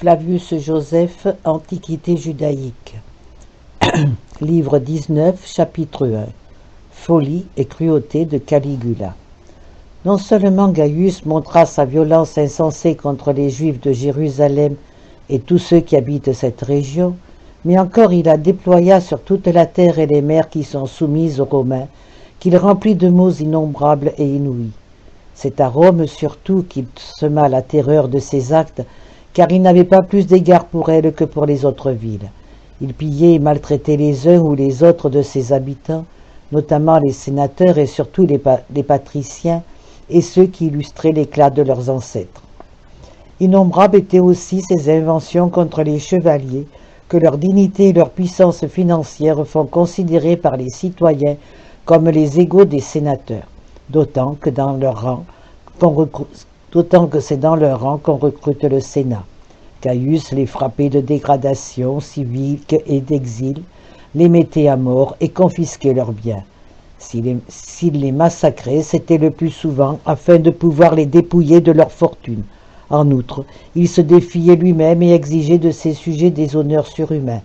Flavius Joseph, Antiquité judaïque. Livre 19, chapitre 1. Folie et cruauté de Caligula. Non seulement Gaius montra sa violence insensée contre les Juifs de Jérusalem et tous ceux qui habitent cette région, mais encore il la déploya sur toute la terre et les mers qui sont soumises aux Romains, qu'il remplit de maux innombrables et inouïs. C'est à Rome surtout qu'il sema la terreur de ses actes, car il n'avait pas plus d'égard pour elle que pour les autres villes. Il pillait et maltraitait les uns ou les autres de ses habitants, notamment les sénateurs et surtout les patriciens et ceux qui illustraient l'éclat de leurs ancêtres. Innombrables étaient aussi ses inventions contre les chevaliers, que leur dignité et leur puissance financière font considérer par les citoyens comme les égaux des sénateurs, d'autant que c'est dans leur rang qu'on recrute le Sénat. Gaius les frappait de dégradation civique et d'exil, les mettait à mort et confisquait leurs biens. S'il les massacrait, c'était le plus souvent afin de pouvoir les dépouiller de leur fortune. En outre, il se défiait lui-même et exigeait de ses sujets des honneurs surhumains.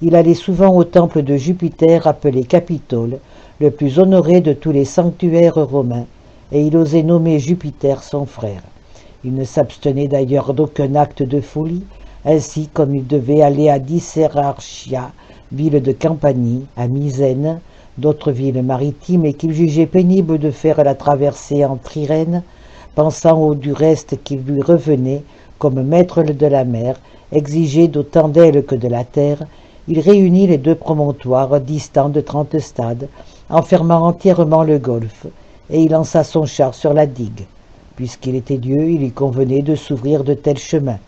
Il allait souvent au temple de Jupiter appelé Capitole, le plus honoré de tous les sanctuaires romains, et il osait nommer Jupiter son frère. Il ne s'abstenait d'ailleurs d'aucun acte de folie, ainsi comme il devait aller à Dicerarchia, ville de Campanie, à Misène, d'autres villes maritimes, et qu'il jugeait pénible de faire la traversée en trirème, pensant du reste qu'il lui revenait, comme maître de la mer, exiger d'autant d'elle que de la terre. Il réunit les deux promontoires distants de 30 stades, enfermant entièrement le golfe, et il lança son char sur la digue. Puisqu'il était Dieu, il lui convenait de s'ouvrir de tels chemins.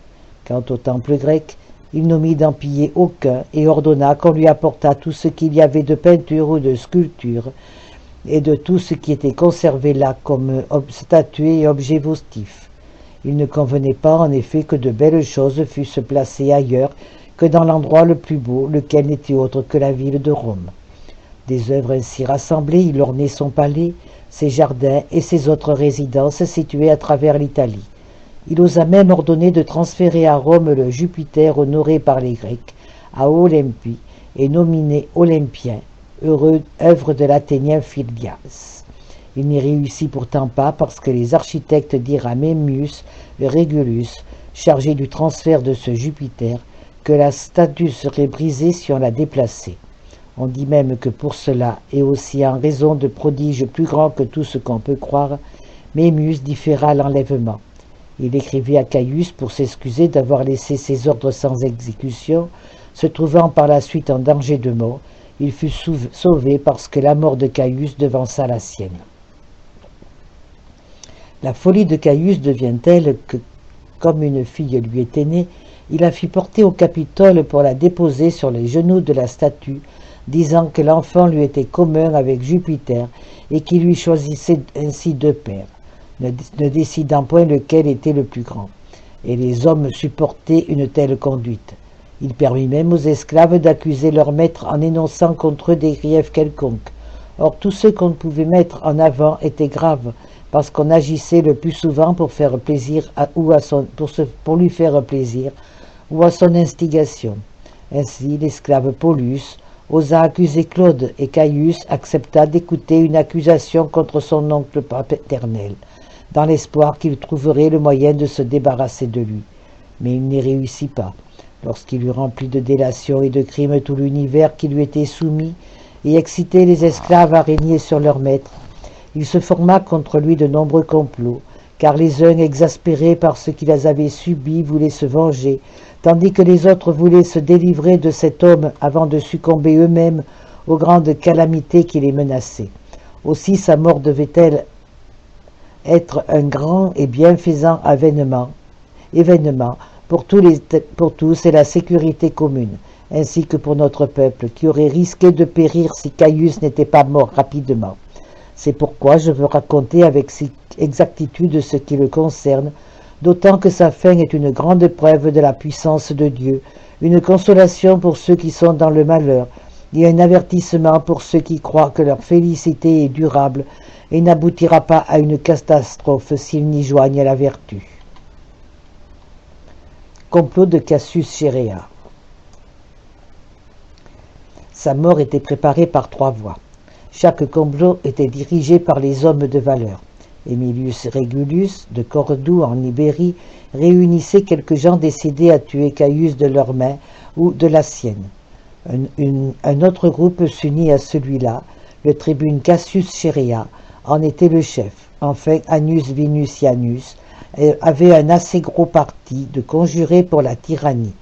Quant au temple grec, il n'omit d'en piller aucun et ordonna qu'on lui apportât tout ce qu'il y avait de peinture ou de sculpture et de tout ce qui était conservé là comme statues et objets votifs. Il ne convenait pas en effet que de belles choses fussent placées ailleurs que dans l'endroit le plus beau, lequel n'était autre que la ville de Rome. Des œuvres ainsi rassemblées, il ornait son palais, ses jardins et ses autres résidences situées à travers l'Italie. Il osa même ordonner de transférer à Rome le Jupiter honoré par les Grecs, à Olympie, et nominé Olympien, œuvre de l'Athénien Phidias. Il n'y réussit pourtant pas parce que les architectes dirent à Memmius Regulus, chargé du transfert de ce Jupiter, que la statue serait brisée si on la déplaçait. On dit même que pour cela, et aussi en raison de prodiges plus grands que tout ce qu'on peut croire, Memmius différa l'enlèvement. Il écrivit à Caius pour s'excuser d'avoir laissé ses ordres sans exécution, se trouvant par la suite en danger de mort. Il fut sauvé parce que la mort de Caius devança la sienne. La folie de Caius devient telle que, comme une fille lui était née, il la fit porter au Capitole pour la déposer sur les genoux de la statue, disant que l'enfant lui était commun avec Jupiter et qu'il lui choisissait ainsi deux pères, ne décidant point lequel était le plus grand. Et les hommes supportaient une telle conduite. Il permit même aux esclaves d'accuser leur maître en énonçant contre eux des griefs quelconques. Or tous ceux qu'on pouvait mettre en avant étaient graves, parce qu'on agissait le plus souvent pour faire plaisir pour lui faire plaisir ou à son instigation. Ainsi l'esclave Paulus osa accuser Claude, et Caius accepta d'écouter une accusation contre son oncle paternel, dans l'espoir qu'il trouverait le moyen de se débarrasser de lui. Mais il n'y réussit pas. Lorsqu'il eut rempli de délations et de crimes tout l'univers qui lui était soumis, et excité les esclaves à régner sur leur maître, il se forma contre lui de nombreux complots, car les uns, exaspérés par ce qu'ils avaient subi, voulaient se venger, tandis que les autres voulaient se délivrer de cet homme avant de succomber eux-mêmes aux grandes calamités qui les menaçaient. Aussi sa mort devait-elle être un grand et bienfaisant événement pour tous et la sécurité commune, ainsi que pour notre peuple, qui aurait risqué de périr si Caius n'était pas mort rapidement. C'est pourquoi je veux raconter avec exactitude ce qui le concerne, d'autant que sa fin est une grande preuve de la puissance de Dieu, une consolation pour ceux qui sont dans le malheur, et un avertissement pour ceux qui croient que leur félicité est durable et n'aboutira pas à une catastrophe s'ils n'y joignent la vertu. complot de Cassius Chaerea. Sa mort était préparée par 3 voies. Chaque complot était dirigé par les hommes de valeur. Aemilius Regulus, de Cordoue en Ibérie, réunissait quelques gens décidés à tuer Caius de leur main ou de la sienne. Un autre groupe s'unit à celui-là. Le tribune Cassius Chaerea en était le chef. Enfin, Annius Vinicianus avait un assez gros parti de conjurer pour la tyrannie.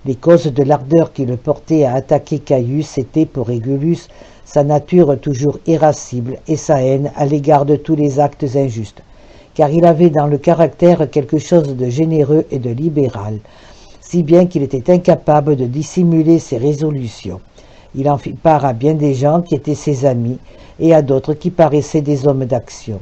Les causes de l'ardeur qui le portait à attaquer Caius étaient, pour Régulus, sa nature toujours irascible et sa haine à l'égard de tous les actes injustes, car il avait dans le caractère quelque chose de généreux et de libéral, si bien qu'il était incapable de dissimuler ses résolutions. Il en fit part à bien des gens qui étaient ses amis et à d'autres qui paraissaient des hommes d'action.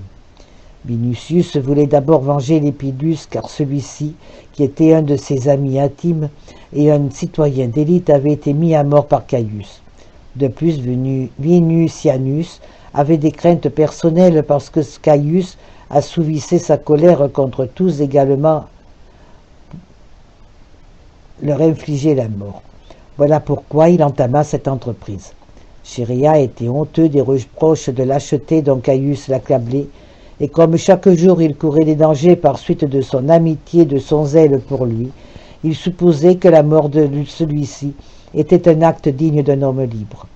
Minucius voulait d'abord venger Lepidus, car celui-ci, qui était un de ses amis intimes et un citoyen d'élite, avait été mis à mort par Caius. De plus, Vinicianus avait des craintes personnelles parce que Caius assouvissait sa colère contre tous également, leur infligeait la mort. Voilà pourquoi il entama cette entreprise. Chaerea était honteux des reproches de lâcheté dont Caius l'accablait, et comme chaque jour il courait des dangers par suite de son amitié et de son zèle pour lui, il supposait que la mort de celui-ci était un acte digne d'un homme libre.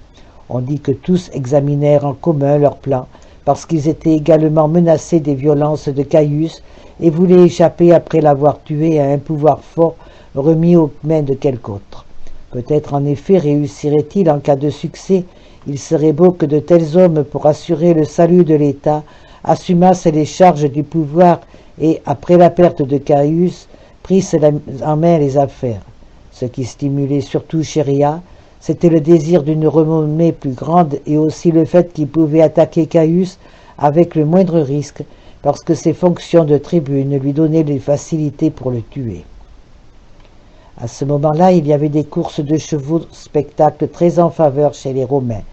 On dit que tous examinèrent en commun leur plan, parce qu'ils étaient également menacés des violences de Caius et voulaient échapper après l'avoir tué à un pouvoir fort remis aux mains de quelque autre. Peut-être en effet réussirait-il en cas de succès. Il serait beau que de tels hommes, pour assurer le salut de l'État, assumassent les charges du pouvoir et, après la perte de Caius, prissent en main les affaires. Ce qui stimulait surtout Chaerea, c'était le désir d'une renommée plus grande et aussi le fait qu'il pouvait attaquer Caius avec le moindre risque, parce que ses fonctions de tribune lui donnaient des facilités pour le tuer. À ce moment-là, il y avait des courses de chevaux, spectacle très en faveur chez les Romains.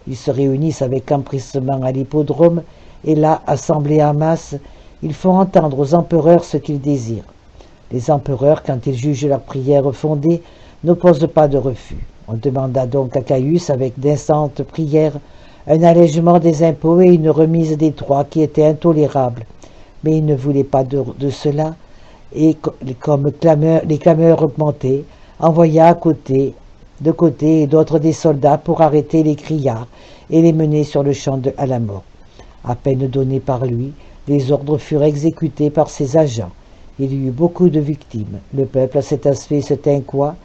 Ils se réunissent avec empressement à l'hippodrome, et là, assemblés en masse, ils font entendre aux empereurs ce qu'ils désirent. Les empereurs, quand ils jugent leur prière fondée, n'opposent pas de refus. On demanda donc à Caius, avec d'instantes prières, un allègement des impôts et une remise des droits qui étaient intolérables. Mais il ne voulait pas de cela, et comme les clameurs augmentaient, envoya de côté et d'autres des soldats pour arrêter les criards et les mener sur le champ à la mort. À peine donnés par lui, les ordres furent exécutés par ses agents. Il y eut beaucoup de victimes. Le peuple à cet aspect se tinqua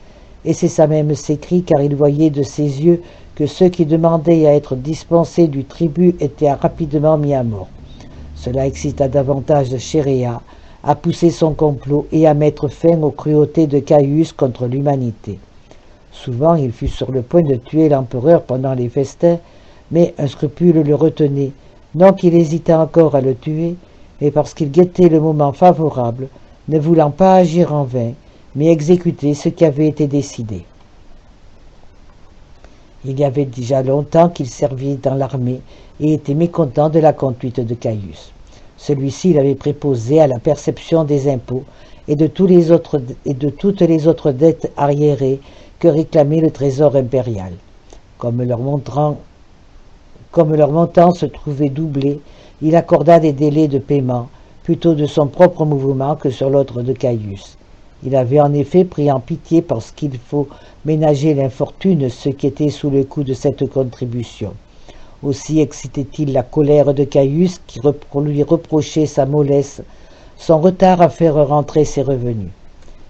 et cessa même ses cris, car il voyait de ses yeux que ceux qui demandaient à être dispensés du tribut étaient rapidement mis à mort. Cela excita davantage Chaerea à pousser son complot et à mettre fin aux cruautés de Caius contre l'humanité. Souvent, il fut sur le point de tuer l'empereur pendant les festins, mais un scrupule le retenait, non qu'il hésitât encore à le tuer, mais parce qu'il guettait le moment favorable, ne voulant pas agir en vain, mais exécuter ce qui avait été décidé. Il y avait déjà longtemps qu'il servait dans l'armée et était mécontent de la conduite de Caius. Celui-ci l'avait préposé à la perception des impôts et de toutes les autres dettes arriérées que réclamait le trésor impérial. Comme leur montant se trouvait doublé, il accorda des délais de paiement, plutôt de son propre mouvement que sur l'ordre de Caius. Il avait en effet pris en pitié parce qu'il faut ménager l'infortune ceux qui étaient sous le coup de cette contribution. Aussi excitait-il la colère de Caius qui lui reprochait sa mollesse, son retard à faire rentrer ses revenus.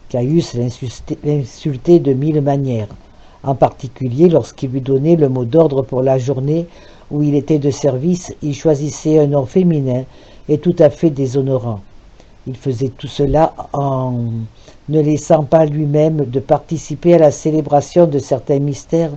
Caius l'insultait de 1000 manières, en particulier lorsqu'il lui donnait le mot d'ordre pour la journée où il était de service, il choisissait un nom féminin et tout à fait déshonorant. Il faisait tout cela en ne laissant pas lui-même de participer à la célébration de certains mystères,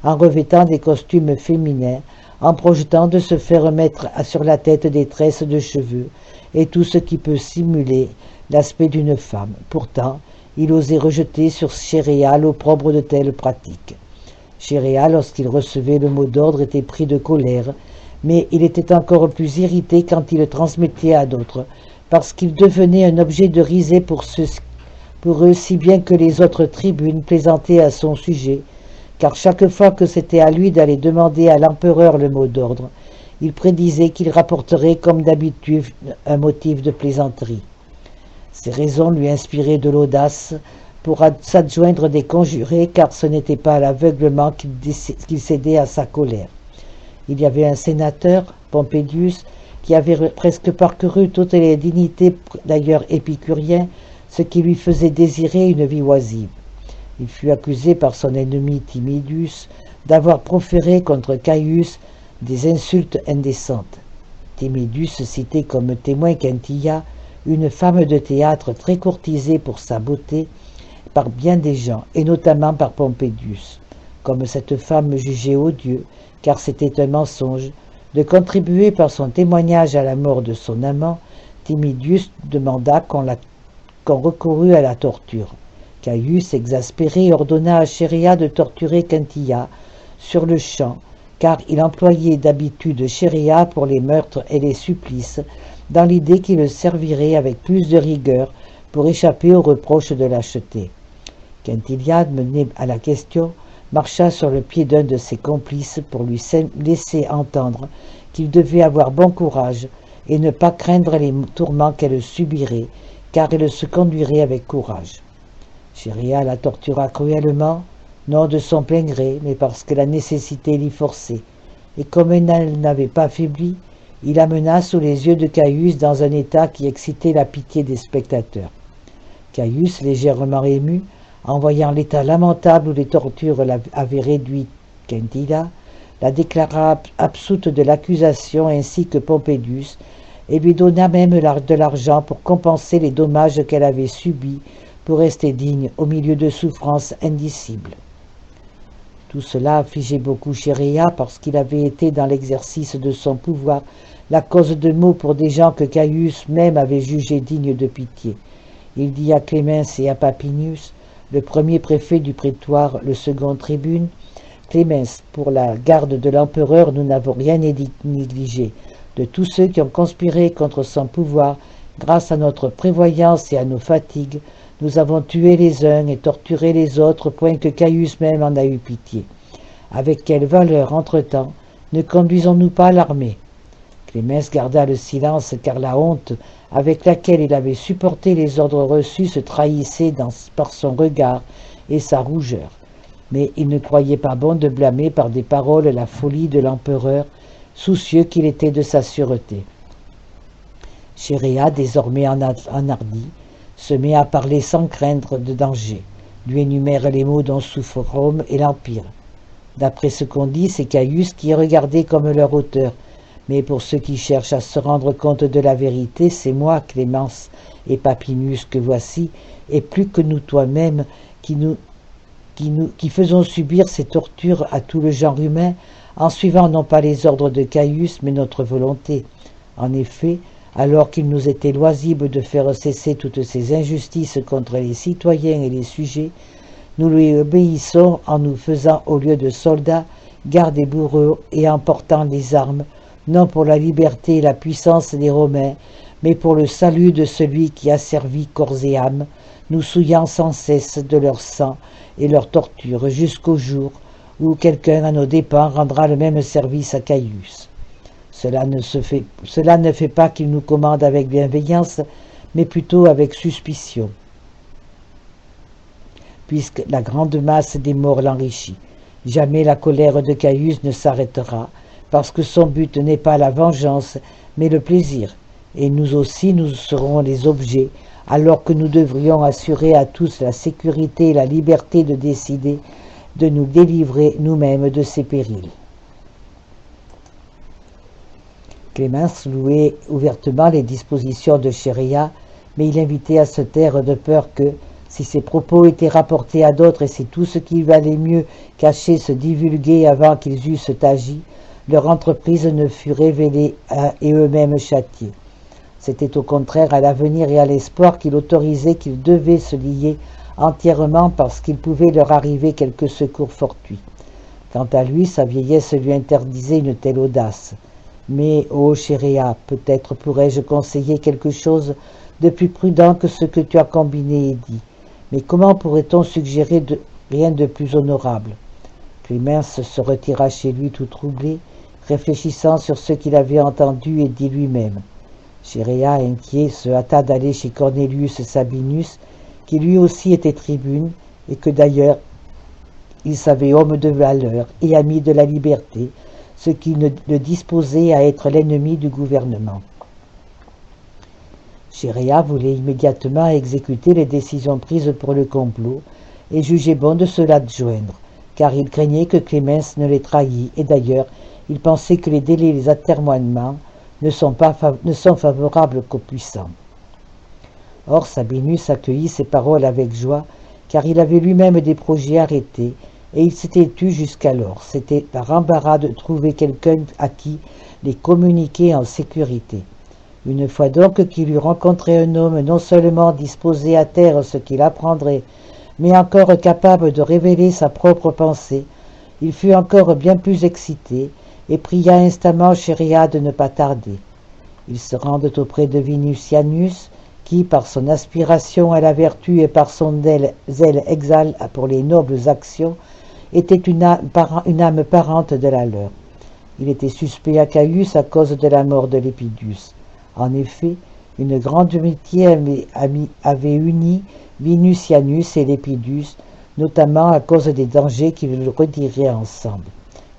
en revêtant des costumes féminins, en projetant de se faire mettre sur la tête des tresses de cheveux et tout ce qui peut simuler l'aspect d'une femme. Pourtant, il osait rejeter sur Chaerea l'opprobre de telles pratiques. Chaerea, lorsqu'il recevait le mot d'ordre, était pris de colère, mais il était encore plus irrité quand il le transmettait à d'autres, parce qu'il devenait un objet de risée pour pour eux si bien que les autres tribunes plaisantaient à son sujet, car chaque fois que c'était à lui d'aller demander à l'empereur le mot d'ordre, il prédisait qu'il rapporterait comme d'habitude un motif de plaisanterie. Ces raisons lui inspiraient de l'audace pour s'adjoindre des conjurés, car ce n'était pas à l'aveuglement qu'il cédait à sa colère. Il y avait un sénateur, Pompédius, qui avait presque parcouru toutes les dignités, d'ailleurs épicurien, ce qui lui faisait désirer une vie oisive. Il fut accusé par son ennemi Timidius d'avoir proféré contre Caius des insultes indécentes. Timidius citait comme témoin Quintilla, une femme de théâtre très courtisée pour sa beauté par bien des gens, et notamment par Pompédius. Comme cette femme jugeait odieux, car c'était un mensonge, de contribuer par son témoignage à la mort de son amant, Timidius demanda qu'on recourût à la torture. Caius, exaspéré, ordonna à Chéréa de torturer Quintilla sur le champ, car il employait d'habitude Chéréa pour les meurtres et les supplices, dans l'idée qu'il le servirait avec plus de rigueur pour échapper aux reproches de lâcheté. Quintilla, mené à la question, marcha sur le pied d'un de ses complices pour lui laisser entendre qu'il devait avoir bon courage et ne pas craindre les tourments qu'elle subirait, car elle se conduirait avec courage. Chéréa la tortura cruellement, non de son plein gré, mais parce que la nécessité l'y forçait, et comme elle n'avait pas faibli, il la mena sous les yeux de Caius dans un état qui excitait la pitié des spectateurs. Caius, légèrement ému, en voyant l'état lamentable où les tortures avaient réduit Quintilla, la déclara absoute de l'accusation ainsi que Pompédius, et lui donna même de l'argent pour compenser les dommages qu'elle avait subis pour rester digne au milieu de souffrances indicibles. Tout cela affligeait beaucoup Chéréa parce qu'il avait été dans l'exercice de son pouvoir la cause de maux pour des gens que Caius même avait jugés dignes de pitié. Il dit à Clémence et à Papinius, le premier préfet du prétoire, le second tribune, « Clémence, pour la garde de l'empereur, nous n'avons rien négligé. De tous ceux qui ont conspiré contre son pouvoir, grâce à notre prévoyance et à nos fatigues, nous avons tué les uns et torturé les autres, point que Caius même en a eu pitié. Avec quelle valeur, entre-temps, ne conduisons-nous pas l'armée ?» Clémence garda le silence, car la honte avec laquelle il avait supporté les ordres reçus se trahissait par son regard et sa rougeur. Mais il ne croyait pas bon de blâmer par des paroles la folie de l'empereur, soucieux qu'il était de sa sûreté. Chéréa, désormais enhardi, se met à parler sans craindre de danger, lui énumère les maux dont souffrent Rome et l'Empire. D'après ce qu'on dit, c'est Caius qui est regardé comme leur auteur, mais pour ceux qui cherchent à se rendre compte de la vérité, c'est moi, Clémence et Papinius, que voici, et plus que nous toi-même, qui faisons subir ces tortures à tout le genre humain, en suivant non pas les ordres de Caius, mais notre volonté. En effet, alors qu'il nous était loisible de faire cesser toutes ces injustices contre les citoyens et les sujets, nous lui obéissons en nous faisant, au lieu de soldats, gardes et bourreaux, et en portant les armes, non pour la liberté et la puissance des Romains, mais pour le salut de celui qui a servi corps et âme, nous souillant sans cesse de leur sang et leur torture, jusqu'au jour où quelqu'un à nos dépens rendra le même service à Caius. Cela ne fait pas qu'il nous commande avec bienveillance, mais plutôt avec suspicion, puisque la grande masse des morts l'enrichit. Jamais la colère de Caius ne s'arrêtera, parce que son but n'est pas la vengeance, mais le plaisir, et nous aussi nous serons les objets, alors que nous devrions assurer à tous la sécurité et la liberté de décider de nous délivrer nous-mêmes de ces périls. Clémence louait ouvertement les dispositions de Chéréa, mais il invitait à se taire de peur que, si ses propos étaient rapportés à d'autres et si tout ce qui valait mieux caché se divulguait avant qu'ils eussent agi, leur entreprise ne fut révélée et eux-mêmes châtiés. C'était au contraire à l'avenir et à l'espoir qu'il autorisait qu'ils devaient se lier entièrement parce qu'il pouvait leur arriver quelque secours fortuit. Quant à lui, sa vieillesse lui interdisait une telle audace. Mais, ô Chéréa, peut-être pourrais-je conseiller quelque chose de plus prudent que ce que tu as combiné et dit. Mais comment pourrait-on suggérer rien de plus honorable? Clémence se retira chez lui tout troublé, réfléchissant sur ce qu'il avait entendu et dit lui-même. Chéréa, inquiet, se hâta d'aller chez Cornelius Sabinus, qui lui aussi était tribune, et que d'ailleurs il savait homme de valeur et ami de la liberté, ce qui le disposait à être l'ennemi du gouvernement. Chéréa voulait immédiatement exécuter les décisions prises pour le complot et jugeait bon de se l'adjoindre, car il craignait que Clémence ne les trahît, et d'ailleurs il pensait que les délais et les atermoiements ne sont favorables qu'aux puissants. Or Sabinus accueillit ces paroles avec joie, car il avait lui-même des projets arrêtés, et il s'était tu jusqu'alors. C'était par embarras de trouver quelqu'un à qui les communiquer en sécurité. Une fois donc qu'il eut rencontré un homme non seulement disposé à taire ce qu'il apprendrait, mais encore capable de révéler sa propre pensée, il fut encore bien plus excité, et pria instamment Chéréa de ne pas tarder. Ils se rendent auprès de Vinicianus, qui, par son aspiration à la vertu et par son zèle exal pour les nobles actions, était une âme parente de la leur. Il était suspect à Caius à cause de la mort de Lepidus. En effet, une grande amitié avait uni Vinicianus et Lepidus, notamment à cause des dangers qui le rediraient ensemble,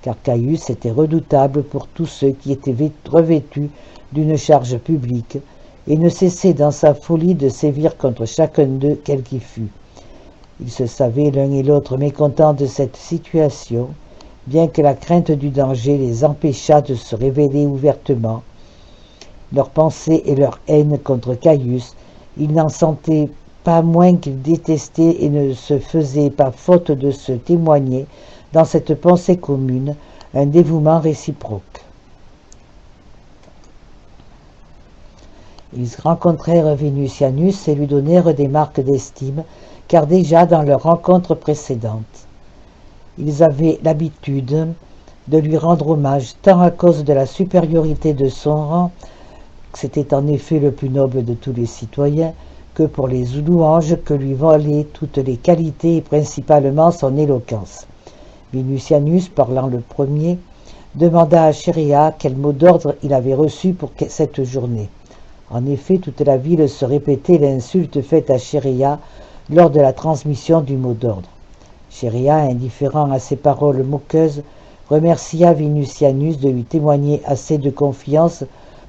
car Caius était redoutable pour tous ceux qui étaient revêtus d'une charge publique, et ne cessait dans sa folie de sévir contre chacun d'eux, quel qu'il fût. Ils se savaient l'un et l'autre mécontents de cette situation, bien que la crainte du danger les empêchât de se révéler ouvertement. Leur pensée et leur haine contre Caius, ils n'en sentaient pas moins qu'ils détestaient et ne se faisaient pas faute de se témoigner, dans cette pensée commune, un dévouement réciproque. Ils rencontrèrent Vinicianus et lui donnèrent des marques d'estime, car déjà dans leur rencontre précédente, ils avaient l'habitude de lui rendre hommage, tant à cause de la supériorité de son rang, c'était en effet le plus noble de tous les citoyens, que pour les louanges que lui valaient toutes les qualités et principalement son éloquence. Vinicianus, parlant le premier, demanda à Chéréa quel mot d'ordre il avait reçu pour cette journée. En effet, toute la ville se répétait l'insulte faite à Chéréa lors de la transmission du mot d'ordre. Chéréa, indifférent à ces paroles moqueuses, remercia Vinicianus de lui témoigner assez de confiance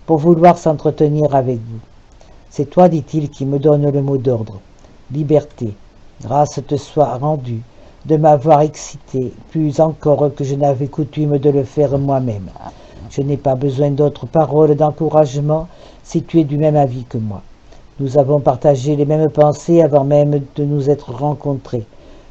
pour vouloir s'entretenir avec vous. C'est toi, dit-il, qui me donne le mot d'ordre. Liberté, grâce te soit rendue de m'avoir excité, plus encore que je n'avais coutume de le faire moi-même. Je n'ai pas besoin d'autres paroles d'encouragement si tu es du même avis que moi. Nous avons partagé les mêmes pensées avant même de nous être rencontrés.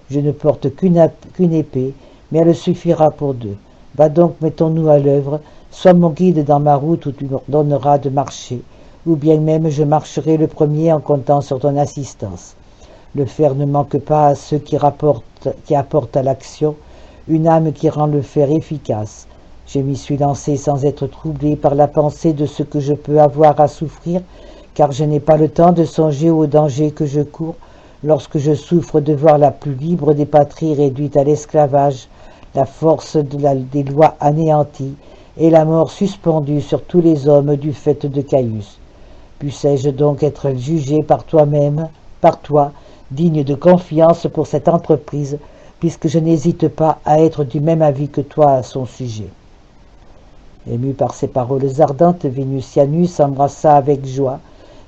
Je ne porte qu'une épée, mais elle suffira pour deux. Va donc, mettons-nous à l'œuvre, sois mon guide dans ma route où tu m'ordonneras de marcher, ou bien même je marcherai le premier en comptant sur ton assistance. Le fer ne manque pas à ceux qui apportent à l'action une âme qui rend le fer efficace. Je m'y suis lancé sans être troublé par la pensée de ce que je peux avoir à souffrir, car je n'ai pas le temps de songer aux dangers que je cours lorsque je souffre de voir la plus libre des patries réduite à l'esclavage, la force des lois anéantie et la mort suspendue sur tous les hommes du fait de Caius. Puissais-je donc être jugé par toi-même, par toi, digne de confiance pour cette entreprise, puisque je n'hésite pas à être du même avis que toi à son sujet. Ému par ces paroles ardentes, Vinicianus s'embrassa avec joie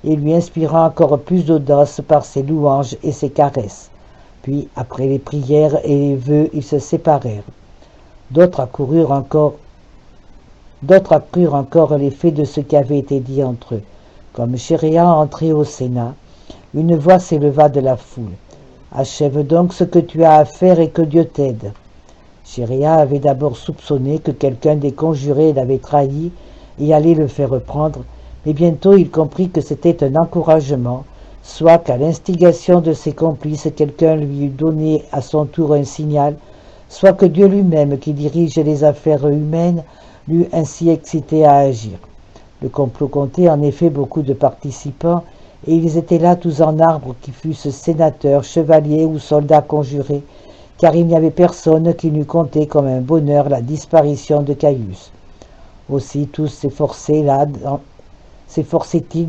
et lui inspira encore plus d'audace par ses louanges et ses caresses. Puis, après les prières et les vœux, ils se séparèrent. D'autres accrurent encore l'effet de ce qui avait été dit entre eux. Comme Chéréa entrait au Sénat, une voix s'éleva de la foule. « Achève donc ce que tu as à faire et que Dieu t'aide. » Chéréa avait d'abord soupçonné que quelqu'un des conjurés l'avait trahi et allait le faire reprendre, mais bientôt il comprit que c'était un encouragement, soit qu'à l'instigation de ses complices quelqu'un lui eût donné à son tour un signal, soit que Dieu lui-même, qui dirige les affaires humaines, l'eût ainsi excité à agir. Le complot comptait en effet beaucoup de participants, et ils étaient là tous en arbre, qui fussent sénateurs, chevaliers ou soldats conjurés, car il n'y avait personne qui n'eût compté comme un bonheur la disparition de Caius. Aussi tous s'efforçaient-ils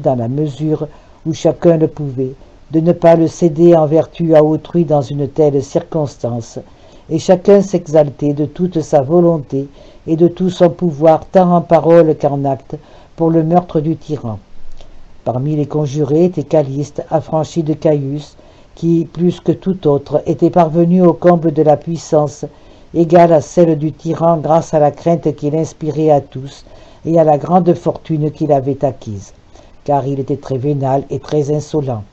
dans la mesure où chacun le pouvait, de ne pas le céder en vertu à autrui dans une telle circonstance, et chacun s'exaltait de toute sa volonté et de tout son pouvoir, tant en parole qu'en acte, pour le meurtre du tyran. Parmi les conjurés était Caliste, affranchi de Caius, qui, plus que tout autre, était parvenu au comble de la puissance, égale à celle du tyran grâce à la crainte qu'il inspirait à tous et à la grande fortune qu'il avait acquise, car il était très vénal et très insolent.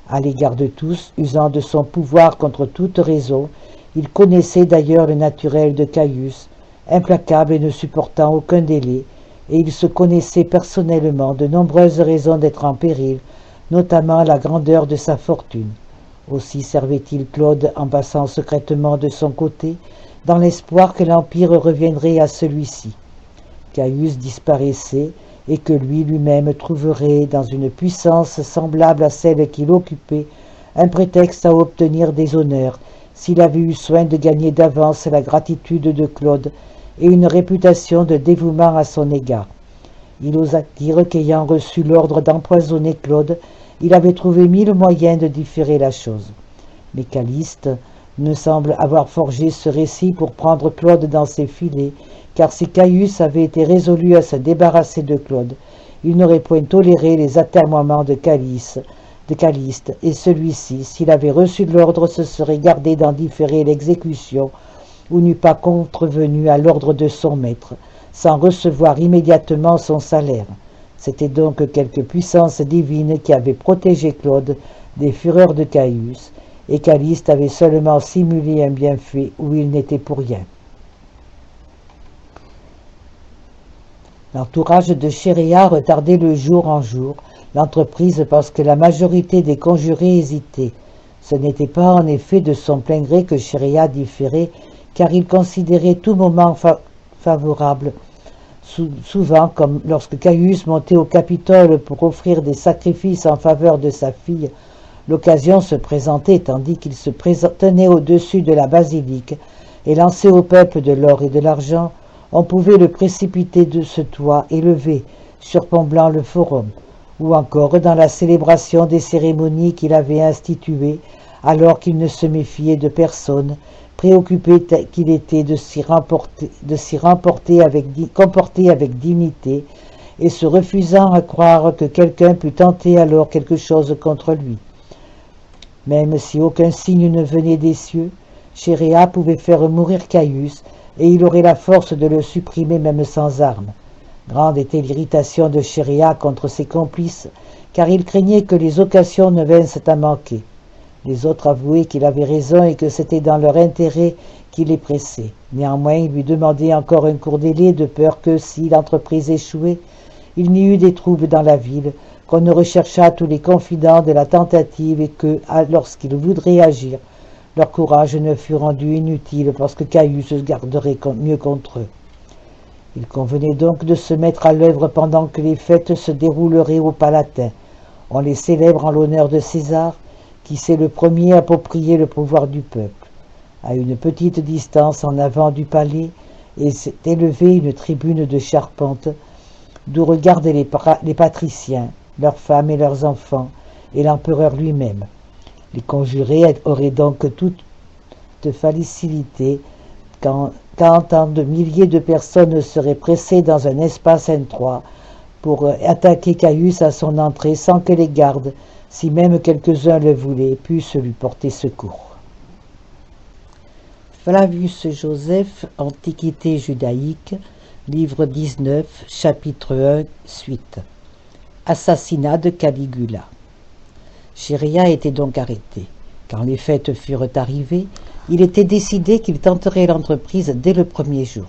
À l'égard de tous, usant de son pouvoir contre toute raison, il connaissait d'ailleurs le naturel de Caius, implacable et ne supportant aucun délai, et il se connaissait personnellement de nombreuses raisons d'être en péril, notamment la grandeur de sa fortune. Aussi servait-il Claude en passant secrètement de son côté, dans l'espoir que l'Empire reviendrait à celui-ci. Caius disparaissait, et que lui-même trouverait, dans une puissance semblable à celle qu'il occupait, un prétexte à obtenir des honneurs, s'il avait eu soin de gagner d'avance la gratitude de Claude et une réputation de dévouement à son égard. Il osa dire qu'ayant reçu l'ordre d'empoisonner Claude, il avait trouvé 1000 moyens de différer la chose. Mais Caliste ne semble avoir forgé ce récit pour prendre Claude dans ses filets, car si Caius avait été résolu à se débarrasser de Claude, il n'aurait point toléré les atermoiements de Caliste, et celui-ci, s'il avait reçu l'ordre, se serait gardé d'en différer l'exécution, ou n'eût pas contrevenu à l'ordre de son maître, sans recevoir immédiatement son salaire. C'était donc quelque puissance divine qui avait protégé Claude des fureurs de Caius, et Caliste avait seulement simulé un bienfait où il n'était pour rien. L'entourage de Chéréa retardait le jour en jour l'entreprise parce que la majorité des conjurés hésitaient. Ce n'était pas en effet de son plein gré que Chéréa différait, car il considérait tout moment favorable. Souvent, comme lorsque Caius montait au Capitole pour offrir des sacrifices en faveur de sa fille, l'occasion se présentait tandis qu'il se tenait au-dessus de la basilique et lançait au peuple de l'or et de l'argent. On pouvait le précipiter de ce toit élevé, surplombant le forum, ou encore dans la célébration des cérémonies qu'il avait instituées, alors qu'il ne se méfiait de personne, préoccupé qu'il était de s'y comporter avec dignité, et se refusant à croire que quelqu'un pût tenter alors quelque chose contre lui. Même si aucun signe ne venait des cieux, Chéréa pouvait faire mourir Caius, et il aurait la force de le supprimer même sans armes. Grande était l'irritation de Chéréa contre ses complices, car il craignait que les occasions ne vinssent à manquer. Les autres avouaient qu'il avait raison et que c'était dans leur intérêt qu'il les pressait. Néanmoins, il lui demandait encore un court délai, de peur que, si l'entreprise échouait, il n'y eût des troubles dans la ville, qu'on ne recherchât tous les confidents de la tentative et que, lorsqu'ils voudraient agir, leur courage ne fut rendu inutile parce que Caius se garderait mieux contre eux. Il convenait donc de se mettre à l'œuvre pendant que les fêtes se dérouleraient au Palatin. On les célèbre en l'honneur de César, qui s'est le premier approprié le pouvoir du peuple. À une petite distance en avant du palais, et s'est élevée une tribune de charpente, d'où regardent les patriciens, leurs femmes et leurs enfants, et l'empereur lui-même. Les conjurés auraient donc toute facilité quand tant de milliers de personnes seraient pressées dans un espace étroit pour attaquer Caius à son entrée sans que les gardes, si même quelques-uns le voulaient, puissent lui porter secours. Flavius Joseph, Antiquité judaïque, livre 19, chapitre 1, suite. Assassinat de Caligula. Chéréa était donc arrêté. Quand les fêtes furent arrivées, il était décidé qu'il tenterait l'entreprise dès le premier jour.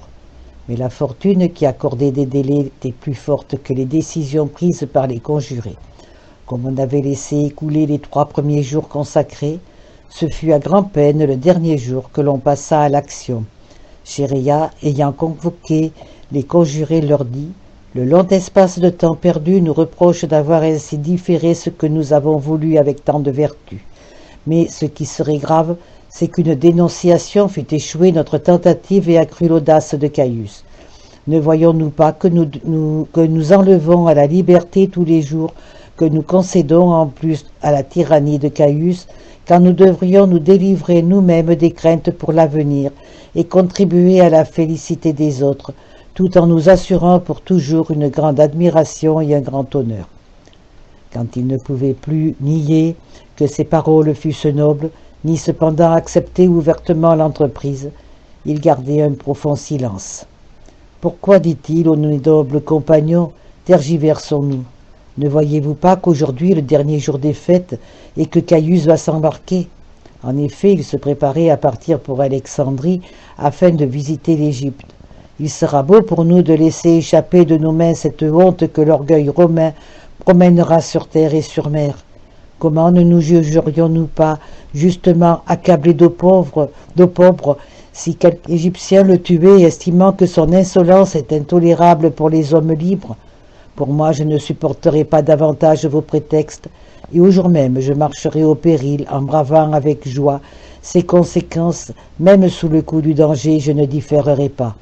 Mais la fortune qui accordait des délais était plus forte que les décisions prises par les conjurés. Comme on avait laissé écouler les 3 premiers jours consacrés, ce fut à grand-peine le dernier jour que l'on passa à l'action. Chéréa, ayant convoqué les conjurés, leur dit : Le long espace de temps perdu nous reproche d'avoir ainsi différé ce que nous avons voulu avec tant de vertu. Mais ce qui serait grave, c'est qu'une dénonciation fût échouée notre tentative et accrue l'audace de Caius. Ne voyons-nous pas que nous enlevons à la liberté tous les jours, que nous concédons en plus à la tyrannie de Caius, quand nous devrions nous délivrer nous-mêmes des craintes pour l'avenir et contribuer à la félicité des autres, tout en nous assurant pour toujours une grande admiration et un grand honneur. Quand il ne pouvait plus nier que ses paroles fussent nobles, ni cependant accepter ouvertement l'entreprise, il gardait un profond silence. « Pourquoi, dit-il aux nobles compagnons, tergiversons-nous? Ne voyez-vous pas qu'aujourd'hui est le dernier jour des fêtes et que Caius va s'embarquer ?» En effet, il se préparait à partir pour Alexandrie afin de visiter l'Égypte. « Il sera beau pour nous de laisser échapper de nos mains cette honte que l'orgueil romain promènera sur terre et sur mer. Comment ne nous jugerions-nous pas justement accablés d'opprobre si quelque Égyptien le tuait, estimant que son insolence est intolérable pour les hommes libres? Pour moi, je ne supporterai pas davantage vos prétextes, et au jour même je marcherai au péril en bravant avec joie ses conséquences, même sous le coup du danger, je ne différerai pas.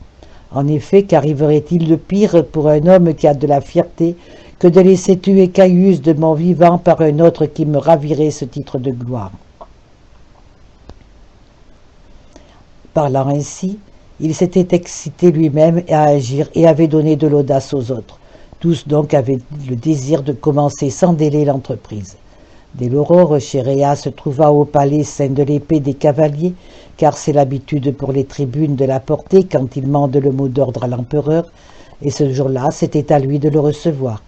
En effet, qu'arriverait-il de pire pour un homme qui a de la fierté que de laisser tuer Caius de mon vivant par un autre qui me ravirait ce titre de gloire? » Parlant ainsi, il s'était excité lui-même à agir et avait donné de l'audace aux autres. Tous donc avaient le désir de commencer sans délai l'entreprise. Dès l'aurore, Chéréa se trouva au palais ceint de l'épée des cavaliers, car c'est l'habitude pour les tribunes de la porter quand ils mandent le mot d'ordre à l'empereur, et ce jour-là, c'était à lui de le recevoir.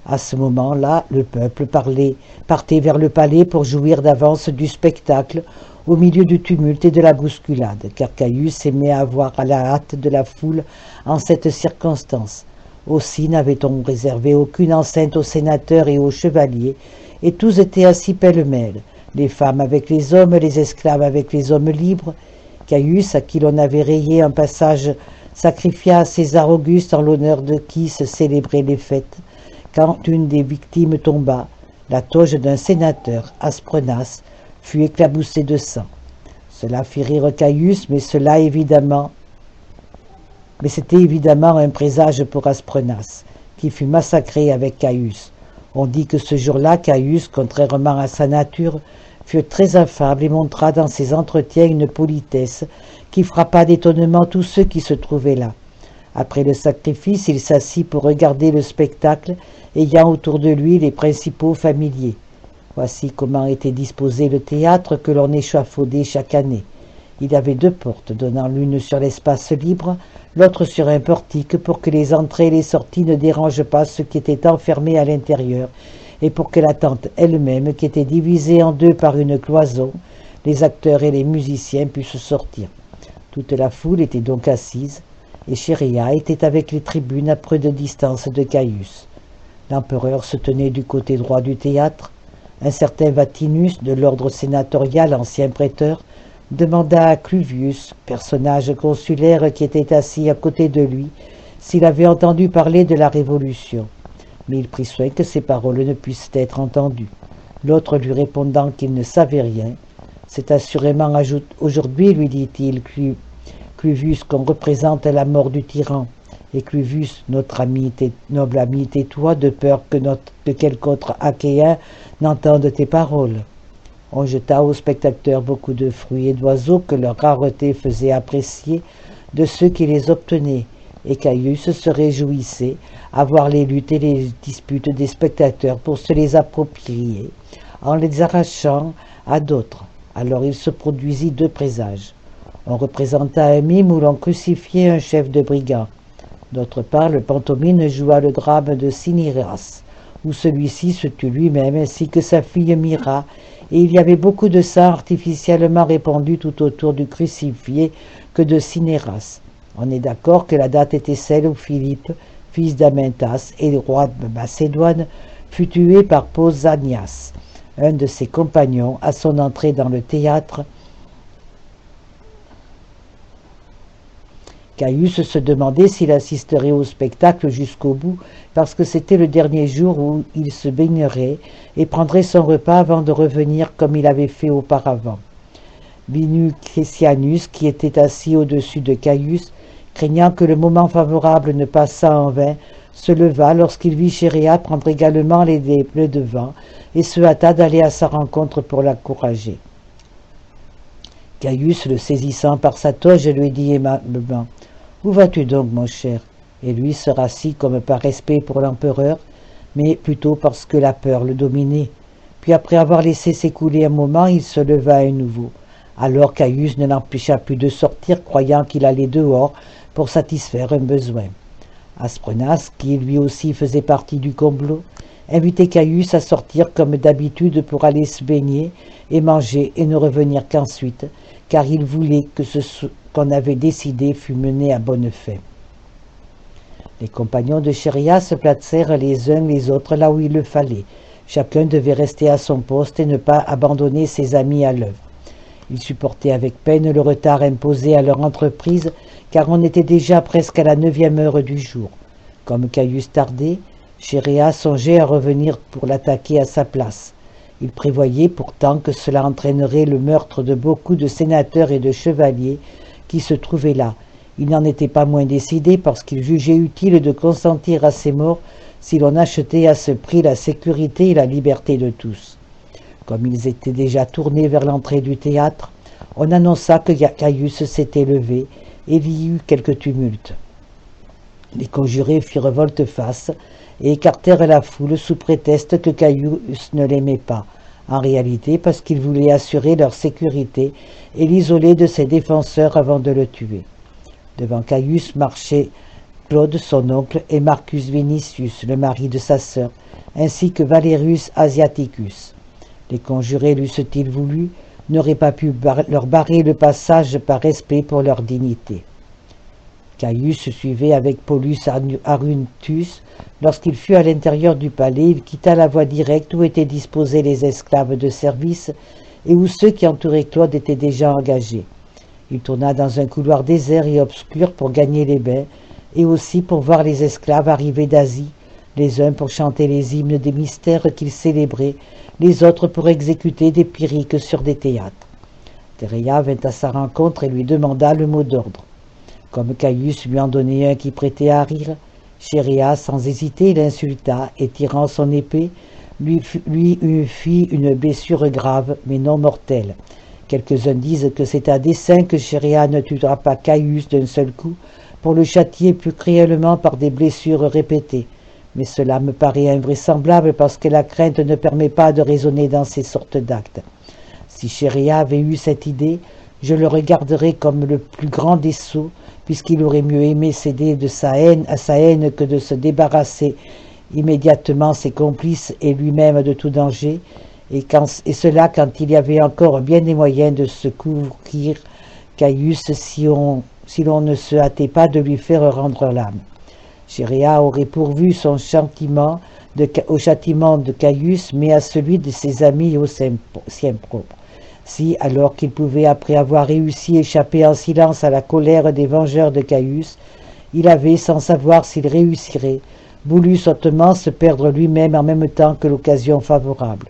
À ce moment-là, le peuple partait vers le palais pour jouir d'avance du spectacle, au milieu du tumulte et de la bousculade, car Caius aimait avoir à la hâte de la foule en cette circonstance. Aussi n'avait-on réservé aucune enceinte aux sénateurs et aux chevaliers, et tous étaient assis pêle-mêle, les femmes avec les hommes, les esclaves avec les hommes libres. Caius, à qui l'on avait rayé un passage, sacrifia à César Auguste en l'honneur de qui se célébraient les fêtes. Quand une des victimes tomba, la toge d'un sénateur, Asprenas, fut éclaboussée de sang. Cela fit rire Caius, mais c'était évidemment un présage pour Asprenas, qui fut massacré avec Caius. On dit que ce jour-là, Caius, contrairement à sa nature, fut très affable et montra dans ses entretiens une politesse qui frappa d'étonnement tous ceux qui se trouvaient là. Après le sacrifice, il s'assit pour regarder le spectacle, ayant autour de lui les principaux familiers. Voici comment était disposé le théâtre que l'on échafaudait chaque année. Il y avait 2 portes donnant l'une sur l'espace libre, l'autre sur un portique pour que les entrées et les sorties ne dérangent pas ceux qui étaient enfermés à l'intérieur et pour que la tente elle-même, qui était divisée en 2 par une cloison, les acteurs et les musiciens puissent sortir. Toute la foule était donc assise et Chéréa était avec les tribunes à peu de distance de Caius. L'empereur se tenait du côté droit du théâtre. Un certain Vatinus, de l'ordre sénatorial, ancien prêteur, demanda à Cluvius, personnage consulaire qui était assis à côté de lui, s'il avait entendu parler de la Révolution. Mais il prit soin que ces paroles ne puissent être entendues. L'autre lui répondant qu'il ne savait rien, « C'est assurément aujourd'hui, lui dit-il, Cluvius, qu'on représente la mort du tyran. Et Cluvius, notre noble ami, tais-toi, de peur que quelque autre Achéen n'entende tes paroles. » On jeta aux spectateurs beaucoup de fruits et d'oiseaux que leur rareté faisait apprécier de ceux qui les obtenaient, et Caius se réjouissait à voir les luttes et les disputes des spectateurs pour se les approprier, en les arrachant à d'autres. Alors il se produisit 2 présages. On représenta un mime où l'on crucifiait un chef de brigands. D'autre part, le pantomime joua le drame de Cinyras, où celui-ci se tue lui-même ainsi que sa fille Myra, et il y avait beaucoup de sang artificiellement répandu tout autour du crucifié que de Cinyras. On est d'accord que la date était celle où Philippe, fils d'Amyntas et roi de Macédoine, fut tué par Pausanias, un de ses compagnons, à son entrée dans le théâtre. Caius se demandait s'il assisterait au spectacle jusqu'au bout, parce que c'était le dernier jour où il se baignerait et prendrait son repas avant de revenir comme il avait fait auparavant. Vinicius, qui était assis au-dessus de Caius, craignant que le moment favorable ne passât en vain, se leva lorsqu'il vit Chéréa prendre également le devant et se hâta d'aller à sa rencontre pour l'encourager. Caius, le saisissant par sa toge, lui dit aimablement « Où vas-tu donc, mon cher ?» Et lui se rassit comme par respect pour l'empereur, mais plutôt parce que la peur le dominait. Puis après avoir laissé s'écouler un moment, il se leva à nouveau. Alors Caius ne l'empêcha plus de sortir, croyant qu'il allait dehors pour satisfaire un besoin. Asprenas, qui lui aussi faisait partie du complot, invitait Caius à sortir comme d'habitude pour aller se baigner et manger et ne revenir qu'ensuite, car il voulait que ce qu'on avait décidé fût mené à bonne fin. Les compagnons de Chéréa se placèrent les uns les autres là où il le fallait. Chacun devait rester à son poste et ne pas abandonner ses amis à l'œuvre. Ils supportaient avec peine le retard imposé à leur entreprise, car on était déjà presque à la 9e heure du jour. Comme Caius tardait, Chéréa songeait à revenir pour l'attaquer à sa place. Il prévoyait pourtant que cela entraînerait le meurtre de beaucoup de sénateurs et de chevaliers qui se trouvaient là. Il n'en était pas moins décidé parce qu'il jugeait utile de consentir à ces morts si l'on achetait à ce prix la sécurité et la liberté de tous. Comme ils étaient déjà tournés vers l'entrée du théâtre, on annonça que Caius s'était levé et il y eut quelques tumultes. Les conjurés firent volte-face et écartèrent la foule sous prétexte que Caius ne l'aimait pas, en réalité parce qu'il voulait assurer leur sécurité et l'isoler de ses défenseurs avant de le tuer. Devant Caius marchaient Claude, son oncle, et Marcus Vinicius, le mari de sa sœur, ainsi que Valerius Asiaticus. Les conjurés, l'eussent-ils voulu, n'auraient pas pu leur barrer le passage par respect pour leur dignité. Caius suivait avec Paulus Aruntus. Lorsqu'il fut à l'intérieur du palais, il quitta la voie directe où étaient disposés les esclaves de service et où ceux qui entouraient Claude étaient déjà engagés. Il tourna dans un couloir désert et obscur pour gagner les bains et aussi pour voir les esclaves arriver d'Asie, les uns pour chanter les hymnes des mystères qu'ils célébraient, les autres pour exécuter des pyrrhiques sur des théâtres. Théréa vint à sa rencontre et lui demanda le mot d'ordre. Comme Caius lui en donnait un qui prêtait à rire, Chéréa, sans hésiter, l'insulta et, tirant son épée, lui fit une blessure grave, mais non mortelle. Quelques-uns disent que c'est à dessein que Chéréa ne tuera pas Caius d'un seul coup, pour le châtier plus cruellement par des blessures répétées. Mais cela me paraît invraisemblable parce que la crainte ne permet pas de raisonner dans ces sortes d'actes. Si Chéréa avait eu cette idée, je le regarderais comme le plus grand des sots, puisqu'il aurait mieux aimé céder à sa haine que de se débarrasser immédiatement ses complices et lui-même de tout danger, et cela quand il y avait encore bien des moyens de secourir Caius si l'on ne se hâtait pas de lui faire rendre l'âme. Chéréa aurait pourvu son châtiment au châtiment de Caius, mais à celui de ses amis au sien propre. Si, alors qu'il pouvait, après avoir réussi, échapper en silence à la colère des vengeurs de Caius, il avait, sans savoir s'il réussirait, voulu sottement se perdre lui-même en même temps que l'occasion favorable.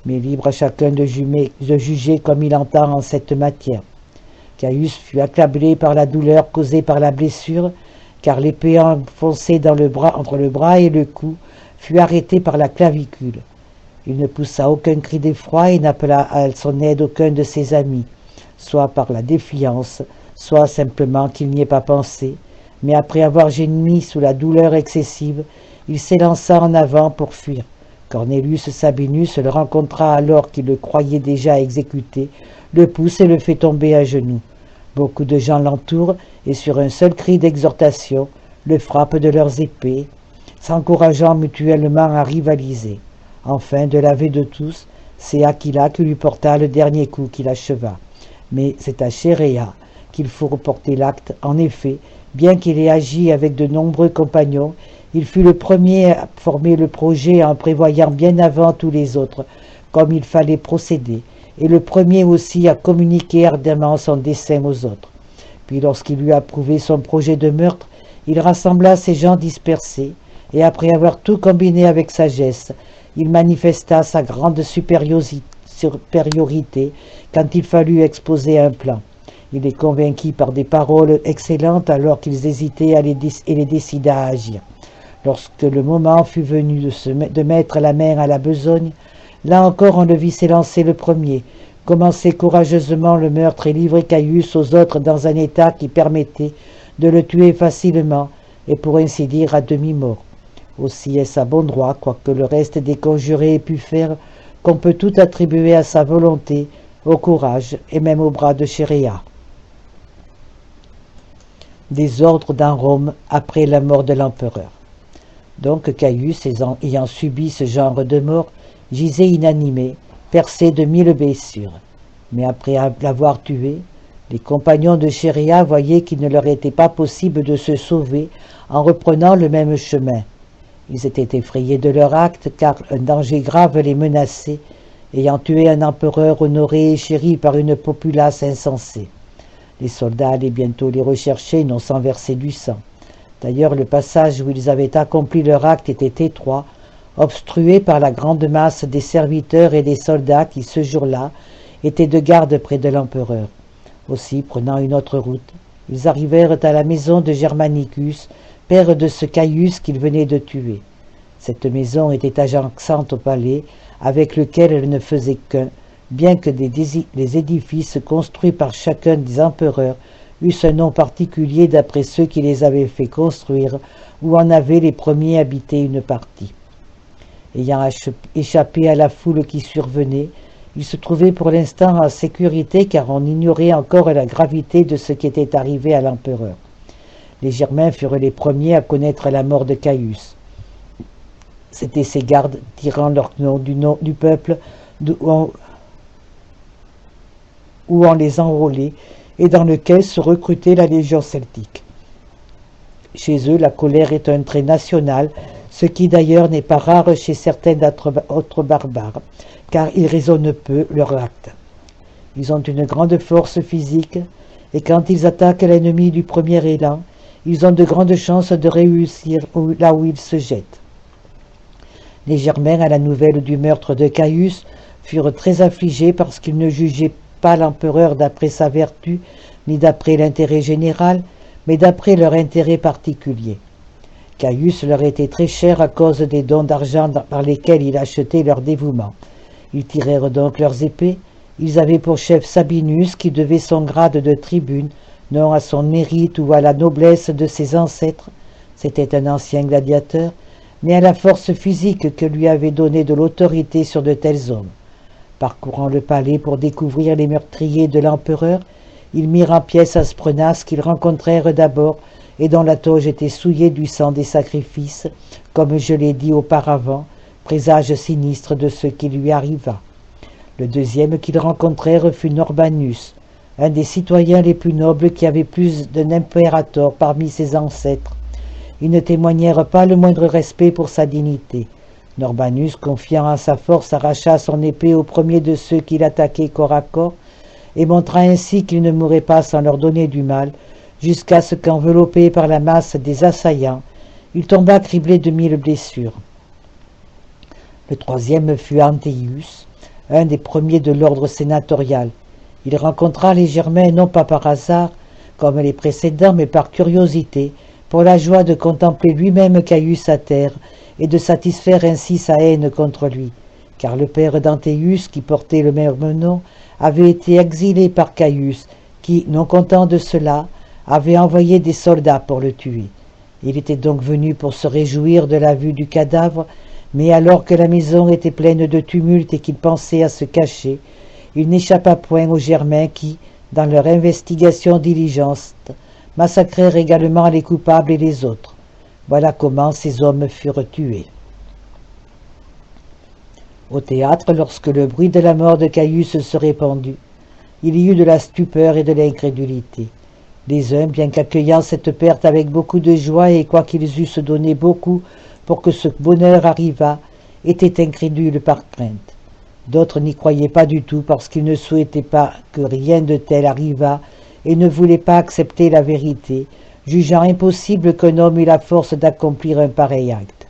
Mais libre à chacun de juger comme il entend en cette matière. Caius fut accablé par la douleur causée par la blessure, car l'épée enfoncée entre le bras et le cou fut arrêtée par la clavicule. Il ne poussa aucun cri d'effroi et n'appela à son aide aucun de ses amis, soit par la défiance, soit simplement qu'il n'y ait pas pensé, mais après avoir gémi sous la douleur excessive, il s'élança en avant pour fuir. Cornelius Sabinus le rencontra alors qu'il le croyait déjà exécuté, le pousse et le fait tomber à genoux. Beaucoup de gens l'entourent et sur un seul cri d'exhortation, le frappent de leurs épées, s'encourageant mutuellement à rivaliser. Enfin, de l'aveu de tous, c'est Aquila qui lui porta le dernier coup qui l'acheva. Mais c'est à Chéréa qu'il faut reporter l'acte. En effet, bien qu'il ait agi avec de nombreux compagnons, il fut le premier à former le projet en prévoyant bien avant tous les autres comme il fallait procéder, et le premier aussi à communiquer ardemment son dessein aux autres. Puis lorsqu'il lui approuvé son projet de meurtre, il rassembla ses gens dispersés, et après avoir tout combiné avec sagesse, il manifesta sa grande supériorité quand il fallut exposer un plan. Il les convainquit par des paroles excellentes alors qu'ils hésitaient et les décida à agir. Lorsque le moment fut venu de mettre la main à la besogne, là encore on le vit s'élancer le premier, commencer courageusement le meurtre et livrer Caius aux autres dans un état qui permettait de le tuer facilement et pour ainsi dire à demi-mort. Aussi est-ce à bon droit, quoique le reste des conjurés ait pu faire, qu'on peut tout attribuer à sa volonté, au courage et même au bras de Chéréa. Des ordres dans Rome après la mort de l'empereur. Donc Caius, ayant subi ce genre de mort, gisait inanimé, percé de 1000 blessures. Mais après l'avoir tué, les compagnons de Chéréa voyaient qu'il ne leur était pas possible de se sauver en reprenant le même chemin. Ils étaient effrayés de leur acte, car un danger grave les menaçait, ayant tué un empereur honoré et chéri par une populace insensée. Les soldats allaient bientôt les rechercher, non sans verser du sang. D'ailleurs, le passage où ils avaient accompli leur acte était étroit, obstrué par la grande masse des serviteurs et des soldats qui, ce jour-là, étaient de garde près de l'empereur. Aussi, prenant une autre route, ils arrivèrent à la maison de Germanicus, père de ce Caius qu'ils venaient de tuer. Cette maison était adjacente au palais, avec lequel elle ne faisait qu'un, bien que les édifices construits par chacun des empereurs eussent un nom particulier d'après ceux qui les avaient fait construire ou en avaient les premiers habité une partie. Ayant échappé à la foule qui survenait, il se trouvait pour l'instant en sécurité car on ignorait encore la gravité de ce qui était arrivé à l'empereur. Les Germains furent les premiers à connaître la mort de Caius. C'étaient ces gardes tirant leur nom du peuple où on les enrôlait et dans lequel se recrutait la légion celtique. Chez eux, la colère est un trait national, ce qui d'ailleurs n'est pas rare chez certains autres barbares, car ils raisonnent peu leurs actes. Ils ont une grande force physique, et quand ils attaquent l'ennemi du premier élan, ils ont de grandes chances de réussir là où ils se jettent. Les Germains, à la nouvelle du meurtre de Caius, furent très affligés parce qu'ils ne jugeaient pas l'empereur d'après sa vertu, ni d'après l'intérêt général, mais d'après leur intérêt particulier. Caius leur était très cher à cause des dons d'argent par lesquels il achetait leur dévouement. Ils tirèrent donc leurs épées. Ils avaient pour chef Sabinus, qui devait son grade de tribune, non à son mérite ou à la noblesse de ses ancêtres, c'était un ancien gladiateur, mais à la force physique que lui avait donné de l'autorité sur de tels hommes. Parcourant le palais pour découvrir les meurtriers de l'empereur, ils mirent en pièces Asprenas qu'ils rencontrèrent d'abord et dont la toge était souillée du sang des sacrifices, comme je l'ai dit auparavant, présage sinistre de ce qui lui arriva. Le deuxième qu'ils rencontrèrent fut Norbanus, un des citoyens les plus nobles qui avait plus d'un impérator parmi ses ancêtres. Ils ne témoignèrent pas le moindre respect pour sa dignité. Norbanus, confiant en sa force, arracha son épée au premier de ceux qui l'attaquaient corps à corps, et montra ainsi qu'il ne mourrait pas sans leur donner du mal, jusqu'à ce qu'enveloppé par la masse des assaillants, il tomba criblé de 1000 blessures. Le troisième fut Anteius, un des premiers de l'ordre sénatorial. Il rencontra les Germains non pas par hasard, comme les précédents, mais par curiosité, pour la joie de contempler lui-même Caius à terre et de satisfaire ainsi sa haine contre lui, car le père d'Anteius, qui portait le même nom, avait été exilé par Caius, qui, non content de cela, avait envoyé des soldats pour le tuer. Il était donc venu pour se réjouir de la vue du cadavre, mais alors que la maison était pleine de tumulte et qu'il pensait à se cacher, il n'échappa point aux Germains qui, dans leur investigation diligente, massacrèrent également les coupables et les autres. Voilà comment ces hommes furent tués. Au théâtre, lorsque le bruit de la mort de Caius se répandit, il y eut de la stupeur et de l'incrédulité. Les uns, bien qu'accueillant cette perte avec beaucoup de joie et quoiqu'ils eussent donné beaucoup pour que ce bonheur arrivât, étaient incrédules par crainte. D'autres n'y croyaient pas du tout parce qu'ils ne souhaitaient pas que rien de tel arrivât et ne voulaient pas accepter la vérité, jugeant impossible qu'un homme eût la force d'accomplir un pareil acte.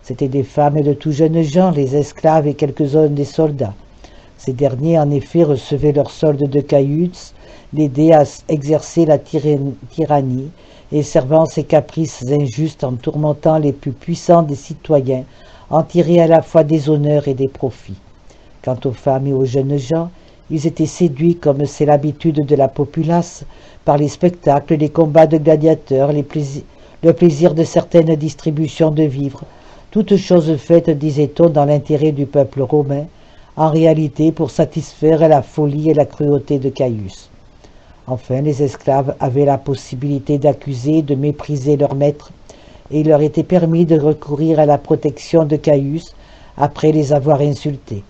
C'étaient des femmes et de tout jeunes gens, les esclaves et quelques-uns des soldats. Ces derniers, en effet, recevaient leur solde de Caius, l'aidaient à exercer la tyrannie et servant ses caprices injustes en tourmentant les plus puissants des citoyens, en tiraient à la fois des honneurs et des profits. Quant aux femmes et aux jeunes gens, ils étaient séduits, comme c'est l'habitude de la populace, par les spectacles, les combats de gladiateurs, le plaisir de certaines distributions de vivres, toutes choses faites, disait-on, dans l'intérêt du peuple romain, en réalité pour satisfaire la folie et la cruauté de Caius. Enfin, les esclaves avaient la possibilité d'accuser et de mépriser leur maître, et il leur était permis de recourir à la protection de Caius après les avoir insultés.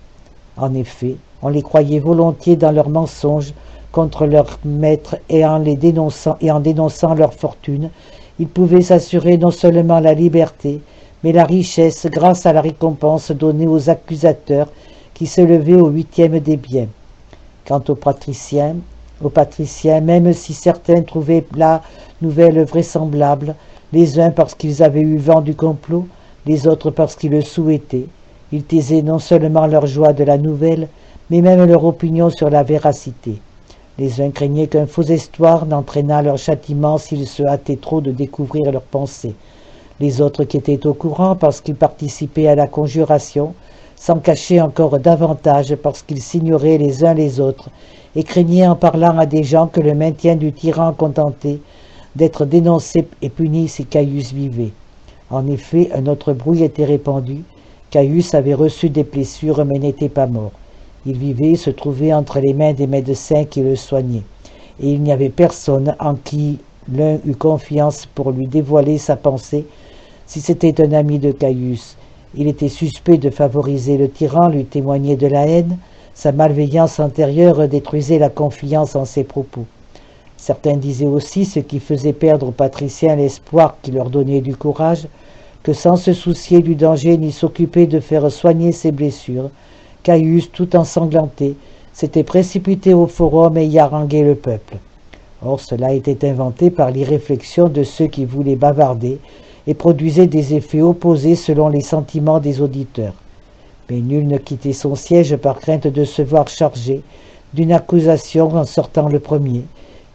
En effet, on les croyait volontiers dans leurs mensonges contre leur maître et en dénonçant leur fortune, ils pouvaient s'assurer non seulement la liberté, mais la richesse grâce à la récompense donnée aux accusateurs qui se levaient au 8e des biens. Quant aux patriciens, même si certains trouvaient la nouvelle vraisemblable, les uns parce qu'ils avaient eu vent du complot, les autres parce qu'ils le souhaitaient, ils taisaient non seulement leur joie de la nouvelle, mais même leur opinion sur la véracité. Les uns craignaient qu'un faux espoir n'entraînât leur châtiment s'ils se hâtaient trop de découvrir leurs pensées. Les autres qui étaient au courant parce qu'ils participaient à la conjuration, s'en cachaient encore davantage parce qu'ils s'ignoraient les uns les autres et craignaient en parlant à des gens que le maintien du tyran contenté d'être dénoncé et puni si Caius vivait. En effet, un autre bruit était répandu. Caius avait reçu des blessures mais n'était pas mort. Il vivait et se trouvait entre les mains des médecins qui le soignaient, et il n'y avait personne en qui l'un eût confiance pour lui dévoiler sa pensée, si c'était un ami de Caius. Il était suspect de favoriser le tyran, lui témoignait de la haine, sa malveillance antérieure détruisait la confiance en ses propos. Certains disaient aussi, ce qui faisait perdre aux patriciens l'espoir qui leur donnait du courage, que sans se soucier du danger ni s'occuper de faire soigner ses blessures, Caius, tout ensanglanté, s'était précipité au forum et y haranguait le peuple. Or, cela était inventé par l'irréflexion de ceux qui voulaient bavarder et produisait des effets opposés selon les sentiments des auditeurs. Mais nul ne quittait son siège par crainte de se voir chargé d'une accusation en sortant le premier,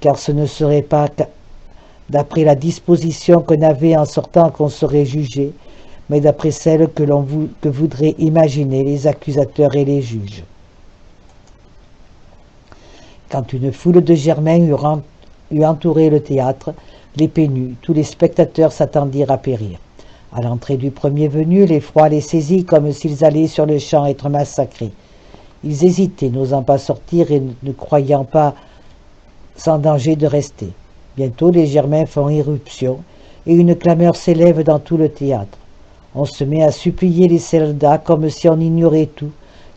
car ce ne serait pas d'après la disposition qu'on avait en sortant qu'on serait jugé, mais d'après celle que voudraient imaginer les accusateurs et les juges. Quand une foule de Germains eut entouré le théâtre, l'épée nue, tous les spectateurs s'attendirent à périr. À l'entrée du premier venu, l'effroi les saisit comme s'ils allaient sur le champ être massacrés. Ils hésitaient, n'osant pas sortir et ne croyant pas sans danger de rester. Bientôt, les Germains font irruption et une clameur s'élève dans tout le théâtre. On se met à supplier les soldats comme si on ignorait tout,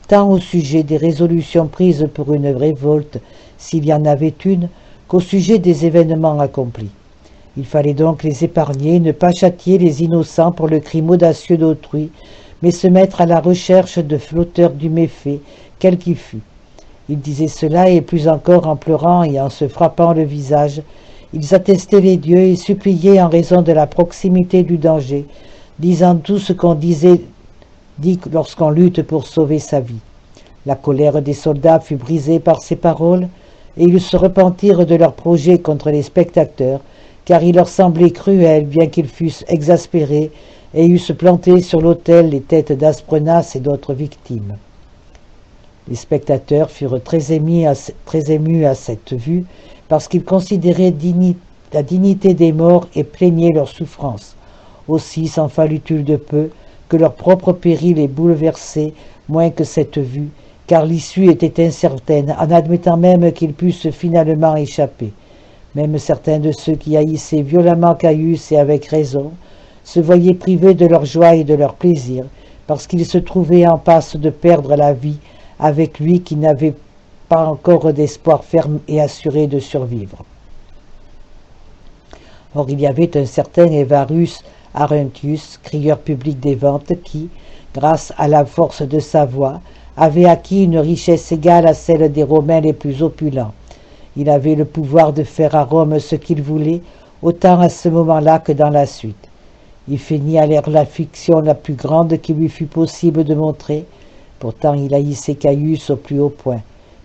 tant au sujet des résolutions prises pour une révolte, s'il y en avait une, qu'au sujet des événements accomplis. Il fallait donc les épargner, ne pas châtier les innocents pour le crime audacieux d'autrui, mais se mettre à la recherche de l'auteur du méfait, quel qu'il fût. Ils disaient cela, et plus encore en pleurant et en se frappant le visage, ils attestaient les dieux et suppliaient en raison de la proximité du danger, disant tout ce qu'on dit lorsqu'on lutte pour sauver sa vie. La colère des soldats fut brisée par ces paroles, et ils se repentirent de leur projet contre les spectateurs, car il leur semblait cruel, bien qu'ils fussent exaspérés et eussent planté sur l'autel les têtes d'Asprenas et d'autres victimes. Les spectateurs furent très émus à cette vue, parce qu'ils considéraient la dignité des morts et plaignaient leur souffrance. Aussi s'en fallut-il de peu que leur propre péril les bouleversait moins que cette vue, car l'issue était incertaine, en admettant même qu'ils pussent finalement échapper. Même certains de ceux qui haïssaient violemment Caius, et avec raison, se voyaient privés de leur joie et de leur plaisir, parce qu'ils se trouvaient en passe de perdre la vie avec lui qui n'avait pas encore d'espoir ferme et assuré de survivre. Or il y avait un certain Evarus Aruntius, crieur public des ventes, qui, grâce à la force de sa voix, avait acquis une richesse égale à celle des Romains les plus opulents. Il avait le pouvoir de faire à Rome ce qu'il voulait, autant à ce moment-là que dans la suite. Il feignit à l'air la fiction la plus grande qu'il lui fut possible de montrer. Pourtant il haïssait Caius au plus haut point.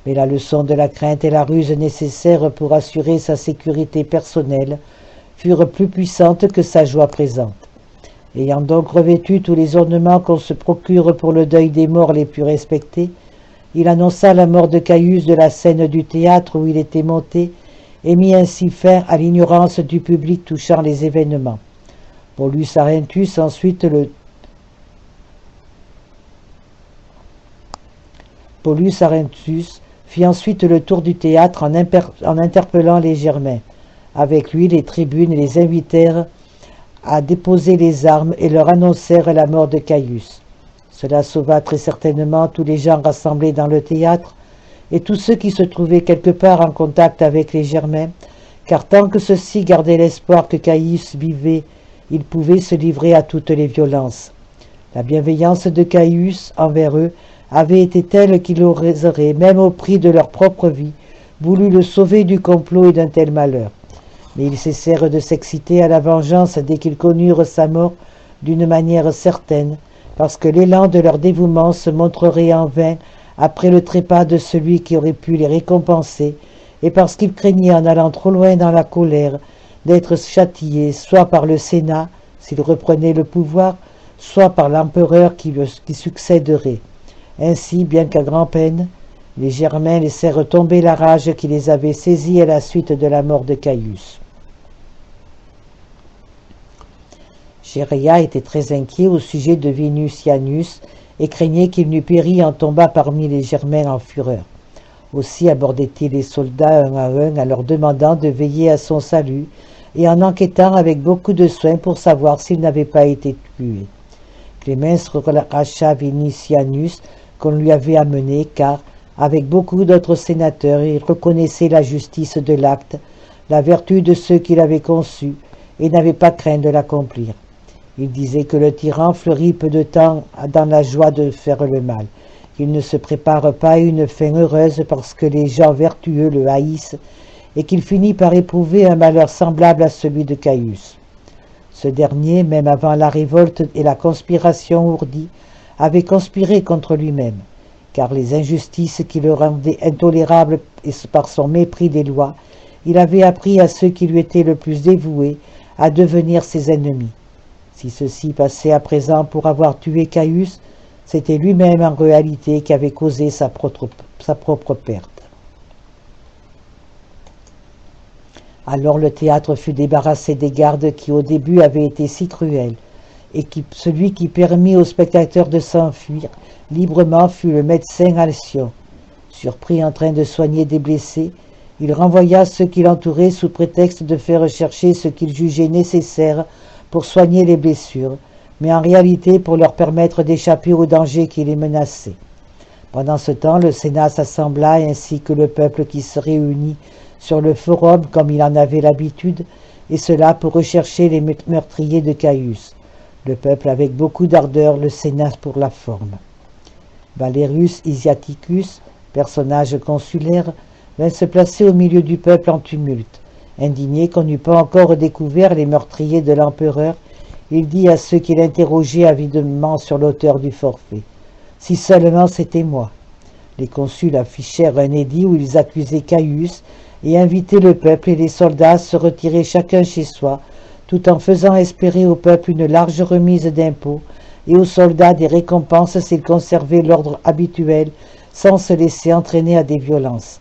Mais la leçon de la crainte et la ruse nécessaires pour assurer sa sécurité personnelle furent plus puissantes que sa joie présente. Ayant donc revêtu tous les ornements qu'on se procure pour le deuil des morts les plus respectés, il annonça la mort de Caius de la scène du théâtre où il était monté et mit ainsi fin à l'ignorance du public touchant les événements. Paulus Arrhentus fit ensuite le tour du théâtre en interpellant les Germains. Avec lui, les tribunes les invitèrent à déposer les armes et leur annoncèrent la mort de Caius. Cela sauva très certainement tous les gens rassemblés dans le théâtre et tous ceux qui se trouvaient quelque part en contact avec les Germains, car tant que ceux-ci gardaient l'espoir que Caius vivait, ils pouvaient se livrer à toutes les violences. La bienveillance de Caius envers eux avait été telle qu'ils auraient, même au prix de leur propre vie, voulu le sauver du complot et d'un tel malheur. Mais ils cessèrent de s'exciter à la vengeance dès qu'ils connurent sa mort d'une manière certaine, parce que l'élan de leur dévouement se montrerait en vain après le trépas de celui qui aurait pu les récompenser, et parce qu'ils craignaient, en allant trop loin dans la colère, d'être châtiés soit par le Sénat, s'ils reprenaient le pouvoir, soit par l'empereur qui succéderait. Ainsi, bien qu'à grand-peine, les Germains laissèrent tomber la rage qui les avait saisis à la suite de la mort de Caius. Chaerea était très inquiet au sujet de Venusianus et craignait qu'il n'eût péri en tombant parmi les Germains en fureur. Aussi abordait-il les soldats un à un en leur demandant de veiller à son salut et en enquêtant avec beaucoup de soin pour savoir s'il n'avait pas été tué. Clémence racha Venusianus qu'on lui avait amené car, avec beaucoup d'autres sénateurs, il reconnaissait la justice de l'acte, la vertu de ceux qui l'avaient conçu et n'avait pas craint de l'accomplir. Il disait que le tyran fleurit peu de temps dans la joie de faire le mal, qu'il ne se prépare pas à une fin heureuse parce que les gens vertueux le haïssent et qu'il finit par éprouver un malheur semblable à celui de Caius. Ce dernier, même avant la révolte et la conspiration ourdie, avait conspiré contre lui-même, car les injustices qui le rendaient intolérable et par son mépris des lois, il avait appris à ceux qui lui étaient le plus dévoués à devenir ses ennemis. Si ceux-ci passaient à présent pour avoir tué Caius, c'était lui-même en réalité qui avait causé sa propre perte. Alors le théâtre fut débarrassé des gardes qui au début avaient été si cruels, et celui qui permit aux spectateurs de s'enfuir librement fut le médecin Alcyon. Surpris en train de soigner des blessés, il renvoya ceux qui l'entouraient sous prétexte de faire chercher ce qu'il jugeait nécessaire pour soigner les blessures, mais en réalité pour leur permettre d'échapper au danger qui les menaçait. Pendant ce temps, le Sénat s'assembla ainsi que le peuple qui se réunit sur le forum comme il en avait l'habitude, et cela pour rechercher les meurtriers de Caius. Le peuple avec beaucoup d'ardeur, le Sénat pour la forme. Valerius Isiaticus, personnage consulaire, vint se placer au milieu du peuple en tumulte. Indigné qu'on n'eût pas encore découvert les meurtriers de l'empereur, il dit à ceux qui l'interrogeaient avidement sur l'auteur du forfait : « Si seulement c'était moi !» Les consuls affichèrent un édit où ils accusaient Caius et invitaient le peuple et les soldats à se retirer chacun chez soi, tout en faisant espérer au peuple une large remise d'impôts et aux soldats des récompenses s'ils conservaient l'ordre habituel sans se laisser entraîner à des violences.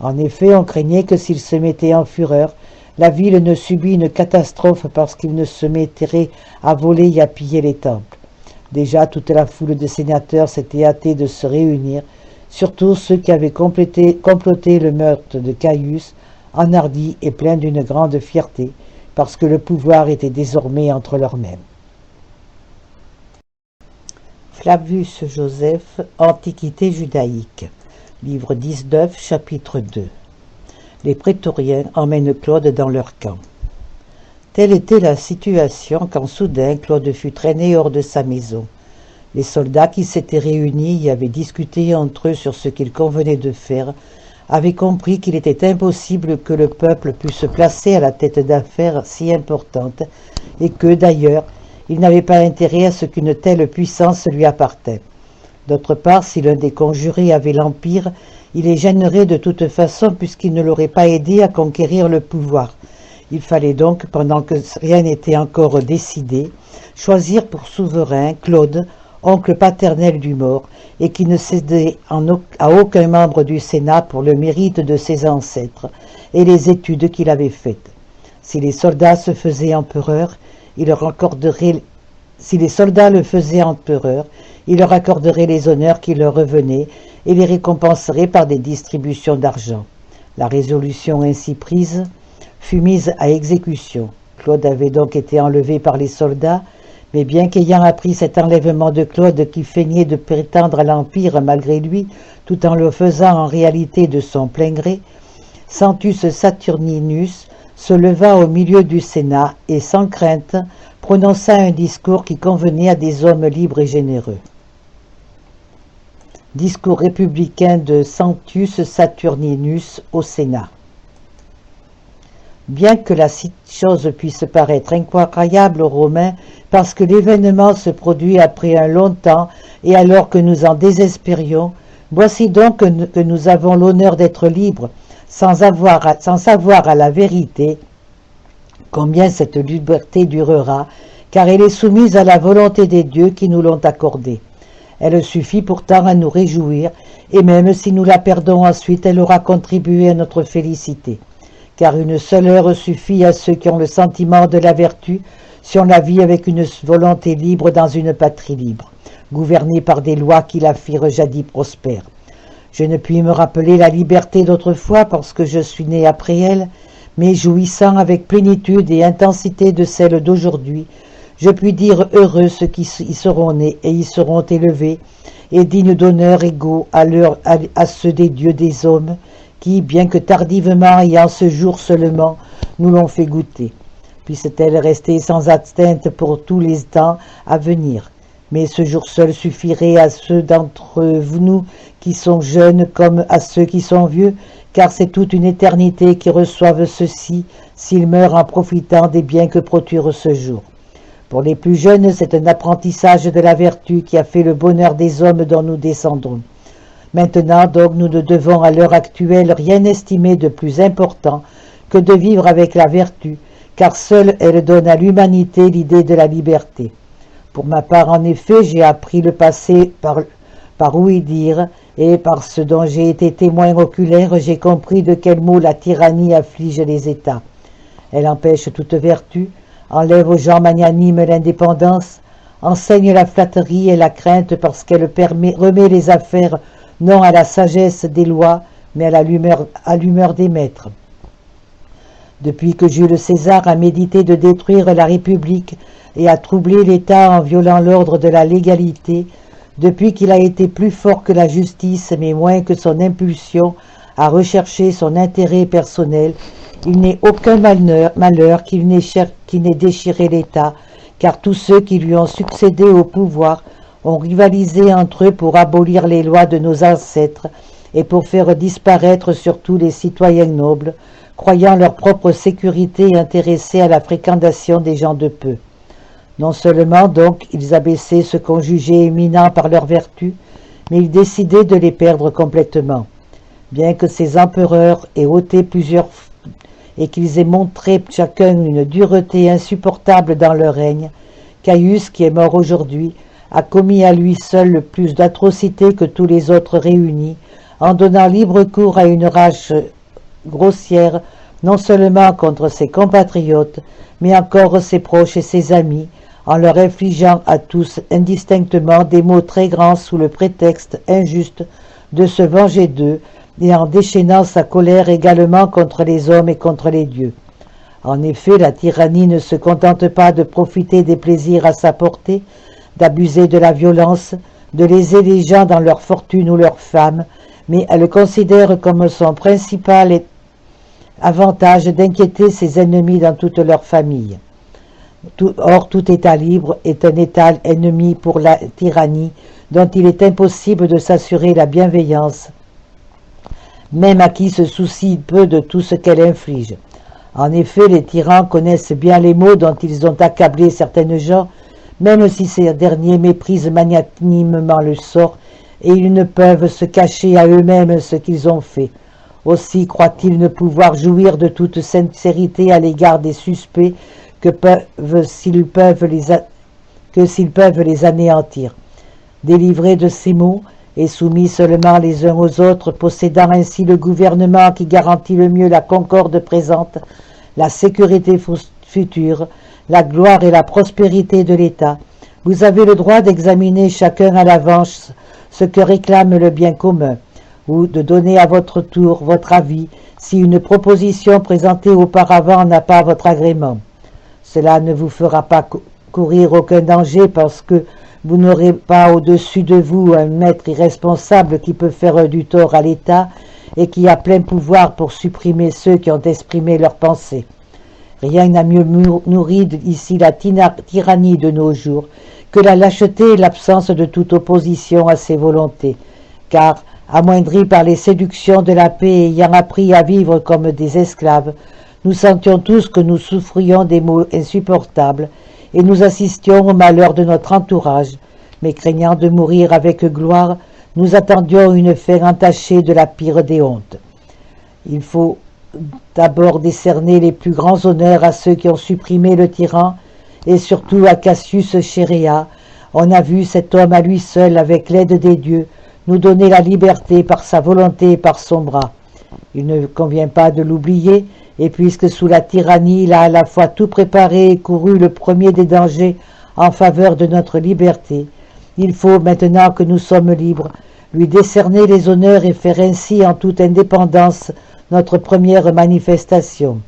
En effet, on craignait que s'ils se mettaient en fureur, la ville ne subît une catastrophe parce qu'ils ne se mettraient à voler et à piller les temples. Déjà, toute la foule de sénateurs s'était hâtée de se réunir, surtout ceux qui avaient comploté le meurtre de Caius, enhardis et pleins d'une grande fierté, parce que le pouvoir était désormais entre leurs mains. Flavius Joseph, Antiquité judaïque, livre 19, chapitre 2. Les prétoriens emmènent Claude dans leur camp. Telle était la situation quand soudain Claude fut traîné hors de sa maison. Les soldats qui s'étaient réunis y avaient discuté entre eux sur ce qu'il convenait de faire, avait compris qu'il était impossible que le peuple pût se placer à la tête d'affaires si importantes et que, d'ailleurs, il n'avait pas intérêt à ce qu'une telle puissance lui appartînt. D'autre part, si l'un des conjurés avait l'empire, il les gênerait de toute façon puisqu'il ne l'aurait pas aidé à conquérir le pouvoir. Il fallait donc, pendant que rien n'était encore décidé, choisir pour souverain Claude, oncle paternel du mort, et qui ne cédait à aucun membre du Sénat pour le mérite de ses ancêtres et les études qu'il avait faites. Si les soldats le faisaient empereur, il leur accorderait les honneurs qui leur revenaient et les récompenserait par des distributions d'argent. La résolution ainsi prise fut mise à exécution. Claude avait donc été enlevé par les soldats, mais bien qu'ayant appris cet enlèvement de Claude qui feignait de prétendre à l'Empire malgré lui, tout en le faisant en réalité de son plein gré, Sentius Saturninus se leva au milieu du Sénat et, sans crainte, prononça un discours qui convenait à des hommes libres et généreux. Discours républicain de Sentius Saturninus au Sénat. Bien que la chose puisse paraître incroyable aux Romains, parce que l'événement se produit après un long temps et alors que nous en désespérions, voici donc que nous avons l'honneur d'être libres, sans savoir à la vérité combien cette liberté durera, car elle est soumise à la volonté des dieux qui nous l'ont accordée. Elle suffit pourtant à nous réjouir, et même si nous la perdons ensuite, elle aura contribué à notre félicité. Car une seule heure suffit à ceux qui ont le sentiment de la vertu, si on la vit avec une volonté libre dans une patrie libre, gouvernée par des lois qui la firent jadis prospère. Je ne puis me rappeler la liberté d'autrefois parce que je suis né après elle, mais jouissant avec plénitude et intensité de celle d'aujourd'hui, je puis dire heureux ceux qui y seront nés et y seront élevés, et dignes d'honneurs égaux à ceux des dieux des hommes, qui, bien que tardivement et en ce jour seulement, nous l'ont fait goûter. Puisse-t-elle rester sans atteinte pour tous les temps à venir. Mais ce jour seul suffirait à ceux d'entre nous qui sont jeunes comme à ceux qui sont vieux, car c'est toute une éternité qui reçoivent ceux-ci s'ils meurent en profitant des biens que procure ce jour. Pour les plus jeunes, c'est un apprentissage de la vertu qui a fait le bonheur des hommes dont nous descendons. Maintenant, donc, nous ne devons à l'heure actuelle rien estimer de plus important que de vivre avec la vertu, car seule elle donne à l'humanité l'idée de la liberté. Pour ma part, en effet, j'ai appris le passé par ouï dire, et par ce dont j'ai été témoin oculaire, j'ai compris de quel mot la tyrannie afflige les États. Elle empêche toute vertu, enlève aux gens magnanimes l'indépendance, enseigne la flatterie et la crainte parce qu'elle remet les affaires non à la sagesse des lois, mais à l'humeur des maîtres. Depuis que Jules César a médité de détruire la République et a troublé l'État en violant l'ordre de la légalité, depuis qu'il a été plus fort que la justice mais moins que son impulsion à rechercher son intérêt personnel, il n'est aucun malheur qu'il n'ait déchiré l'État, car tous ceux qui lui ont succédé au pouvoir ont rivalisé entre eux pour abolir les lois de nos ancêtres et pour faire disparaître surtout les citoyens nobles, croyant leur propre sécurité intéressée à la fréquentation des gens de peu. Non seulement donc ils abaissaient ce qu'on jugeait éminent par leur vertu, mais ils décidaient de les perdre complètement. Bien que ces empereurs aient ôté plusieurs et qu'ils aient montré chacun une dureté insupportable dans leur règne, Caius, qui est mort aujourd'hui, a commis à lui seul le plus d'atrocités que tous les autres réunis, en donnant libre cours à une rage grossière, non seulement contre ses compatriotes, mais encore ses proches et ses amis, en leur infligeant à tous indistinctement des maux très grands sous le prétexte injuste de se venger d'eux, et en déchaînant sa colère également contre les hommes et contre les dieux. En effet, la tyrannie ne se contente pas de profiter des plaisirs à sa portée, d'abuser de la violence, de léser les gens dans leur fortune ou leurs femmes, mais elle considère comme son principal avantage d'inquiéter ses ennemis dans toute leur famille. Or, tout État libre est un État ennemi pour la tyrannie, dont il est impossible de s'assurer la bienveillance, même à qui se soucie peu de tout ce qu'elle inflige. En effet, les tyrans connaissent bien les maux dont ils ont accablé certaines gens, même si ces derniers méprisent magnanimement le sort, et ils ne peuvent se cacher à eux-mêmes ce qu'ils ont fait. Aussi croient-ils ne pouvoir jouir de toute sincérité à l'égard des suspects s'ils peuvent les anéantir. Délivrés de ces maux, et soumis seulement les uns aux autres, possédant ainsi le gouvernement qui garantit le mieux la concorde présente, la sécurité future, la gloire et la prospérité de l'État, vous avez le droit d'examiner chacun à l'avance ce que réclame le bien commun, ou de donner à votre tour votre avis si une proposition présentée auparavant n'a pas votre agrément. Cela ne vous fera pas courir aucun danger parce que vous n'aurez pas au-dessus de vous un maître irresponsable qui peut faire du tort à l'État et qui a plein pouvoir pour supprimer ceux qui ont exprimé leurs pensées. Rien n'a mieux nourri ici la tyrannie de nos jours que la lâcheté et l'absence de toute opposition à ses volontés, car, amoindris par les séductions de la paix et ayant appris à vivre comme des esclaves, nous sentions tous que nous souffrions des maux insupportables, et nous assistions au malheur de notre entourage, mais craignant de mourir avec gloire, nous attendions une fin entachée de la pire des hontes. Il faut d'abord décerner les plus grands honneurs à ceux qui ont supprimé le tyran, et surtout à Cassius Chaerea. On a vu cet homme à lui seul, avec l'aide des dieux, nous donner la liberté par sa volonté et par son bras. Il ne convient pas de l'oublier, et puisque sous la tyrannie il a à la fois tout préparé et couru le premier des dangers en faveur de notre liberté, il faut, maintenant que nous sommes libres, lui décerner les honneurs et faire ainsi en toute indépendance notre première manifestation.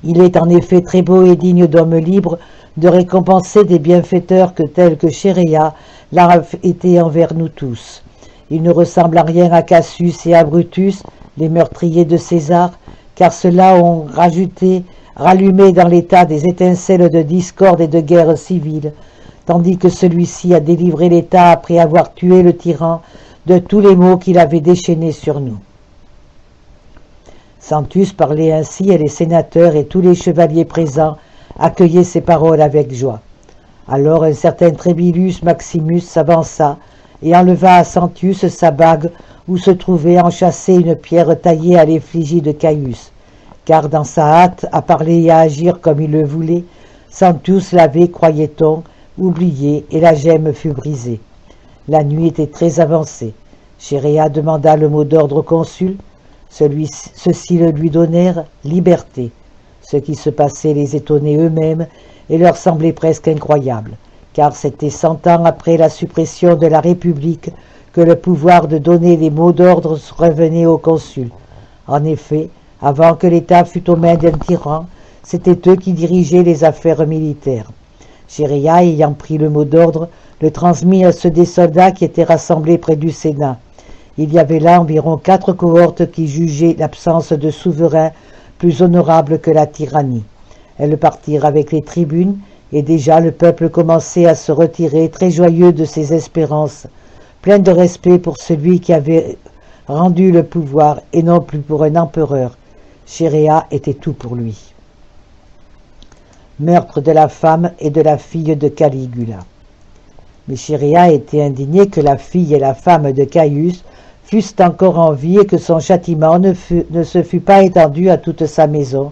Il est en effet très beau et digne d'homme libre de récompenser des bienfaiteurs tels que Chaerea l'a été envers nous tous. Il ne ressemble en rien à Cassius et à Brutus, les meurtriers de César, car ceux-là ont rallumé dans l'État des étincelles de discorde et de guerre civile, tandis que celui-ci a délivré l'État après avoir tué le tyran de tous les maux qu'il avait déchaînés sur nous. Sentius parlait ainsi et les sénateurs et tous les chevaliers présents accueillaient ces paroles avec joie. Alors un certain Trebillus Maximus s'avança et enleva à Sentius sa bague où se trouvait enchâssée une pierre taillée à l'effigie de Caius, car dans sa hâte à parler et à agir comme il le voulait, Sentius l'avait, croyait-on, oublié et la gemme fut brisée. La nuit était très avancée. Chaerea demanda le mot d'ordre au consul. Ceux-ci le lui donnèrent, liberté. Ce qui se passait les étonnait eux-mêmes et leur semblait presque incroyable, car c'était 100 ans après la suppression de la République que le pouvoir de donner les mots d'ordre revenait au consul. En effet, avant que l'État fût aux mains d'un tyran, c'étaient eux qui dirigeaient les affaires militaires. Chaerea, ayant pris le mot d'ordre, le transmit à ceux des soldats qui étaient rassemblés près du Sénat. Il y avait là environ 4 cohortes qui jugeaient l'absence de souverain plus honorable que la tyrannie. Elles partirent avec les tribunes, et déjà le peuple commençait à se retirer, très joyeux de ses espérances, plein de respect pour celui qui avait rendu le pouvoir, et non plus pour un empereur. Chaerea était tout pour lui. Meurtre de la femme et de la fille de Caligula. Mais Chaerea était indigné que la fille et la femme de Caius fussent encore en vie et que son châtiment ne se fût pas étendu à toute sa maison,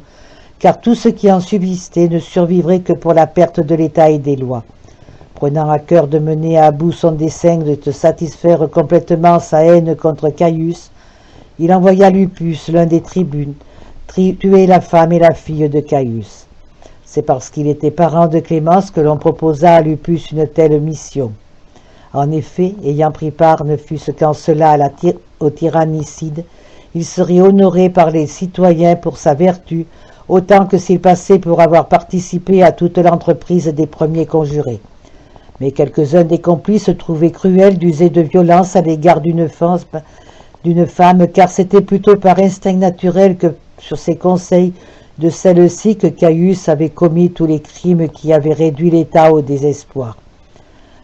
car tout ce qui en subsistait ne survivrait que pour la perte de l'État et des lois. Prenant à cœur de mener à bout son dessein de satisfaire complètement sa haine contre Caius, il envoya Lupus, l'un des tribunes, tuer la femme et la fille de Caius. C'est parce qu'il était parent de Clémence que l'on proposa à Lupus une telle mission. En effet, ayant pris part ne fût-ce qu'en cela au tyrannicide, il serait honoré par les citoyens pour sa vertu, autant que s'il passait pour avoir participé à toute l'entreprise des premiers conjurés. Mais quelques-uns des complices trouvaient cruel d'user de violence à l'égard d'une femme, car c'était plutôt par instinct naturel que sur ses conseils de celle-ci que Caius avait commis tous les crimes qui avaient réduit l'État au désespoir.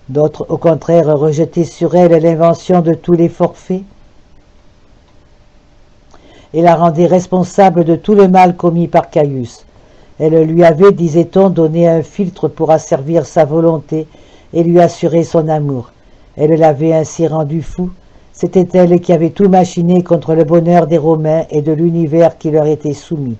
D'autres, au contraire, rejetaient sur elle l'invention de tous les forfaits. et la rendait responsable de tout le mal commis par Caius. Elle lui avait, disait-on, donné un filtre pour asservir sa volonté et lui assurer son amour. Elle l'avait ainsi rendu fou. C'était elle qui avait tout machiné contre le bonheur des Romains et de l'univers qui leur était soumis.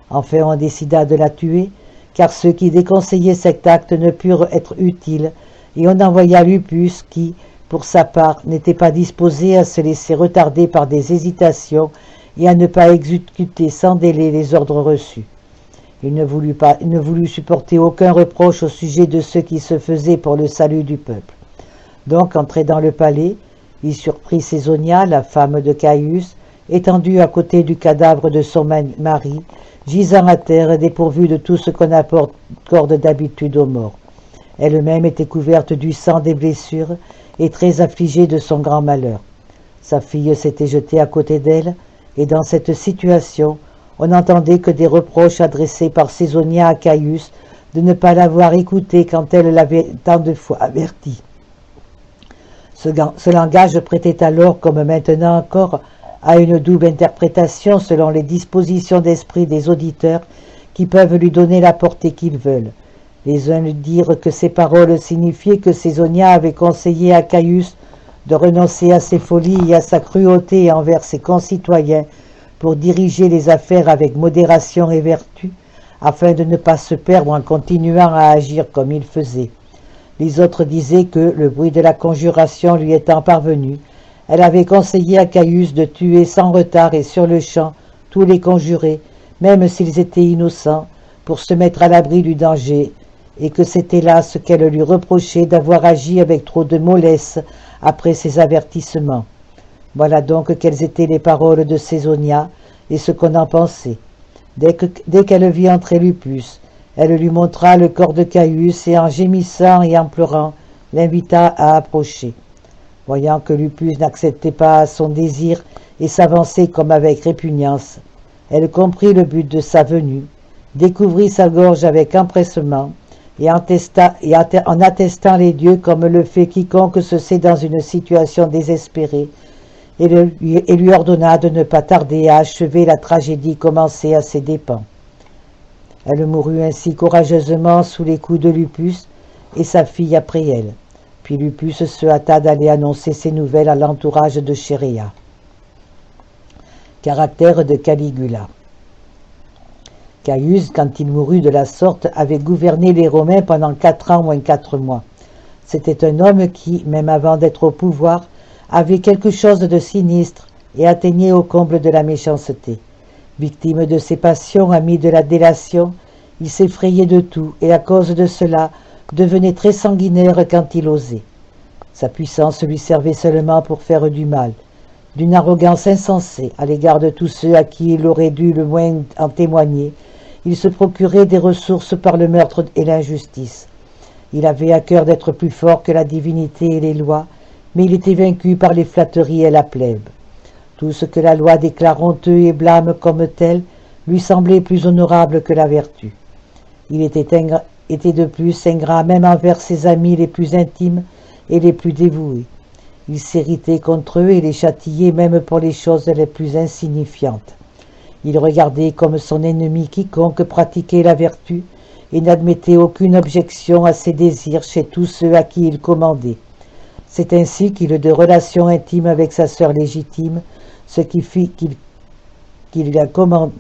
Enfin, on décida de la tuer, car ceux qui déconseillaient cet acte ne purent être utiles, et on envoya Lupus qui, pour sa part, n'était pas disposé à se laisser retarder par des hésitations et à ne pas exécuter sans délai les ordres reçus. Il ne voulut supporter aucun reproche au sujet de ce qui se faisait pour le salut du peuple. Donc, entré dans le palais, il surprit Césonia, la femme de Caius, étendue à côté du cadavre de son mari, gisant à terre, dépourvue de tout ce qu'on accorde d'habitude aux morts. Elle-même était couverte du sang des blessures et très affligée de son grand malheur. Sa fille s'était jetée à côté d'elle, et dans cette situation, on n'entendait que des reproches adressés par Césonia à Caius de ne pas l'avoir écoutée quand elle l'avait tant de fois averti. Ce langage prêtait alors, comme maintenant encore, à une double interprétation selon les dispositions d'esprit des auditeurs qui peuvent lui donner la portée qu'ils veulent. Les uns lui dirent que ces paroles signifiaient que Césonia avait conseillé à Caius de renoncer à ses folies et à sa cruauté envers ses concitoyens pour diriger les affaires avec modération et vertu, afin de ne pas se perdre en continuant à agir comme il faisait. Les autres disaient que, le bruit de la conjuration lui étant parvenu, elle avait conseillé à Caius de tuer sans retard et sur le champ tous les conjurés, même s'ils étaient innocents, pour se mettre à l'abri du danger, et que c'était là ce qu'elle lui reprochait d'avoir agi avec trop de mollesse après ses avertissements. Voilà donc quelles étaient les paroles de Césonia et ce qu'on en pensait. Dès qu'elle vit entrer Lupus, elle lui montra le corps de Caius et en gémissant et en pleurant, l'invita à approcher. Voyant que Lupus n'acceptait pas son désir et s'avançait comme avec répugnance, elle comprit le but de sa venue, découvrit sa gorge avec empressement, et en attestant les dieux comme le fait quiconque se sait dans une situation désespérée, et lui ordonna de ne pas tarder à achever la tragédie commencée à ses dépens. Elle mourut ainsi courageusement sous les coups de Lupus, et sa fille après elle. Puis Lupus se hâta d'aller annoncer ces nouvelles à l'entourage de Chéréa. Caractère de Caligula. Caius, quand il mourut de la sorte, avait gouverné les Romains pendant 4 ans moins 4 mois. C'était un homme qui, même avant d'être au pouvoir, avait quelque chose de sinistre et atteignait au comble de la méchanceté. Victime de ses passions, ami de la délation, il s'effrayait de tout et à cause de cela devenait très sanguinaire quand il osait. Sa puissance lui servait seulement pour faire du mal, d'une arrogance insensée à l'égard de tous ceux à qui il aurait dû le moins en témoigner. Il se procurait des ressources par le meurtre et l'injustice. Il avait à cœur d'être plus fort que la divinité et les lois, mais il était vaincu par les flatteries et la plèbe. Tout ce que la loi déclare honteux et blâme comme tel lui semblait plus honorable que la vertu. Il était de plus ingrat même envers ses amis les plus intimes et les plus dévoués. Il s'irritait contre eux et les châtiait même pour les choses les plus insignifiantes. Il regardait comme son ennemi quiconque pratiquait la vertu et n'admettait aucune objection à ses désirs chez tous ceux à qui il commandait. C'est ainsi qu'il eut de relations intimes avec sa sœur légitime, ce qui fit qu'il la commande.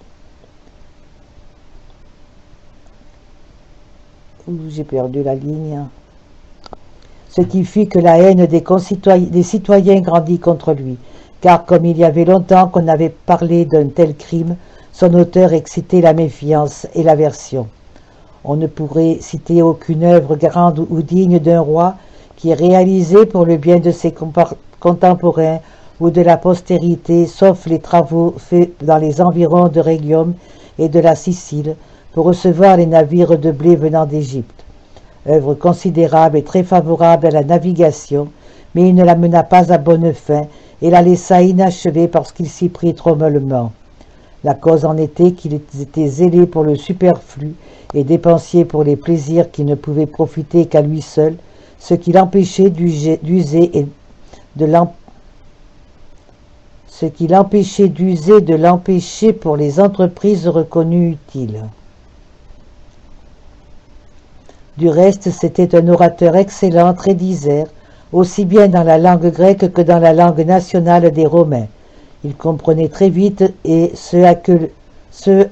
J'ai perdu la ligne. Ce qui fit que la haine des citoyens grandit contre lui, car comme il y avait longtemps qu'on avait parlé d'un tel crime, son auteur excitait la méfiance et l'aversion. On ne pourrait citer aucune œuvre grande ou digne d'un roi qui ait réalisé pour le bien de ses contemporains ou de la postérité, sauf les travaux faits dans les environs de Rhégium et de la Sicile pour recevoir les navires de blé venant d'Égypte. Œuvre considérable et très favorable à la navigation, mais il ne la mena pas à bonne fin et la laissa inachevée parce qu'il s'y prit trop mollement. La cause en était qu'il était zélé pour le superflu et dépensier pour les plaisirs qui ne pouvaient profiter qu'à lui seul, ce qui l'empêchait d'user et de ce qui l'empêchait d'user de l'empêcher pour les entreprises reconnues utiles. Du reste, c'était un orateur excellent, très disert, aussi bien dans la langue grecque que dans la langue nationale des Romains. Il comprenait très vite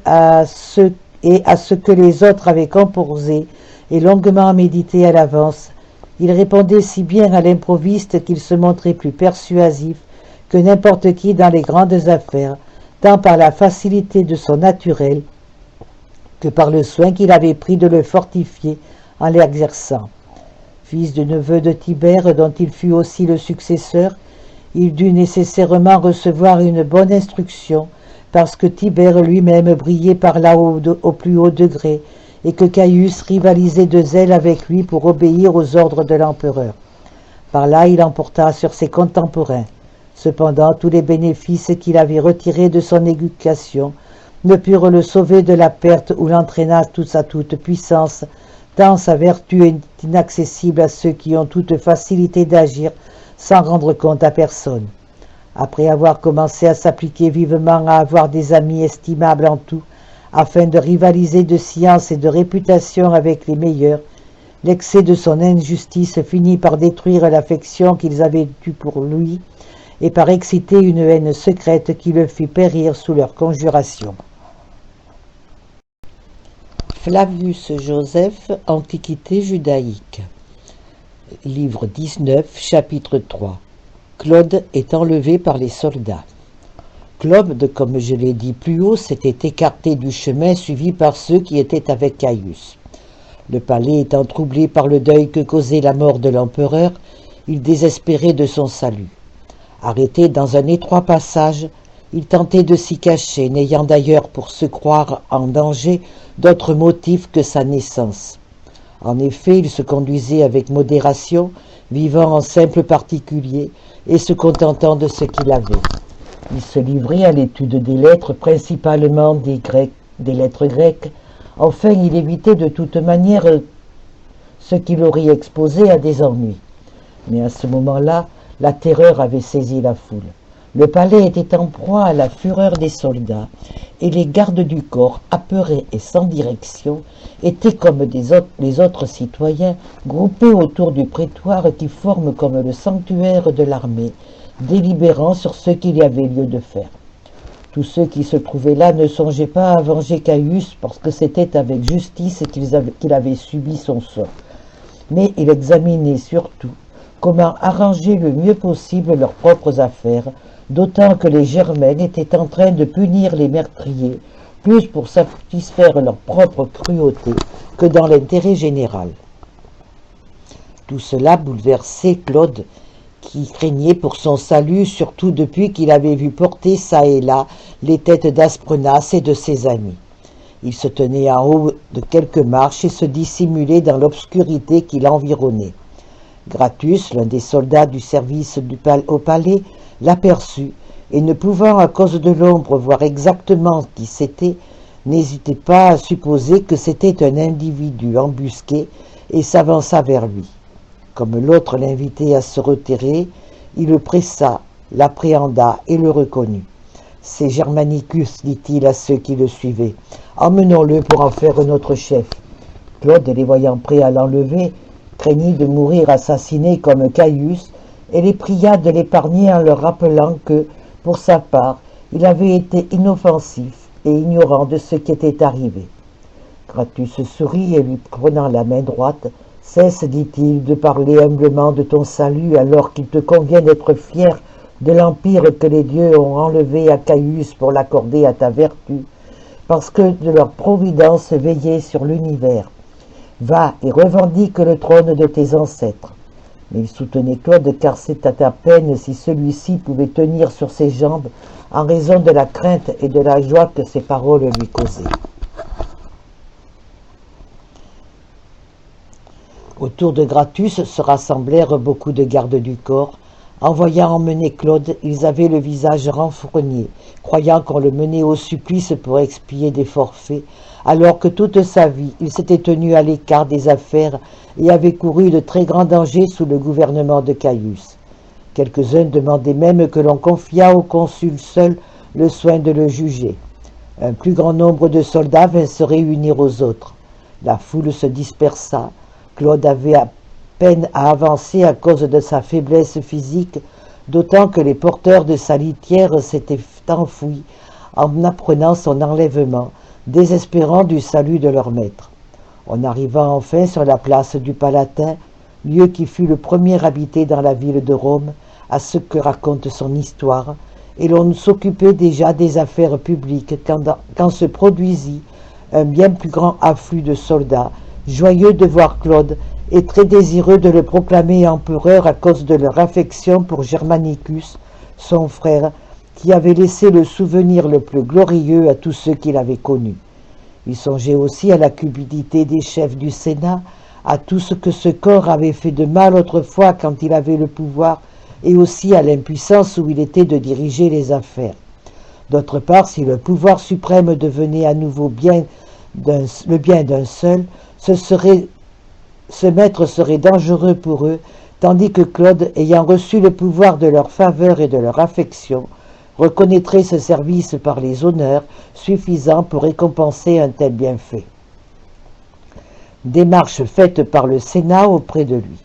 à ce que les autres avaient composé et longuement médité à l'avance. Il répondait si bien à l'improviste qu'il se montrait plus persuasif que n'importe qui dans les grandes affaires, tant par la facilité de son naturel que par le soin qu'il avait pris de le fortifier en l'exerçant. Fils du neveu de Tibère, dont il fut aussi le successeur, il dut nécessairement recevoir une bonne instruction, parce que Tibère lui-même brillait par là au plus haut degré, et que Caius rivalisait de zèle avec lui pour obéir aux ordres de l'empereur. Par là, il emporta sur ses contemporains. Cependant, tous les bénéfices qu'il avait retirés de son éducation ne purent le sauver de la perte où l'entraîna sa toute puissance, tant sa vertu est inaccessible à ceux qui ont toute facilité d'agir sans rendre compte à personne. Après avoir commencé à s'appliquer vivement à avoir des amis estimables en tout, afin de rivaliser de science et de réputation avec les meilleurs, l'excès de son injustice finit par détruire l'affection qu'ils avaient eue pour lui et par exciter une haine secrète qui le fit périr sous leur conjuration. Flavius Joseph, Antiquité judaïque. Livre 19, chapitre 3. Claude est enlevé par les soldats. Claude, comme je l'ai dit plus haut, s'était écarté du chemin suivi par ceux qui étaient avec Caius. Le palais étant troublé par le deuil que causait la mort de l'empereur, il désespérait de son salut. Arrêté dans un étroit passage, il tentait de s'y cacher, n'ayant d'ailleurs pour se croire en danger d'autre motif que sa naissance. En effet, il se conduisait avec modération, vivant en simple particulier et se contentant de ce qu'il avait. Il se livrait à l'étude des lettres, principalement des lettres grecques. Enfin, il évitait de toute manière ce qui l'aurait exposé à des ennuis. Mais à ce moment-là, la terreur avait saisi la foule. Le palais était en proie à la fureur des soldats, et les gardes du corps, apeurés et sans direction, étaient comme les autres citoyens, groupés autour du prétoire qui forme comme le sanctuaire de l'armée, délibérant sur ce qu'il y avait lieu de faire. Tous ceux qui se trouvaient là ne songeaient pas à venger Caius, parce que c'était avec justice qu'il avait subi son sort. Mais ils examinaient surtout comment arranger le mieux possible leurs propres affaires, d'autant que les Germaines étaient en train de punir les meurtriers, plus pour satisfaire leur propre cruauté que dans l'intérêt général. Tout cela bouleversait Claude, qui craignait pour son salut, surtout depuis qu'il avait vu porter çà et là les têtes d'Asprenas et de ses amis. Il se tenait en haut de quelques marches et se dissimulait dans l'obscurité qui l'environnait. Gratus, l'un des soldats du service au palais, l'aperçut, et ne pouvant à cause de l'ombre voir exactement qui c'était, n'hésitait pas à supposer que c'était un individu embusqué et s'avança vers lui. Comme l'autre l'invitait à se retirer, il le pressa, l'appréhenda et le reconnut. « C'est Germanicus, dit-il à ceux qui le suivaient. Emmenons-le pour en faire notre chef. » Claude, les voyant prêts à l'enlever, craignit de mourir assassiné comme Caius, et les pria de l'épargner en leur rappelant que, pour sa part, il avait été inoffensif et ignorant de ce qui était arrivé. Gratus sourit et lui prenant la main droite, « Cesse, dit-il, de parler humblement de ton salut alors qu'il te convient d'être fier de l'empire que les dieux ont enlevé à Caius pour l'accorder à ta vertu, parce que de leur providence veillait sur l'univers. Va et revendique le trône de tes ancêtres. » Mais il soutenait Claude car c'était à peine si celui-ci pouvait tenir sur ses jambes en raison de la crainte et de la joie que ses paroles lui causaient. Autour de Gratus se rassemblèrent beaucoup de gardes du corps. En voyant emmener Claude, ils avaient le visage renfrogné, croyant qu'on le menait au supplice pour expier des forfaits, alors que toute sa vie, il s'était tenu à l'écart des affaires et avait couru de très grands dangers sous le gouvernement de Caius. Quelques-uns demandaient même que l'on confiât au consul seul le soin de le juger. Un plus grand nombre de soldats vint se réunir aux autres. La foule se dispersa. Claude avait à peine à avancer à cause de sa faiblesse physique, d'autant que les porteurs de sa litière s'étaient enfouis en apprenant son enlèvement, désespérant du salut de leur maître. On arriva enfin sur la place du Palatin, lieu qui fut le premier habité dans la ville de Rome, à ce que raconte son histoire, et l'on s'occupait déjà des affaires publiques quand se produisit un bien plus grand afflux de soldats, joyeux de voir Claude et très désireux de le proclamer empereur à cause de leur affection pour Germanicus, son frère, qui avait laissé le souvenir le plus glorieux à tous ceux qui l'avaient connu. Il songeait aussi à la cupidité des chefs du Sénat, à tout ce que ce corps avait fait de mal autrefois quand il avait le pouvoir, et aussi à l'impuissance où il était de diriger les affaires. D'autre part, si le pouvoir suprême devenait à nouveau le bien d'un seul, ce maître serait dangereux pour eux, tandis que Claude, ayant reçu le pouvoir de leur faveur et de leur affection, reconnaîtrait ce service par les honneurs suffisants pour récompenser un tel bienfait. Démarche faite par le Sénat auprès de lui.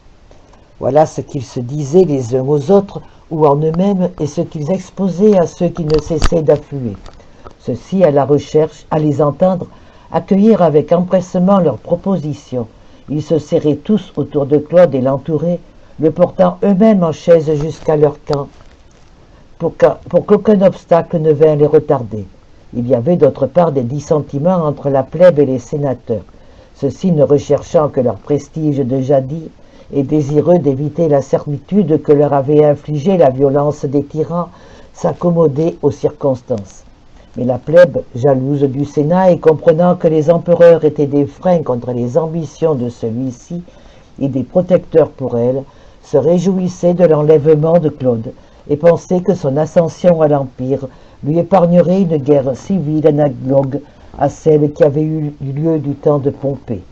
Voilà ce qu'ils se disaient les uns aux autres ou en eux-mêmes et ce qu'ils exposaient à ceux qui ne cessaient d'affluer. Ceux-ci, à la recherche, à les entendre, accueillir avec empressement leurs propositions. Ils se serraient tous autour de Claude et l'entouraient, le portant eux-mêmes en chaise jusqu'à leur camp, pour qu'aucun obstacle ne vînt les retarder. Il y avait d'autre part des dissentiments entre la plèbe et les sénateurs, ceux-ci ne recherchant que leur prestige de jadis et désireux d'éviter la servitude que leur avait infligée la violence des tyrans, s'accommodaient aux circonstances. Mais la plèbe, jalouse du Sénat et comprenant que les empereurs étaient des freins contre les ambitions de celui-ci et des protecteurs pour elle, se réjouissait de l'enlèvement de Claude et pensait que son ascension à l'Empire lui épargnerait une guerre civile analogue à celle qui avait eu lieu du temps de Pompée.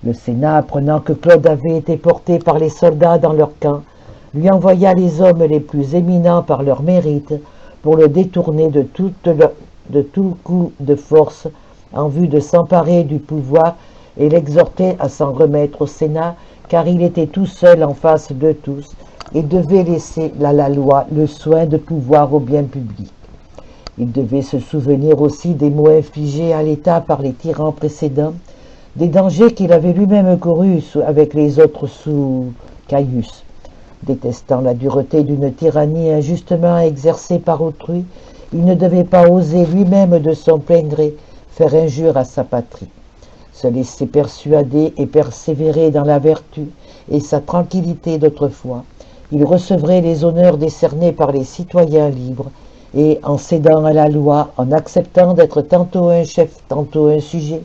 Le Sénat, apprenant que Claude avait été porté par les soldats dans leur camp, lui envoya les hommes les plus éminents par leur mérite pour le détourner de tout coup de force en vue de s'emparer du pouvoir et l'exhorter à s'en remettre au Sénat, car il était tout seul en face de tous et devait laisser à la loi le soin de pouvoir au bien public. Il devait se souvenir aussi des maux infligés à l'État par les tyrans précédents, des dangers qu'il avait lui-même courus avec les autres sous Caius. Détestant la dureté d'une tyrannie injustement exercée par autrui, il ne devait pas oser lui-même de son plein gré faire injure à sa patrie. Se laisser persuader et persévérer dans la vertu et sa tranquillité d'autrefois, il recevrait les honneurs décernés par les citoyens libres, et en cédant à la loi, en acceptant d'être tantôt un chef, tantôt un sujet,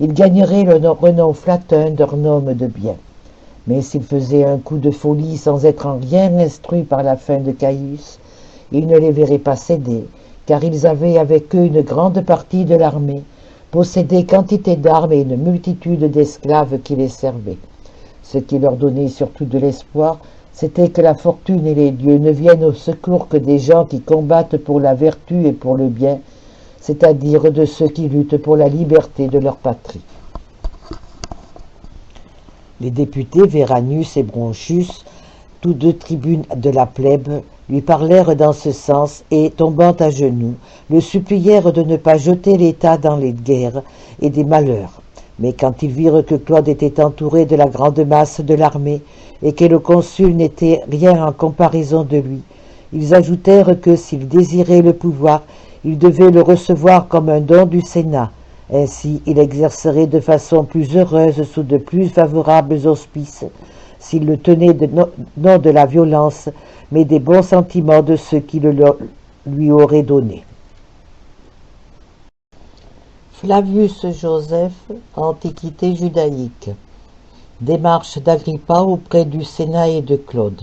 il gagnerait le renom flatteur d'un homme de bien. Mais s'il faisait un coup de folie sans être en rien instruit par la fin de Caius, il ne les verrait pas céder, car ils avaient avec eux une grande partie de l'armée, possédaient quantité d'armes et une multitude d'esclaves qui les servaient. Ce qui leur donnait surtout de l'espoir, c'était que la fortune et les dieux ne viennent au secours que des gens qui combattent pour la vertu et pour le bien, c'est-à-dire de ceux qui luttent pour la liberté de leur patrie. Les députés Veranius et Broncius, tous deux tribunes de la plèbe, lui parlèrent dans ce sens et, tombant à genoux, le supplièrent de ne pas jeter l'État dans les guerres et des malheurs. Mais quand ils virent que Claude était entouré de la grande masse de l'armée et que le consul n'était rien en comparaison de lui, ils ajoutèrent que s'il désirait le pouvoir, il devait le recevoir comme un don du Sénat. Ainsi, il exercerait de façon plus heureuse sous de plus favorables auspices, s'il le tenait non de la violence, mais des bons sentiments de ceux qui le lui auraient donné. Flavius Joseph, Antiquité judaïque. Démarche d'Agrippa auprès du Sénat et de Claude.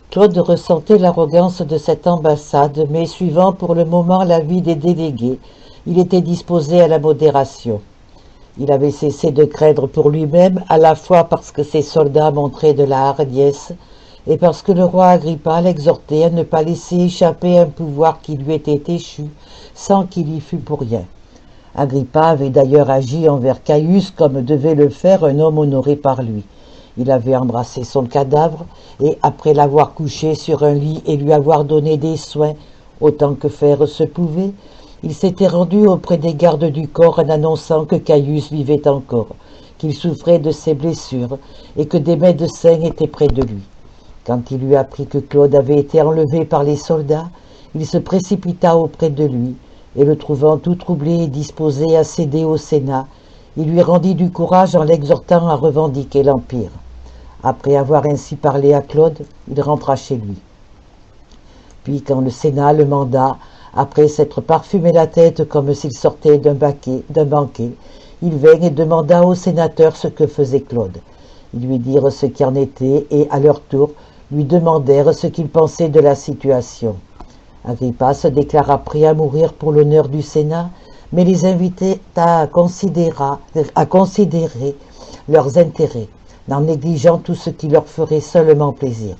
Claude ressentait l'arrogance de cette ambassade, mais suivant pour le moment l'avis des délégués, il était disposé à la modération. Il avait cessé de craindre pour lui-même, à la fois parce que ses soldats montraient de la hardiesse, et parce que le roi Agrippa l'exhortait à ne pas laisser échapper un pouvoir qui lui était échu, sans qu'il y fût pour rien. Agrippa avait d'ailleurs agi envers Caius comme devait le faire un homme honoré par lui. Il avait embrassé son cadavre, et après l'avoir couché sur un lit et lui avoir donné des soins, autant que faire se pouvait, il s'était rendu auprès des gardes du corps en annonçant que Caius vivait encore, qu'il souffrait de ses blessures, et que des médecins étaient près de lui. Quand il eut appris que Claude avait été enlevé par les soldats, il se précipita auprès de lui, et le trouvant tout troublé et disposé à céder au Sénat, il lui rendit du courage en l'exhortant à revendiquer l'Empire. Après avoir ainsi parlé à Claude, il rentra chez lui. Puis quand le Sénat le manda, après s'être parfumé la tête comme s'il sortait d'un banquet, il vint et demanda aux sénateurs ce que faisait Claude. Ils lui dirent ce qui en était et, à leur tour, lui demandèrent ce qu'il pensait de la situation. Agrippa se déclara prêt à mourir pour l'honneur du Sénat, mais les invitait à considérer leurs intérêts, n'en négligeant tout ce qui leur ferait seulement plaisir.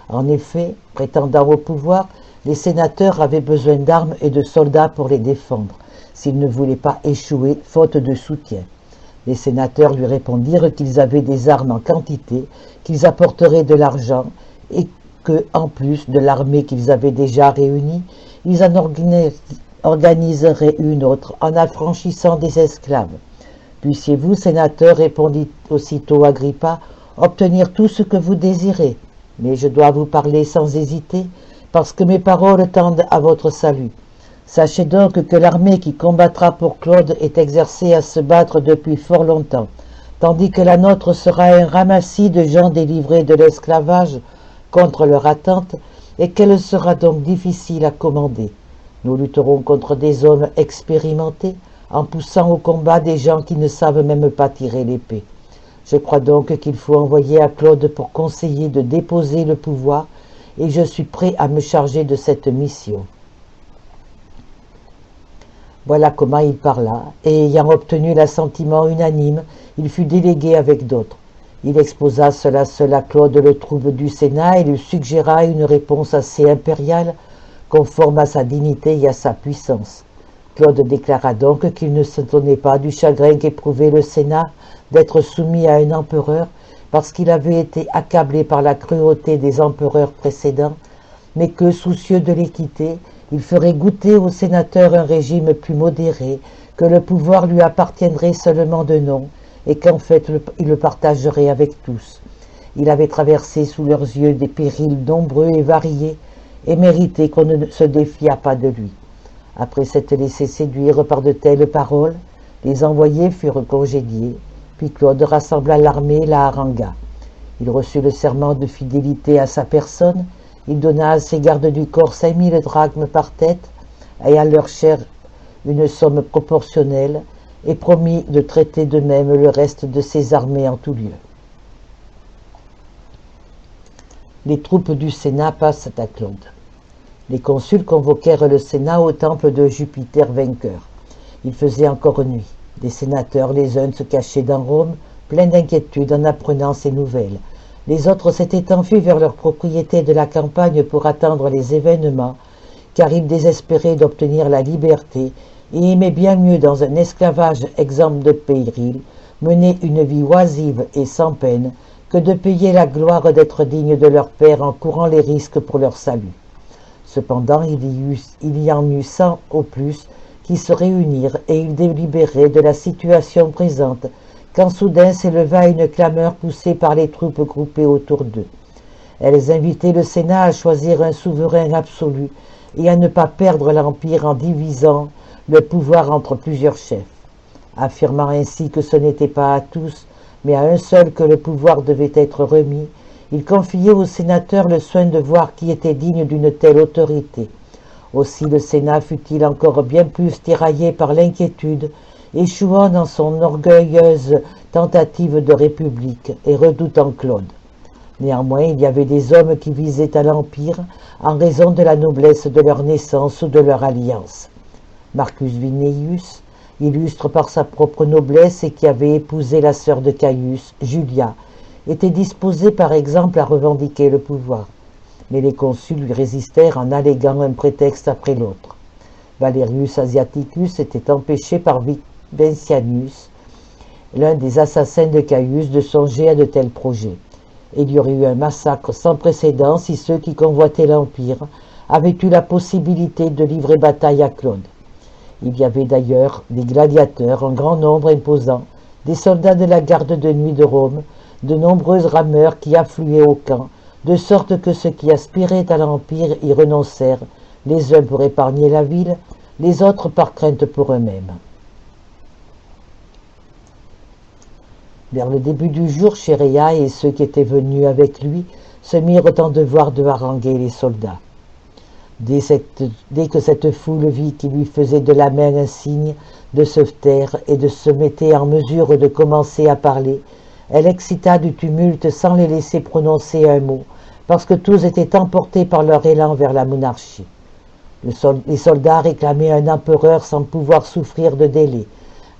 En effet, prétendant au pouvoir, les sénateurs avaient besoin d'armes et de soldats pour les défendre, s'ils ne voulaient pas échouer faute de soutien. Les sénateurs lui répondirent qu'ils avaient des armes en quantité, qu'ils apporteraient de l'argent, et que, en plus de l'armée qu'ils avaient déjà réunie, ils en organiseraient une autre en affranchissant des esclaves. Puissiez-vous, sénateurs, répondit aussitôt Agrippa, obtenir tout ce que vous désirez. Mais je dois vous parler sans hésiter, parce que mes paroles tendent à votre salut. Sachez donc que l'armée qui combattra pour Claude est exercée à se battre depuis fort longtemps, tandis que la nôtre sera un ramassis de gens délivrés de l'esclavage contre leur attente, et qu'elle sera donc difficile à commander. Nous lutterons contre des hommes expérimentés, en poussant au combat des gens qui ne savent même pas tirer l'épée. Je crois donc qu'il faut envoyer à Claude pour conseiller de déposer le pouvoir, et je suis prêt à me charger de cette mission. Voilà comment il parla, et ayant obtenu l'assentiment unanime, il fut délégué avec d'autres. Il exposa cela seul à Claude le trouble du Sénat et lui suggéra une réponse assez impériale, conforme à sa dignité et à sa puissance. Claude déclara donc qu'il ne s'étonnait pas du chagrin qu'éprouvait le Sénat d'être soumis à un empereur, parce qu'il avait été accablé par la cruauté des empereurs précédents, mais que, soucieux de l'équité, il ferait goûter aux sénateurs un régime plus modéré, que le pouvoir lui appartiendrait seulement de nom, et qu'en fait il le partagerait avec tous. Il avait traversé sous leurs yeux des périls nombreux et variés, et méritait qu'on ne se défiât pas de lui. Après s'être laissé séduire par de telles paroles, les envoyés furent congédiés, puis Claude rassembla l'armée et la harangua. Il reçut le serment de fidélité à sa personne, il donna à ses gardes du corps 5000 drachmes par tête, et à leur chair une somme proportionnelle, et promit de traiter de même le reste de ses armées en tout lieu. Les troupes du Sénat passent à Claude. Les consuls convoquèrent le Sénat au temple de Jupiter vainqueur. Il faisait encore nuit. Les sénateurs, les uns se cachaient dans Rome, pleins d'inquiétude en apprenant ces nouvelles. Les autres s'étaient enfuis vers leurs propriétés de la campagne pour attendre les événements, car ils désespéraient d'obtenir la liberté et aimaient bien mieux, dans un esclavage exempt de péril, mener une vie oisive et sans peine, que de payer la gloire d'être dignes de leur père en courant les risques pour leur salut. Cependant, il y en eut 100 au plus qui se réunirent et ils délibéraient de la situation présente, quand soudain s'éleva une clameur poussée par les troupes groupées autour d'eux. Elles invitaient le Sénat à choisir un souverain absolu et à ne pas perdre l'Empire en divisant le pouvoir entre plusieurs chefs, affirmant ainsi que ce n'était pas à tous, mais à un seul que le pouvoir devait être remis. Il confiait aux sénateurs le soin de voir qui était digne d'une telle autorité. Aussi le Sénat fut-il encore bien plus tiraillé par l'inquiétude, échouant dans son orgueilleuse tentative de république et redoutant Claude. Néanmoins, il y avait des hommes qui visaient à l'Empire en raison de la noblesse de leur naissance ou de leur alliance. Marcus Vineius, illustre par sa propre noblesse et qui avait épousé la sœur de Caius, Julia, était disposé par exemple à revendiquer le pouvoir. Mais les consuls lui résistèrent en alléguant un prétexte après l'autre. Valerius Asiaticus était empêché par Vincianus, l'un des assassins de Caius, de songer à de tels projets. Il y aurait eu un massacre sans précédent si ceux qui convoitaient l'Empire avaient eu la possibilité de livrer bataille à Claude. Il y avait d'ailleurs des gladiateurs en grand nombre imposant, des soldats de la garde de nuit de Rome, de nombreuses rameurs qui affluaient au camp, de sorte que ceux qui aspiraient à l'Empire y renoncèrent, les uns pour épargner la ville, les autres par crainte pour eux-mêmes. Vers le début du jour, Chéréa et ceux qui étaient venus avec lui se mirent en devoir de haranguer les soldats. Dès que cette foule vit qui lui faisait de la main un signe de se taire et de se mettre en mesure de commencer à parler, elle excita du tumulte sans les laisser prononcer un mot, parce que tous étaient emportés par leur élan vers la monarchie. Les soldats réclamaient un empereur sans pouvoir souffrir de délai.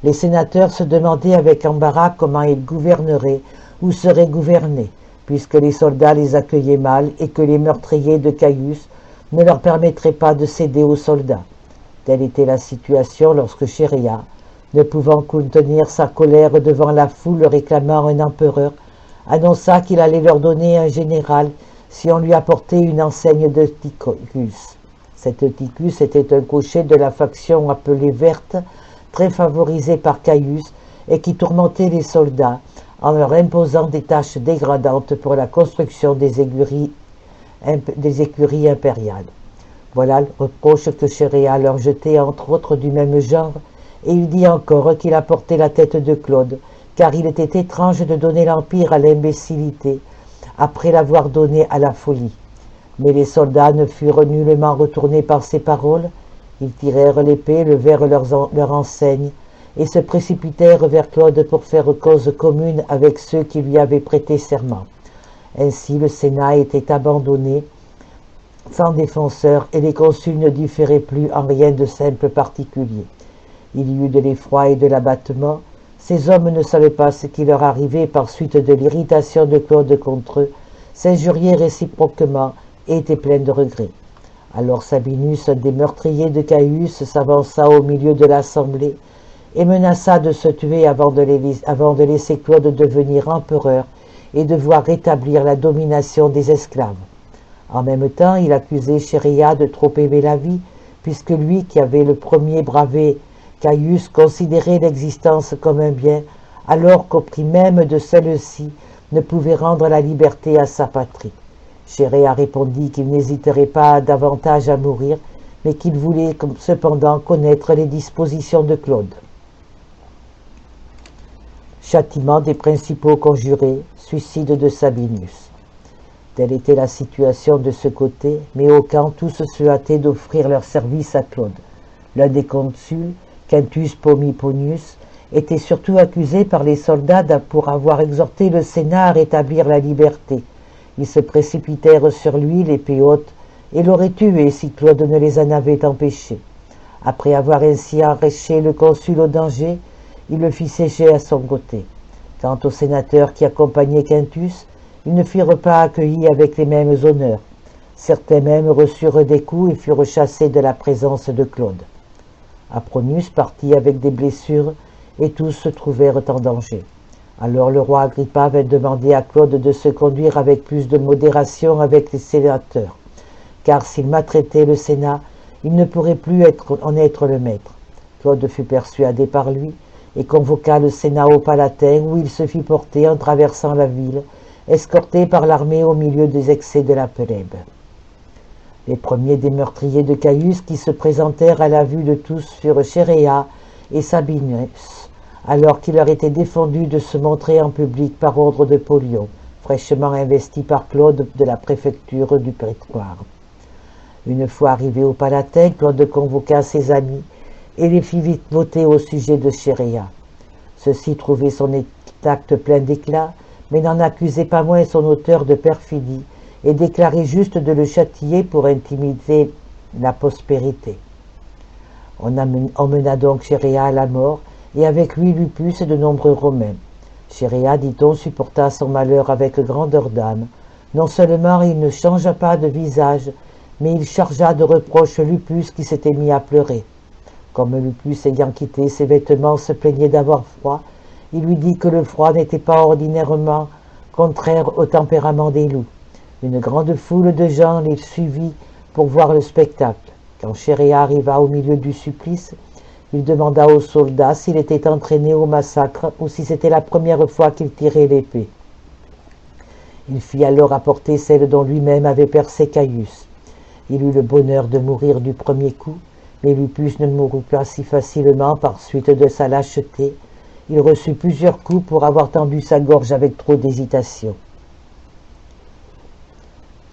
Les sénateurs se demandaient avec embarras comment ils gouverneraient ou seraient gouvernés, puisque les soldats les accueillaient mal et que les meurtriers de Caius ne leur permettraient pas de céder aux soldats. Telle était la situation lorsque Chéréa, ne pouvant contenir sa colère devant la foule réclamant un empereur, annonça qu'il allait leur donner un général si on lui apportait une enseigne de Ticus. Cet Ticus était un cocher de la faction appelée Verte, très favorisé par Caius, et qui tourmentait les soldats en leur imposant des tâches dégradantes pour la construction des écuries impériales. Voilà le reproche que Chéréa leur jetait entre autres du même genre, et il dit encore qu'il apportait la tête de Claude, car il était étrange de donner l'Empire à l'imbécilité, après l'avoir donné à la folie. Mais les soldats ne furent nullement retournés par ces paroles. Ils tirèrent l'épée, levèrent leur enseigne, et se précipitèrent vers Claude pour faire cause commune avec ceux qui lui avaient prêté serment. Ainsi le Sénat était abandonné, sans défenseur, et les consuls ne différaient plus en rien de simple particulier. Il y eut de l'effroi et de l'abattement. Ces hommes ne savaient pas ce qui leur arrivait par suite de l'irritation de Claude contre eux, s'injuriaient réciproquement et étaient pleins de regrets. Alors Sabinus, un des meurtriers de Caius, s'avança au milieu de l'assemblée et menaça de se tuer avant de laisser Claude devenir empereur et de voir rétablir la domination des esclaves. En même temps, il accusait Chéréa de trop aimer la vie, puisque lui, qui avait le premier bravé Caius, considérait l'existence comme un bien, alors qu'au prix même de celle-ci ne pouvait rendre la liberté à sa patrie. Chéréa répondit qu'il n'hésiterait pas davantage à mourir, mais qu'il voulait cependant connaître les dispositions de Claude. Châtiment des principaux conjurés, suicide de Sabinus. Telle était la situation de ce côté, mais au camp tous se hâtaient d'offrir leur service à Claude. L'un des consuls, Quintus Pomiponius, était surtout accusé par les soldats pour avoir exhorté le Sénat à rétablir la liberté. Ils se précipitèrent sur lui, l'épée haute, et l'auraient tué si Claude ne les en avait empêchés. Après avoir ainsi arraché le consul au danger, il le fit sécher à son côté. Quant aux sénateurs qui accompagnaient Quintus, ils ne furent pas accueillis avec les mêmes honneurs. Certains même reçurent des coups et furent chassés de la présence de Claude. Apronius partit avec des blessures, et tous se trouvèrent en danger. Alors le roi Agrippa vint demander à Claude de se conduire avec plus de modération avec les sénateurs, car s'il maltraitait le Sénat, il ne pourrait plus en être le maître. Claude fut persuadé par lui, et convoqua le Sénat au Palatin, où il se fit porter en traversant la ville, escorté par l'armée au milieu des excès de la plèbe. Les premiers des meurtriers de Caius qui se présentèrent à la vue de tous furent Chéréa et Sabinus, alors qu'il leur était défendu de se montrer en public par ordre de Polion, fraîchement investi par Claude de la préfecture du prétoire. Une fois arrivé au Palatin, Claude convoqua ses amis et les fit vite voter au sujet de Chéréa. Ceux-ci trouvaient son acte plein d'éclat, mais n'en accusaient pas moins son auteur de perfidie et déclaraient juste de le châtier pour intimider la prospérité. On emmena donc Chéréa à la mort, et avec lui Lupus et de nombreux Romains. Chéréa, dit-on, supporta son malheur avec grandeur d'âme. Non seulement il ne changea pas de visage, mais il chargea de reproches Lupus qui s'était mis à pleurer. Comme Lupus, ayant quitté ses vêtements, se plaignait d'avoir froid, il lui dit que le froid n'était pas ordinairement contraire au tempérament des loups. Une grande foule de gens les suivit pour voir le spectacle. Quand Chéréa arriva au milieu du supplice, il demanda aux soldats s'il était entraîné au massacre ou si c'était la première fois qu'il tirait l'épée. Il fit alors apporter celle dont lui-même avait percé Caius. Il eut le bonheur de mourir du premier coup, mais Lupus ne mourut pas si facilement par suite de sa lâcheté. Il reçut plusieurs coups pour avoir tendu sa gorge avec trop d'hésitation.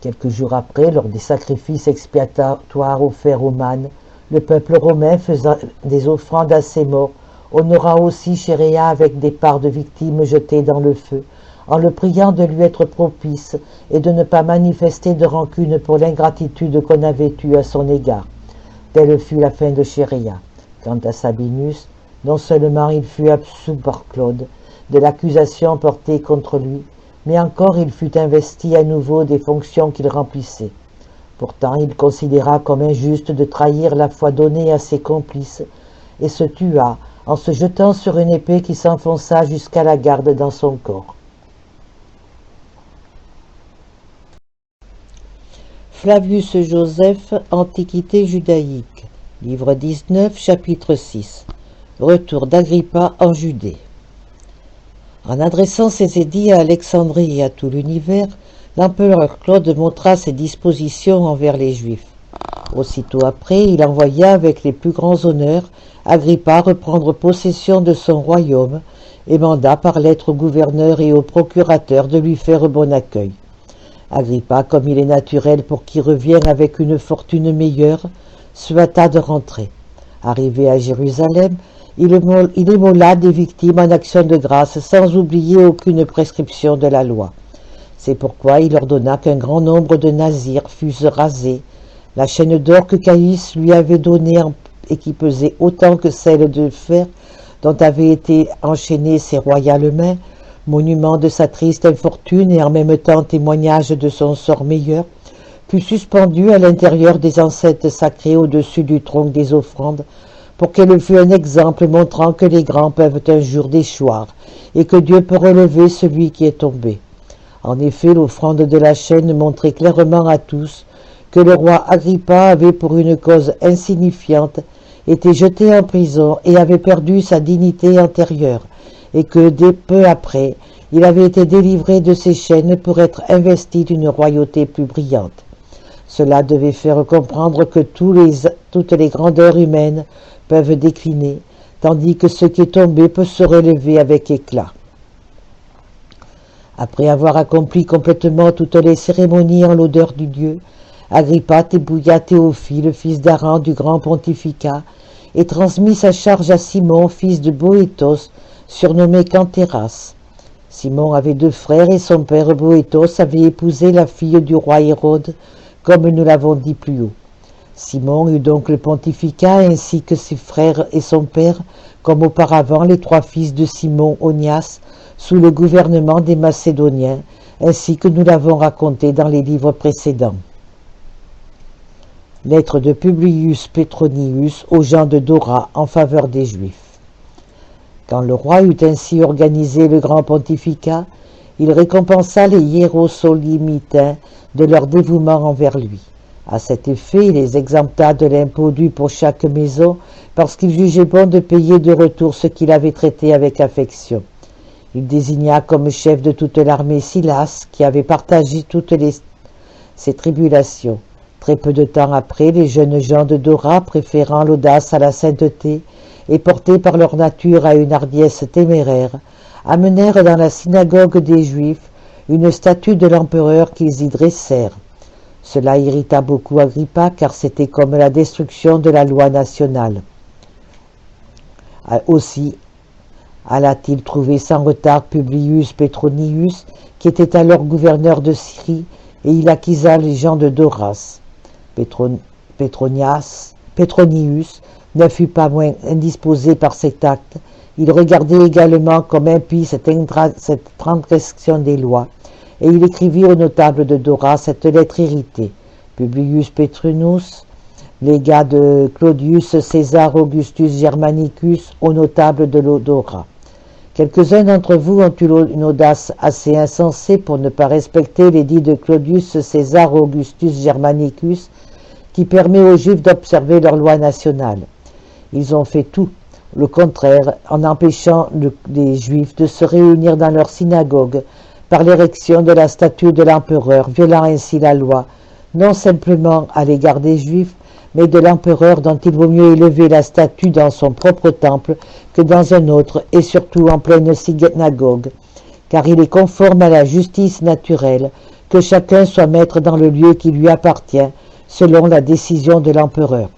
Quelques jours après, lors des sacrifices expiatoires offerts aux mânes, le peuple romain faisant des offrandes à ses morts, honora aussi Chéréa avec des parts de victimes jetées dans le feu, en le priant de lui être propice et de ne pas manifester de rancune pour l'ingratitude qu'on avait eue à son égard. Telle fut la fin de Chéréa. Quant à Sabinus, non seulement il fut absous par Claude de l'accusation portée contre lui, mais encore il fut investi à nouveau des fonctions qu'il remplissait. Pourtant, il considéra comme injuste de trahir la foi donnée à ses complices et se tua en se jetant sur une épée qui s'enfonça jusqu'à la garde dans son corps. Flavius Joseph, Antiquité judaïque, livre 19, chapitre 6. Retour d'Agrippa en Judée. En adressant ses édits à Alexandrie et à tout l'univers, l'empereur Claude montra ses dispositions envers les Juifs. Aussitôt après, il envoya avec les plus grands honneurs Agrippa reprendre possession de son royaume et manda par lettre au gouverneur et au procurateur de lui faire bon accueil. Agrippa, comme il est naturel pour qui revient avec une fortune meilleure, se hâta de rentrer. Arrivé à Jérusalem, il émola des victimes en action de grâce sans oublier aucune prescription de la loi. C'est pourquoi il ordonna qu'un grand nombre de nazirs fussent rasés. La chaîne d'or que Caïs lui avait donnée et qui pesait autant que celle de fer dont avaient été enchaînées ses royales mains, monument de sa triste infortune et en même temps témoignage de son sort meilleur, fut suspendue à l'intérieur des enceintes sacrées au-dessus du tronc des offrandes, pour qu'elle fût un exemple montrant que les grands peuvent un jour déchoir et que Dieu peut relever celui qui est tombé. En effet, l'offrande de la chaîne montrait clairement à tous que le roi Agrippa avait, pour une cause insignifiante, été jeté en prison et avait perdu sa dignité antérieure, et que, dès peu après, il avait été délivré de ses chaînes pour être investi d'une royauté plus brillante. Cela devait faire comprendre que toutes les grandeurs humaines peuvent décliner, tandis que ce qui est tombé peut se relever avec éclat. Après avoir accompli complètement toutes les cérémonies en l'odeur du Dieu, Agrippa dépouilla Théophile, fils d'Aran du grand pontificat, et transmit sa charge à Simon, fils de Boéthos, surnommé Cantéras. Simon avait 2 frères et son père Boéthos avait épousé la fille du roi Hérode, comme nous l'avons dit plus haut. Simon eut donc le pontificat ainsi que ses frères et son père, comme auparavant les 3 fils de Simon Onias, sous le gouvernement des Macédoniens, ainsi que nous l'avons raconté dans les livres précédents. Lettre de Publius Petronius aux gens de Dora en faveur des Juifs. Quand le roi eut ainsi organisé le grand pontificat, il récompensa les hiérosolymitains de leur dévouement envers lui. À cet effet, il les exempta de l'impôt dû pour chaque maison, parce qu'il jugeait bon de payer de retour ce qu'il avait traité avec affection. Il désigna comme chef de toute l'armée Silas, qui avait partagé toutes ses tribulations. Très peu de temps après, les jeunes gens de Dora, préférant l'audace à la sainteté, et portés par leur nature à une hardiesse téméraire, amenèrent dans la synagogue des Juifs une statue de l'empereur qu'ils y dressèrent. Cela irrita beaucoup Agrippa, car c'était comme la destruction de la loi nationale. Aussi alla-t-il trouver sans retard Publius Petronius, qui était alors gouverneur de Syrie, et il accusa les gens de Doras. Petronius ne fut pas moins indisposé par cet acte, il regardait également comme impie cette transgression des lois, et il écrivit au notable de Dora cette lettre irritée. Publius Petrinus, légat de Claudius César Augustus Germanicus, au notable de Dora. Quelques-uns d'entre vous ont eu une audace assez insensée pour ne pas respecter l'édit de Claudius César Augustus Germanicus, qui permet aux Juifs d'observer leur loi nationale. Ils ont fait tout le contraire en empêchant les Juifs de se réunir dans leur synagogue par l'érection de la statue de l'empereur, violant ainsi la loi, non simplement à l'égard des Juifs, mais de l'empereur dont il vaut mieux élever la statue dans son propre temple que dans un autre, et surtout en pleine synagogue, car il est conforme à la justice naturelle que chacun soit maître dans le lieu qui lui appartient, selon la décision de l'empereur.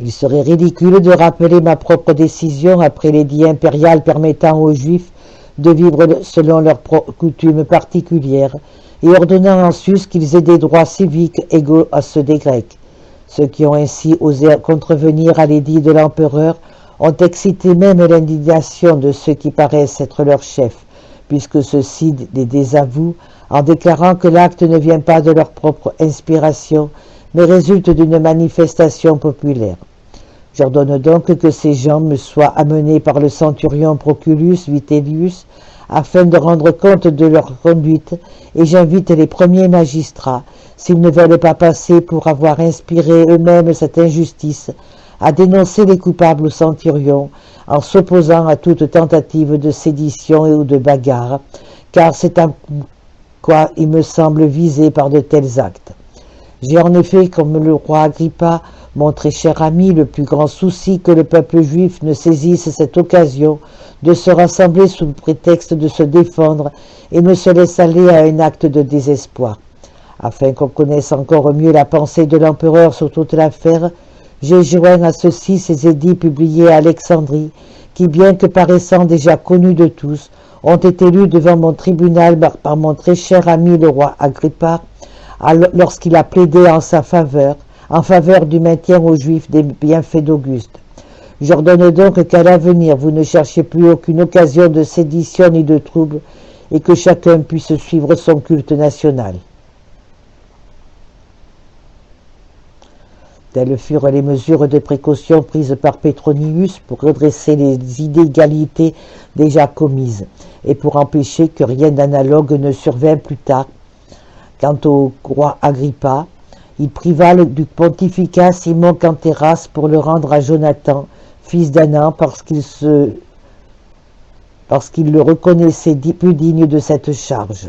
Il serait ridicule de rappeler ma propre décision après l'édit impérial permettant aux Juifs de vivre selon leurs coutumes particulières et ordonnant en sus qu'ils aient des droits civiques égaux à ceux des Grecs. Ceux qui ont ainsi osé contrevenir à l'édit de l'empereur ont excité même l'indignation de ceux qui paraissent être leurs chefs, puisque ceux-ci les désavouent en déclarant que l'acte ne vient pas de leur propre inspiration, mais résulte d'une manifestation populaire. J'ordonne donc que ces gens me soient amenés par le centurion Proculus Vitellius, afin de rendre compte de leur conduite, et j'invite les premiers magistrats, s'ils ne veulent pas passer pour avoir inspiré eux-mêmes cette injustice, à dénoncer les coupables au centurion, en s'opposant à toute tentative de sédition ou de bagarre, car c'est à quoi il me semble visé par de tels actes. J'ai en effet, comme le roi Agrippa, mon très cher ami, le plus grand souci que le peuple juif ne saisisse cette occasion de se rassembler sous prétexte de se défendre et ne se laisse aller à un acte de désespoir. Afin qu'on connaisse encore mieux la pensée de l'empereur sur toute l'affaire, j'ai joint à ceci ces édits publiés à Alexandrie, qui, bien que paraissant déjà connus de tous, ont été lus devant mon tribunal par mon très cher ami le roi Agrippa, lorsqu'il a plaidé en faveur du maintien aux Juifs des bienfaits d'Auguste. J'ordonne donc qu'à l'avenir vous ne cherchiez plus aucune occasion de sédition ni de trouble, et que chacun puisse suivre son culte national. Telles furent les mesures de précaution prises par Petronius pour redresser les inégalités déjà commises, et pour empêcher que rien d'analogue ne survînt plus tard. Quant au roi Agrippa, il priva du pontificat Simon Canteras pour le rendre à Jonathan, fils d'Anan, parce qu'il le reconnaissait plus digne de cette charge.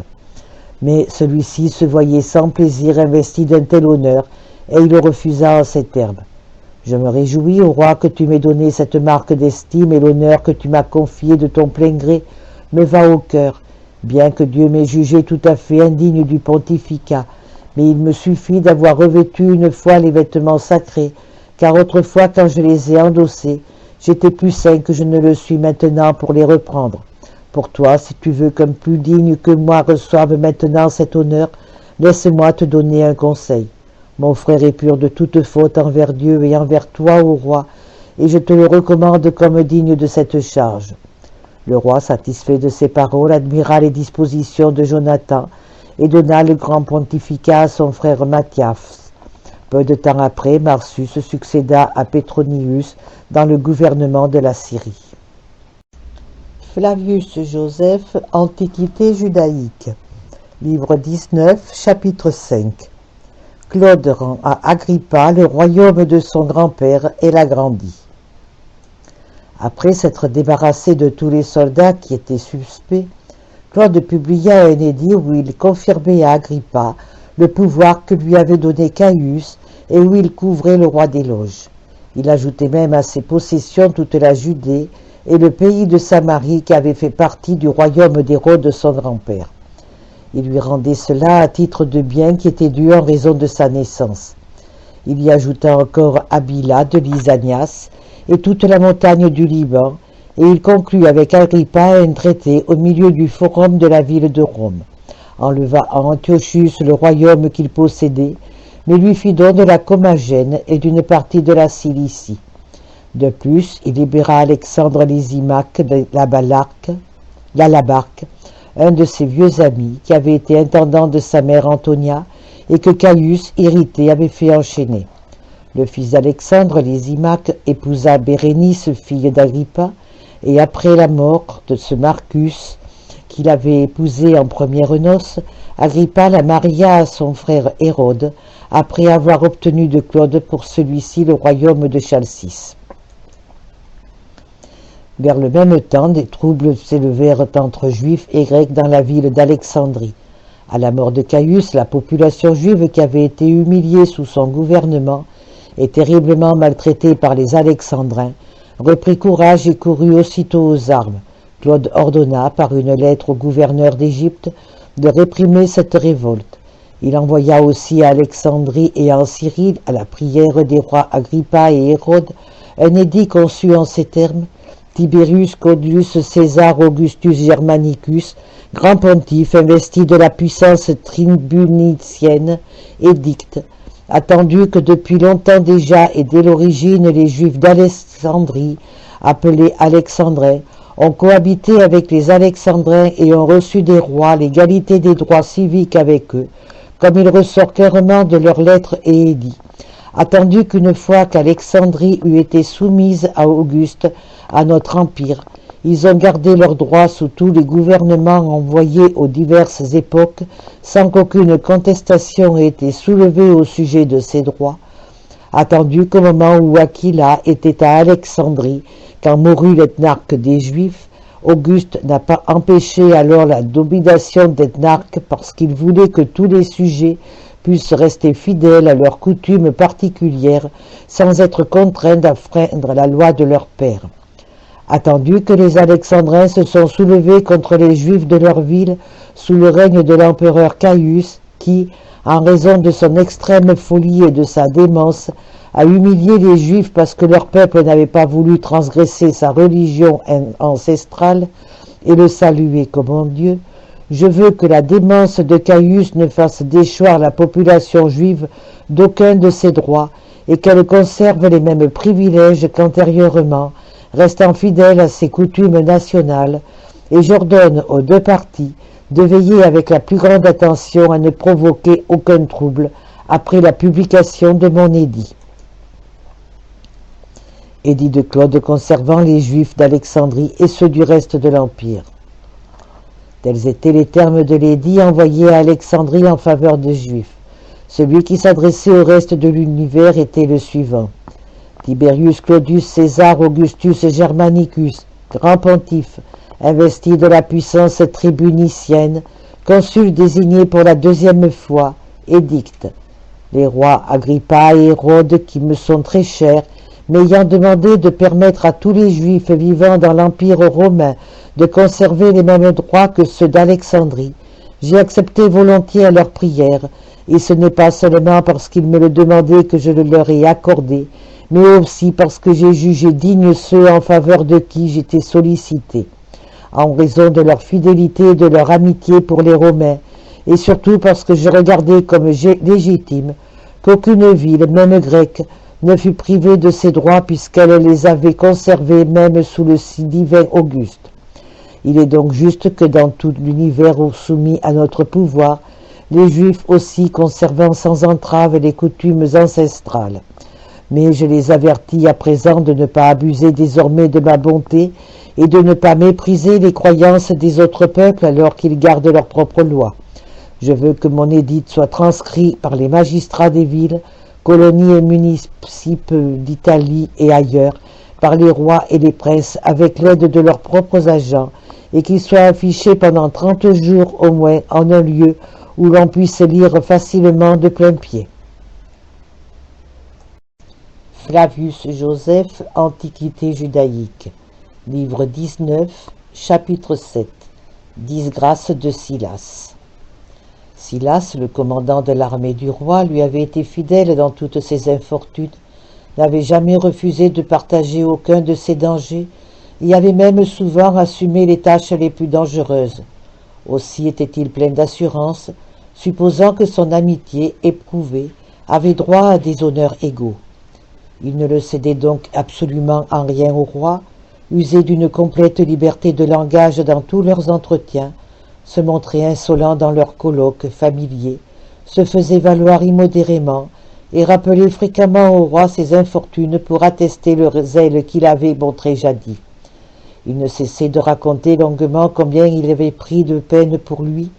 Mais celui-ci se voyait sans plaisir investi d'un tel honneur, et il le refusa en ces termes. « Je me réjouis, ô roi, que tu m'aies donné cette marque d'estime, et l'honneur que tu m'as confié de ton plein gré me va au cœur, bien que Dieu m'ait jugé tout à fait indigne du pontificat, mais il me suffit d'avoir revêtu une fois les vêtements sacrés, car autrefois, quand je les ai endossés, j'étais plus saint que je ne le suis maintenant pour les reprendre. Pour toi, si tu veux qu'un plus digne que moi reçoive maintenant cet honneur, laisse-moi te donner un conseil. Mon frère est pur de toute faute envers Dieu et envers toi, ô roi, et je te le recommande comme digne de cette charge. » Le roi, satisfait de ces paroles, admira les dispositions de Jonathan et donna le grand pontificat à son frère Matthias. Peu de temps après, Marsus succéda à Petronius dans le gouvernement de la Syrie. Flavius Joseph, Antiquité judaïque. Livre 19, chapitre 5. Claude rend à Agrippa le royaume de son grand-père et l'agrandit. Après s'être débarrassé de tous les soldats qui étaient suspects, Claude publia un édit où il confirmait à Agrippa le pouvoir que lui avait donné Caius et où il couvrait le roi d'éloges. Il ajoutait même à ses possessions toute la Judée et le pays de Samarie qui avait fait partie du royaume d'Hérode son grand-père. Il lui rendait cela à titre de bien qui était dû en raison de sa naissance. Il y ajouta encore Abila de Lysanias et toute la montagne du Liban, et il conclut avec Agrippa un traité au milieu du forum de la ville de Rome. Enleva à Antiochus le royaume qu'il possédait, mais lui fit don de la Commagène et d'une partie de la Cilicie. De plus, il libéra Alexandre Lysimaque de Labarque, un de ses vieux amis, qui avait été intendant de sa mère Antonia, et que Caius, irrité, avait fait enchaîner. Le fils d'Alexandre Lysimaque épousa Bérénice, fille d'Agrippa, et après la mort de ce Marcus, qu'il avait épousé en premières noces, Agrippa la maria à son frère Hérode, après avoir obtenu de Claude pour celui-ci le royaume de Chalcis. Vers le même temps, des troubles s'élevèrent entre Juifs et Grecs dans la ville d'Alexandrie. À la mort de Caius, la population juive qui avait été humiliée sous son gouvernement et terriblement maltraitée par les Alexandrins, reprit courage et courut aussitôt aux armes. Claude ordonna, par une lettre au gouverneur d'Égypte, de réprimer cette révolte. Il envoya aussi à Alexandrie et en Syrie, à la prière des rois Agrippa et Hérode, un édit conçu en ces termes: Tiberius Claudius César Augustus Germanicus, grand pontife investi de la puissance tribunicienne, édicte, attendu que depuis longtemps déjà et dès l'origine les Juifs d'Alexandrie, appelés Alexandrins, ont cohabité avec les Alexandrins et ont reçu des rois l'égalité des droits civiques avec eux, comme il ressort clairement de leurs lettres et édits. Attendu qu'une fois qu'Alexandrie eut été soumise à Auguste, à notre empire, ils ont gardé leurs droits sous tous les gouvernements envoyés aux diverses époques, sans qu'aucune contestation ait été soulevée au sujet de ces droits. Attendu qu'au moment où Aquila était à Alexandrie, quand mourut l'éthnarque des Juifs, Auguste n'a pas empêché alors la domination d'éthnarque parce qu'il voulait que tous les sujets puissent rester fidèles à leurs coutumes particulières sans être contraints d'enfreindre la loi de leur père. Attendu que les Alexandrins se sont soulevés contre les Juifs de leur ville sous le règne de l'empereur Caius, qui, en raison de son extrême folie et de sa démence, a humilié les Juifs parce que leur peuple n'avait pas voulu transgresser sa religion ancestrale et le saluer comme un Dieu, je veux que la démence de Caius ne fasse déchoir la population juive d'aucun de ses droits et qu'elle conserve les mêmes privilèges qu'antérieurement, restant fidèle à ses coutumes nationales, et j'ordonne aux deux parties de veiller avec la plus grande attention à ne provoquer aucun trouble après la publication de mon édit. Édit de Claude conservant les Juifs d'Alexandrie et ceux du reste de l'Empire. Tels étaient les termes de l'édit envoyé à Alexandrie en faveur des Juifs. Celui qui s'adressait au reste de l'univers était le suivant. Tiberius Claudius César Augustus Germanicus, grand pontife, investi de la puissance tribunicienne, consul désigné pour la deuxième fois, édicte. Les rois Agrippa et Hérode, qui me sont très chers, m'ayant demandé de permettre à tous les Juifs vivant dans l'Empire romain de conserver les mêmes droits que ceux d'Alexandrie, j'ai accepté volontiers à leur prière, et ce n'est pas seulement parce qu'ils me le demandaient que je le leur ai accordé, mais aussi parce que j'ai jugé dignes ceux en faveur de qui j'étais sollicité, en raison de leur fidélité et de leur amitié pour les Romains, et surtout parce que je regardais comme légitime qu'aucune ville, même grecque, ne fut privée de ses droits puisqu'elle les avait conservés même sous le divin Auguste. Il est donc juste que dans tout l'univers soumis à notre pouvoir, les Juifs aussi conservant sans entrave les coutumes ancestrales. Mais je les avertis à présent de ne pas abuser désormais de ma bonté et de ne pas mépriser les croyances des autres peuples alors qu'ils gardent leurs propres lois. Je veux que mon édit soit transcrit par les magistrats des villes, colonies et municipes d'Italie et ailleurs, par les rois et les princes avec l'aide de leurs propres agents, et qu'il soit affiché pendant 30 jours au moins en un lieu où l'on puisse lire facilement de plein pied. Flavius Joseph, Antiquité judaïque, livre 19, chapitre 7, Disgrâce de Silas. Silas, le commandant de l'armée du roi, lui avait été fidèle dans toutes ses infortunes, n'avait jamais refusé de partager aucun de ses dangers, et avait même souvent assumé les tâches les plus dangereuses. Aussi était-il plein d'assurance, supposant que son amitié éprouvée avait droit à des honneurs égaux. Il ne le cédait donc absolument en rien au roi, usait d'une complète liberté de langage dans tous leurs entretiens, se montrait insolent dans leurs colloques familiers, se faisait valoir immodérément et rappelait fréquemment au roi ses infortunes pour attester le zèle qu'il avait montré jadis. Il ne cessait de raconter longuement combien il avait pris de peine pour lui.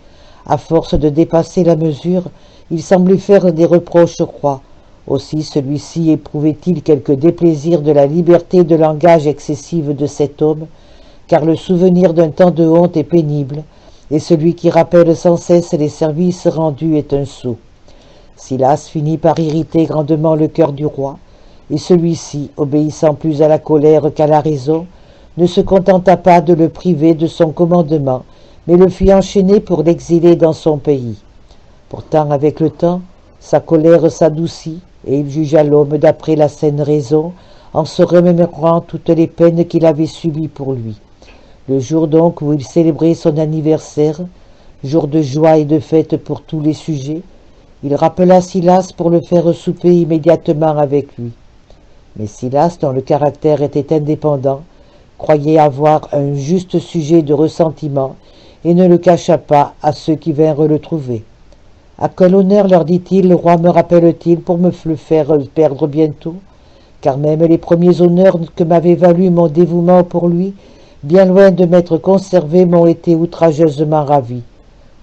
À force de dépasser la mesure, il semblait faire des reproches au roi. Aussi celui-ci éprouvait-il quelque déplaisir de la liberté de langage excessive de cet homme, car le souvenir d'un temps de honte est pénible, et celui qui rappelle sans cesse les services rendus est un sot. Silas finit par irriter grandement le cœur du roi, et celui-ci, obéissant plus à la colère qu'à la raison, ne se contenta pas de le priver de son commandement, mais le fit enchaîner pour l'exiler dans son pays. Pourtant, avec le temps, sa colère s'adoucit, et il jugea l'homme d'après la saine raison, en se remémorant toutes les peines qu'il avait subies pour lui. Le jour donc où il célébrait son anniversaire, jour de joie et de fête pour tous les sujets, il rappela Silas pour le faire souper immédiatement avec lui. Mais Silas, dont le caractère était indépendant, croyait avoir un juste sujet de ressentiment et ne le cacha pas à ceux qui vinrent le trouver. « À quel honneur, leur dit-il, le roi me rappelle-t-il pour me le faire perdre bientôt? Car même les premiers honneurs que m'avait valu mon dévouement pour lui, bien loin de m'être conservés, m'ont été outrageusement ravis.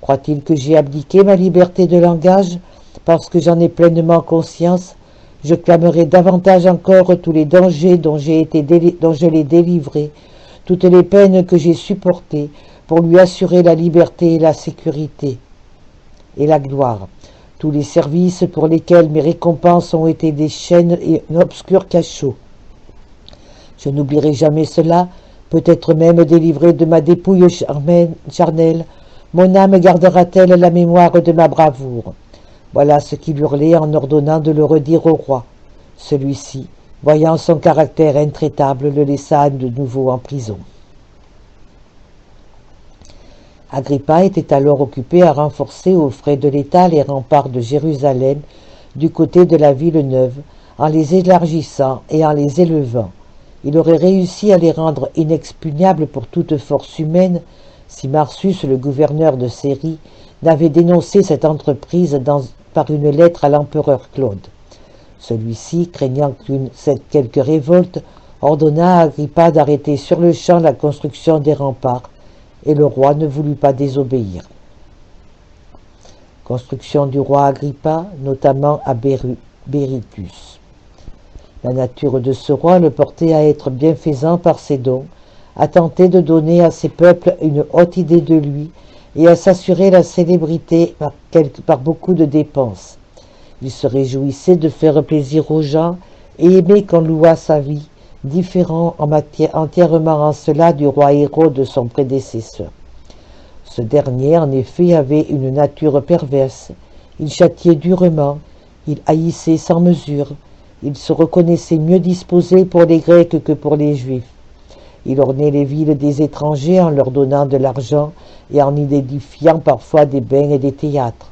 Croit-il que j'ai abdiqué ma liberté de langage parce que j'en ai pleinement conscience? Je clamerai davantage encore tous les dangers dont je l'ai délivré, toutes les peines que j'ai supportées pour lui assurer la liberté et la sécurité et la gloire, tous les services pour lesquels mes récompenses ont été des chaînes et un obscur cachot. Je n'oublierai jamais cela, peut-être même délivré de ma dépouille charnelle, mon âme gardera-t-elle la mémoire de ma bravoure? Voilà ce qu'il hurlait en ordonnant de le redire au roi. Celui-ci, voyant son caractère intraitable, le laissa de nouveau en prison. Agrippa était alors occupé à renforcer aux frais de l'État les remparts de Jérusalem du côté de la ville neuve, en les élargissant et en les élevant. Il aurait réussi à les rendre inexpugnables pour toute force humaine si Marsus, le gouverneur de Syrie, n'avait dénoncé cette entreprise par une lettre à l'empereur Claude. Celui-ci, craignant quelque révolte, ordonna à Agrippa d'arrêter sur le champ la construction des remparts, et le roi ne voulut pas désobéir. Construction du roi Agrippa, notamment à Berytus. La nature de ce roi le portait à être bienfaisant par ses dons, à tenter de donner à ses peuples une haute idée de lui et à s'assurer la célébrité par beaucoup de dépenses. Il se réjouissait de faire plaisir aux gens et aimait qu'on louât sa vie, différent entièrement en cela du roi Hérode, son prédécesseur. Ce dernier, en effet, avait une nature perverse. Il châtiait durement, il haïssait sans mesure, il se reconnaissait mieux disposé pour les Grecs que pour les Juifs. Il ornait les villes des étrangers en leur donnant de l'argent et en y édifiant parfois des bains et des théâtres.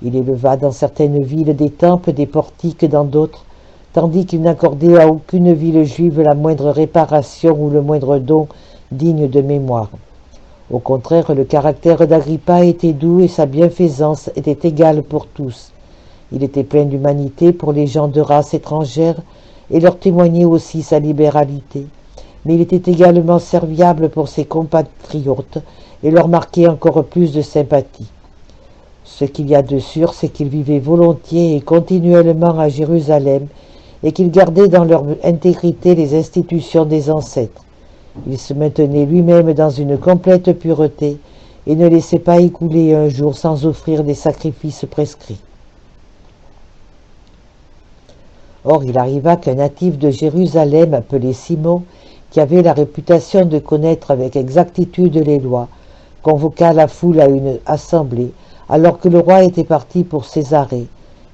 Il éleva dans certaines villes des temples, des portiques dans d'autres, tandis qu'il n'accordait à aucune ville juive la moindre réparation ou le moindre don digne de mémoire. Au contraire, le caractère d'Agrippa était doux et sa bienfaisance était égale pour tous. Il était plein d'humanité pour les gens de race étrangère et leur témoignait aussi sa libéralité. Mais il était également serviable pour ses compatriotes et leur marquait encore plus de sympathie. Ce qu'il y a de sûr, c'est qu'il vivait volontiers et continuellement à Jérusalem et qu'il gardait dans leur intégrité les institutions des ancêtres. Il se maintenait lui-même dans une complète pureté et ne laissait pas écouler un jour sans offrir des sacrifices prescrits. Or, il arriva qu'un natif de Jérusalem, appelé Simon, qui avait la réputation de connaître avec exactitude les lois, convoqua la foule à une assemblée, alors que le roi était parti pour Césarée,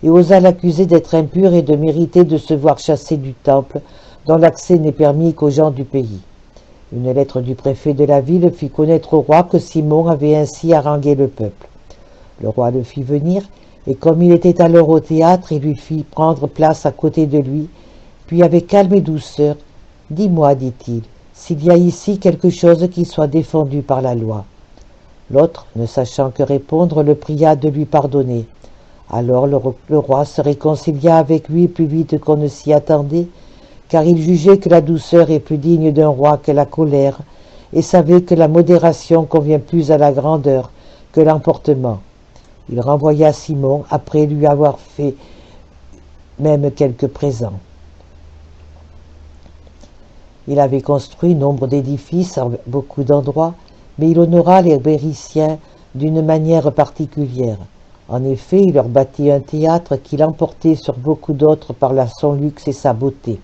et osa l'accuser d'être impur et de mériter de se voir chassé du temple, dont l'accès n'est permis qu'aux gens du pays. Une lettre du préfet de la ville fit connaître au roi que Simon avait ainsi harangué le peuple. Le roi le fit venir et comme il était alors au théâtre, il lui fit prendre place à côté de lui, puis avec calme et douceur, « Dis-moi, dit-il, s'il y a ici quelque chose qui soit défendu par la loi. » L'autre, ne sachant que répondre, le pria de lui pardonner. Alors le roi se réconcilia avec lui plus vite qu'on ne s'y attendait, car il jugeait que la douceur est plus digne d'un roi que la colère, et savait que la modération convient plus à la grandeur que l'emportement. Il renvoya Simon après lui avoir fait même quelques présents. Il avait construit nombre d'édifices en beaucoup d'endroits, mais il honora les Bériciens d'une manière particulière. En effet, il leur bâtit un théâtre qui l'emportait sur beaucoup d'autres par son luxe et sa beauté.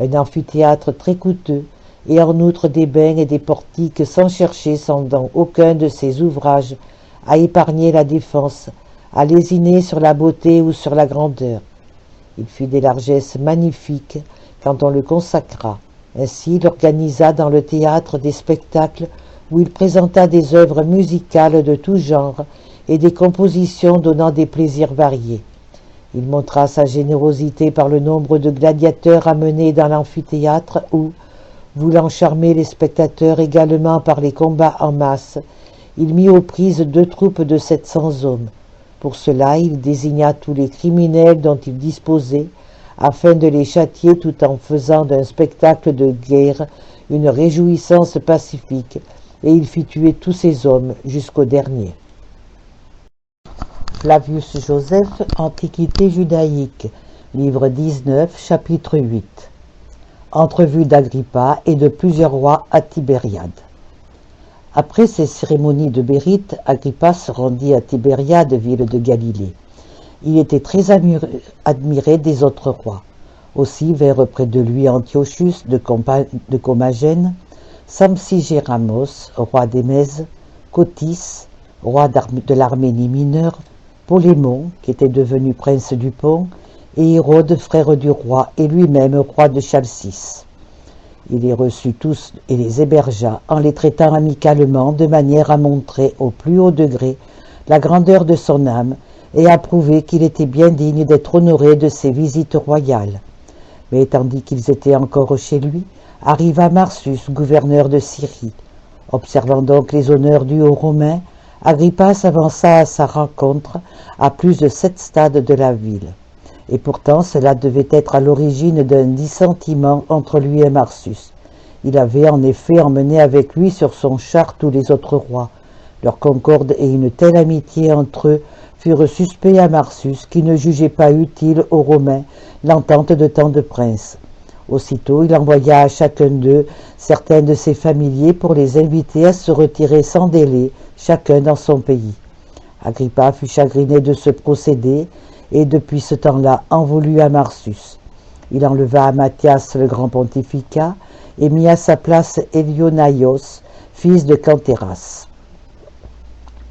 Un amphithéâtre très coûteux, et en outre des bains et des portiques sans chercher dans aucun de ses ouvrages à épargner la défense, à lésiner sur la beauté ou sur la grandeur. Il fit des largesses magnifiques quand on le consacra. Ainsi, il organisa dans le théâtre des spectacles où il présenta des œuvres musicales de tout genre et des compositions donnant des plaisirs variés. Il montra sa générosité par le nombre de gladiateurs amenés dans l'amphithéâtre où, voulant charmer les spectateurs également par les combats en masse, il mit aux prises 2 troupes de 700 hommes. Pour cela, il désigna tous les criminels dont il disposait, afin de les châtier tout en faisant d'un spectacle de guerre une réjouissance pacifique, et il fit tuer tous ces hommes jusqu'au dernier. Flavius Joseph, Antiquité judaïque, livre 19, chapitre 8. Entrevue d'Agrippa et de plusieurs rois à Tibériade. Après ces cérémonies de Bérite, Agrippa se rendit à Tibériade, ville de Galilée. Il était très admiré des autres rois. Aussi vinrent près de lui Antiochus de Commagène, Sampsigéramos, roi des Mèdes, Cotys, roi de l'Arménie mineure, Polémon, qui était devenu prince du Pont, et Hérode, frère du roi, et lui-même roi de Chalcis. Il les reçut tous et les hébergea en les traitant amicalement, de manière à montrer au plus haut degré la grandeur de son âme et à prouver qu'il était bien digne d'être honoré de ses visites royales. Mais tandis qu'ils étaient encore chez lui, arriva Marsus, gouverneur de Syrie. Observant donc les honneurs dus aux Romains, Agrippa s'avança à sa rencontre à plus de 7 stades de la ville. Et pourtant cela devait être à l'origine d'un dissentiment entre lui et Marsus. Il avait en effet emmené avec lui sur son char tous les autres rois. Leur concorde et une telle amitié entre eux furent suspects à Marsus, qui ne jugeait pas utile aux Romains l'entente de tant de princes. Aussitôt il envoya à chacun d'eux certains de ses familiers pour les inviter à se retirer sans délai, chacun dans son pays. Agrippa fut chagriné de ce procédé, et depuis ce temps-là en voulut à Marsus. Il enleva à Matthias le grand pontificat et mit à sa place Élionaios, fils de Cantéras.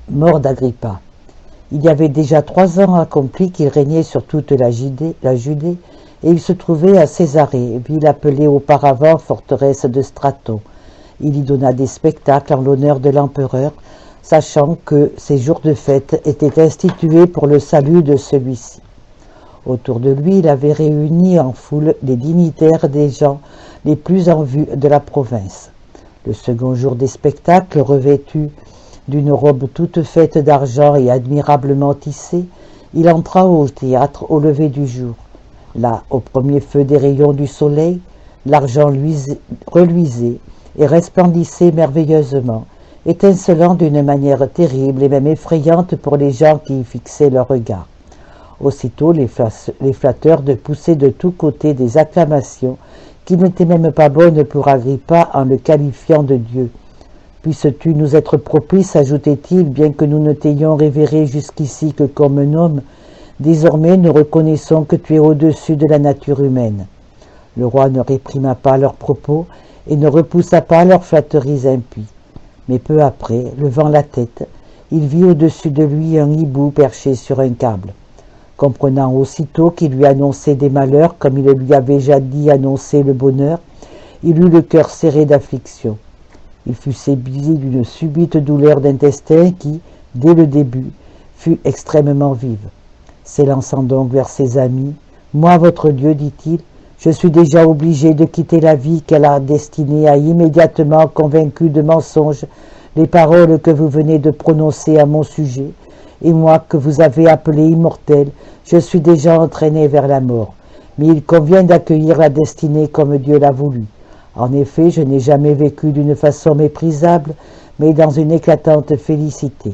Mort d'Agrippa. Il y avait déjà 3 ans accompli qu'il régnait sur toute la Judée, et il se trouvait à Césarée, ville appelée auparavant forteresse de Straton. Il y donna des spectacles en l'honneur de l'empereur, sachant que ces jours de fête étaient institués pour le salut de celui-ci. Autour de lui, il avait réuni en foule les dignitaires des gens les plus en vue de la province. Le second jour des spectacles, revêtu d'une robe toute faite d'argent et admirablement tissée, il entra au théâtre au lever du jour. Là, au premier feu des rayons du soleil, l'argent reluisait et resplendissait merveilleusement, étincelant d'une manière terrible et même effrayante pour les gens qui y fixaient leur regard. Aussitôt, les flatteurs poussaient de tous côtés des acclamations qui n'étaient même pas bonnes pour Agrippa en le qualifiant de Dieu. « Puisses-tu nous être propice, ajoutait-il, bien que nous ne t'ayons révéré jusqu'ici que comme un homme, désormais nous reconnaissons que tu es au-dessus de la nature humaine. » Le roi ne réprima pas leurs propos et ne repoussa pas leurs flatteries impies. Mais peu après, levant la tête, il vit au-dessus de lui un hibou perché sur un câble. Comprenant aussitôt qu'il lui annonçait des malheurs comme il lui avait jadis annoncé le bonheur, il eut le cœur serré d'affliction. Il fut saisi d'une subite douleur d'intestin qui, dès le début, fut extrêmement vive. S'élançant donc vers ses amis, « Moi, votre Dieu, dit-il, je suis déjà obligé de quitter la vie qu'elle a destinée à immédiatement convaincu de mensonges les paroles que vous venez de prononcer à mon sujet, et moi que vous avez appelé immortel, je suis déjà entraîné vers la mort. Mais il convient d'accueillir la destinée comme Dieu l'a voulu. En effet, je n'ai jamais vécu d'une façon méprisable, mais dans une éclatante félicité. »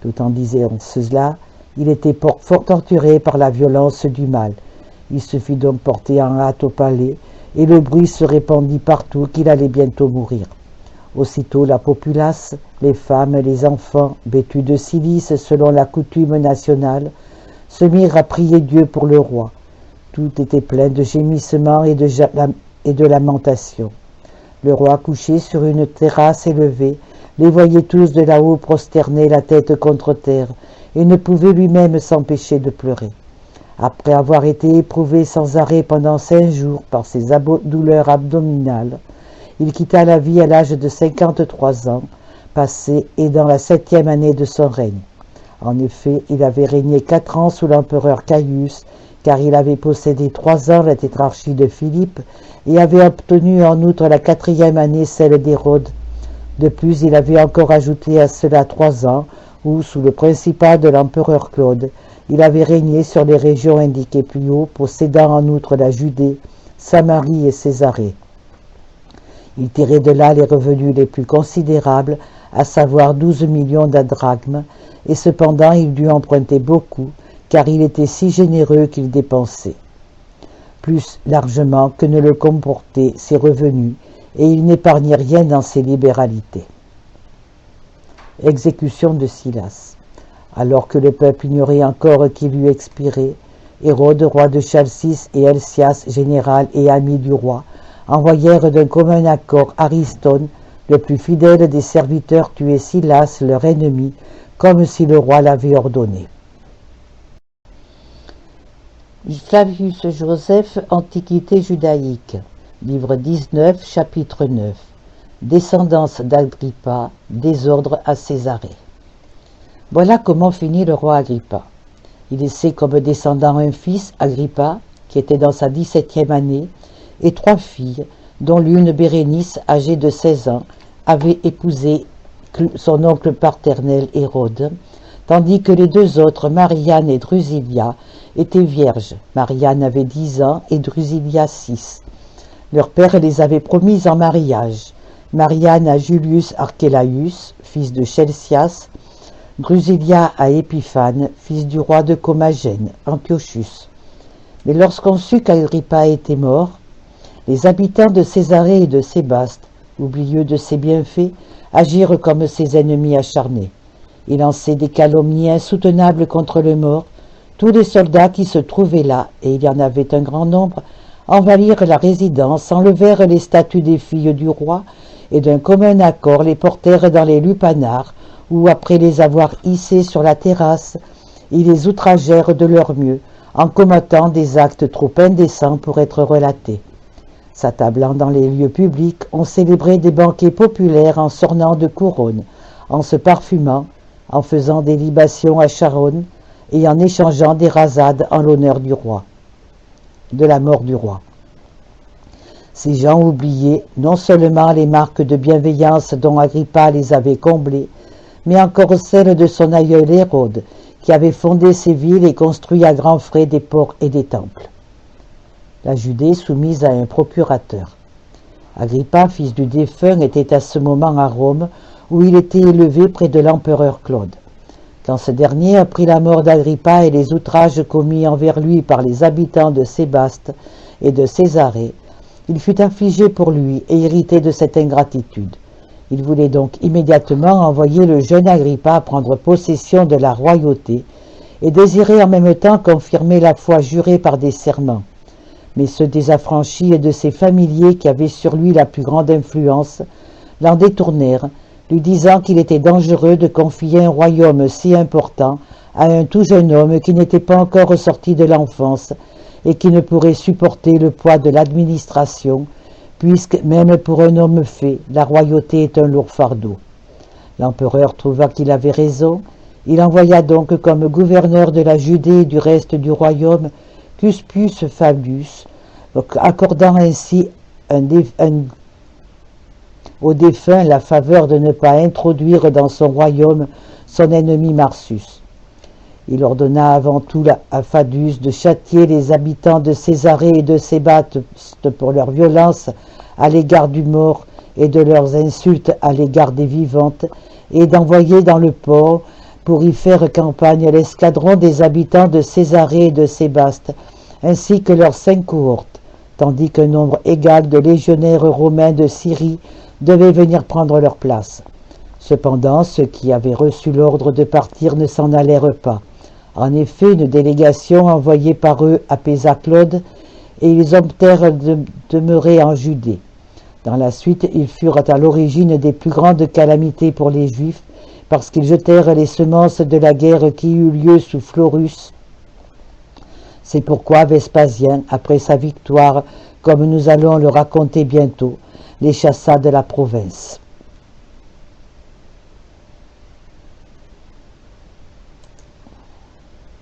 Tout en disant cela, il était fort torturé par la violence du mal. Il se fit donc porter en hâte au palais, et le bruit se répandit partout qu'il allait bientôt mourir. Aussitôt la populace, les femmes et les enfants, vêtus de cilices selon la coutume nationale, se mirent à prier Dieu pour le roi. Tout était plein de gémissements et de lamentations. Le roi, couché sur une terrasse élevée, les voyait tous de là-haut prosterner la tête contre terre, et ne pouvait lui-même s'empêcher de pleurer. Après avoir été éprouvé sans arrêt pendant 5 jours par ses douleurs abdominales, il quitta la vie à l'âge de 53 ans, passé et dans la 7e année de son règne. En effet, il avait régné 4 ans sous l'empereur Caius, car il avait possédé 3 ans la tétrarchie de Philippe et avait obtenu en outre la 4e année celle d'Hérode. De plus, il avait encore ajouté à cela 3 ans, où, sous le principat de l'empereur Claude, il avait régné sur les régions indiquées plus haut, possédant en outre la Judée, Samarie et Césarée. Il tirait de là les revenus les plus considérables, à savoir 12 millions d'adrachmes, et cependant il dut emprunter beaucoup, car il était si généreux qu'il dépensait plus largement que ne le comportaient ses revenus, et il n'épargnait rien dans ses libéralités. Exécution de Silas. Alors que le peuple ignorait encore qu'il eût expiré, Hérode, roi de Chalcis, et Helcias, général et ami du roi, envoyèrent d'un commun accord Ariston, le plus fidèle des serviteurs, tuer Silas, leur ennemi, comme si le roi l'avait ordonné. Flavius Joseph, Antiquité judaïque, livre 19, chapitre 9. Descendance d'Agrippa, désordre à Césarée. Voilà comment finit le roi Agrippa. Il laissait comme descendant un fils, Agrippa, qui était dans sa 17e année, et 3 filles, dont l'une, Bérénice, âgée de 16 ans, avait épousé son oncle paternel Hérode, tandis que les 2 autres, Marianne et Drusilia, étaient vierges. Marianne avait 10 ans et Drusilia 6. Leur père les avait promises en mariage. Marianne à Julius Archelaüs, fils de Chelcias, Drusilia à Épiphane, fils du roi de Commagène, Antiochus. Mais lorsqu'on sut qu'Agrippa était mort, les habitants de Césarée et de Sébaste, oublieux de ses bienfaits, agirent comme ses ennemis acharnés. Ils lançaient des calomnies insoutenables contre le mort. Tous les soldats qui se trouvaient là, et il y en avait un grand nombre, envahirent la résidence, enlevèrent les statues des filles du roi, et d'un commun accord les portèrent dans les lupanars, où, après les avoir hissées sur la terrasse, ils les outragèrent de leur mieux, en commettant des actes trop indécents pour être relatés. S'attablant dans les lieux publics, on célébrait des banquets populaires en s'ornant de couronnes, en se parfumant, en faisant des libations à Charonne et en échangeant des rasades en l'honneur du roi, de la mort du roi. Ces gens oubliaient non seulement les marques de bienveillance dont Agrippa les avait comblées, mais encore celles de son aïeul Hérode, qui avait fondé ces villes et construit à grands frais des ports et des temples. La Judée soumise à un procurateur. Agrippa, fils du défunt, était à ce moment à Rome, où il était élevé près de l'empereur Claude. Quand ce dernier apprit la mort d'Agrippa et les outrages commis envers lui par les habitants de Sébaste et de Césarée, il fut affligé pour lui et irrité de cette ingratitude. Il voulait donc immédiatement envoyer le jeune Agrippa prendre possession de la royauté et désirait en même temps confirmer la foi jurée par des serments. Mais ceux des affranchis et de ses familiers qui avaient sur lui la plus grande influence l'en détournèrent, lui disant qu'il était dangereux de confier un royaume si important à un tout jeune homme qui n'était pas encore sorti de l'enfance et qui ne pourrait supporter le poids de l'administration, puisque, même pour un homme fait, la royauté est un lourd fardeau. L'empereur trouva qu'il avait raison, Il envoya donc comme gouverneur de la Judée et du reste du royaume Cuspius Fabius, accordant ainsi au défunt la faveur de ne pas introduire dans son royaume son ennemi Marsus. Il ordonna avant tout à Fabius de châtier les habitants de Césarée et de Sébaste pour leur violence à l'égard du mort et de leurs insultes à l'égard des vivantes, et d'envoyer dans le port pour y faire campagne l'escadron des habitants de Césarée et de Sébaste, ainsi que leurs 5 cohortes, tandis qu'un nombre égal de légionnaires romains de Syrie devaient venir prendre leur place. Cependant, ceux qui avaient reçu l'ordre de partir ne s'en allèrent pas. En effet, une délégation envoyée par eux apaisa Claude, et ils optèrent de demeurer en Judée. Dans la suite, ils furent à l'origine des plus grandes calamités pour les Juifs, parce qu'ils jetèrent les semences de la guerre qui eut lieu sous Florus. C'est pourquoi Vespasien, après sa victoire, comme nous allons le raconter bientôt, les chassa de la province.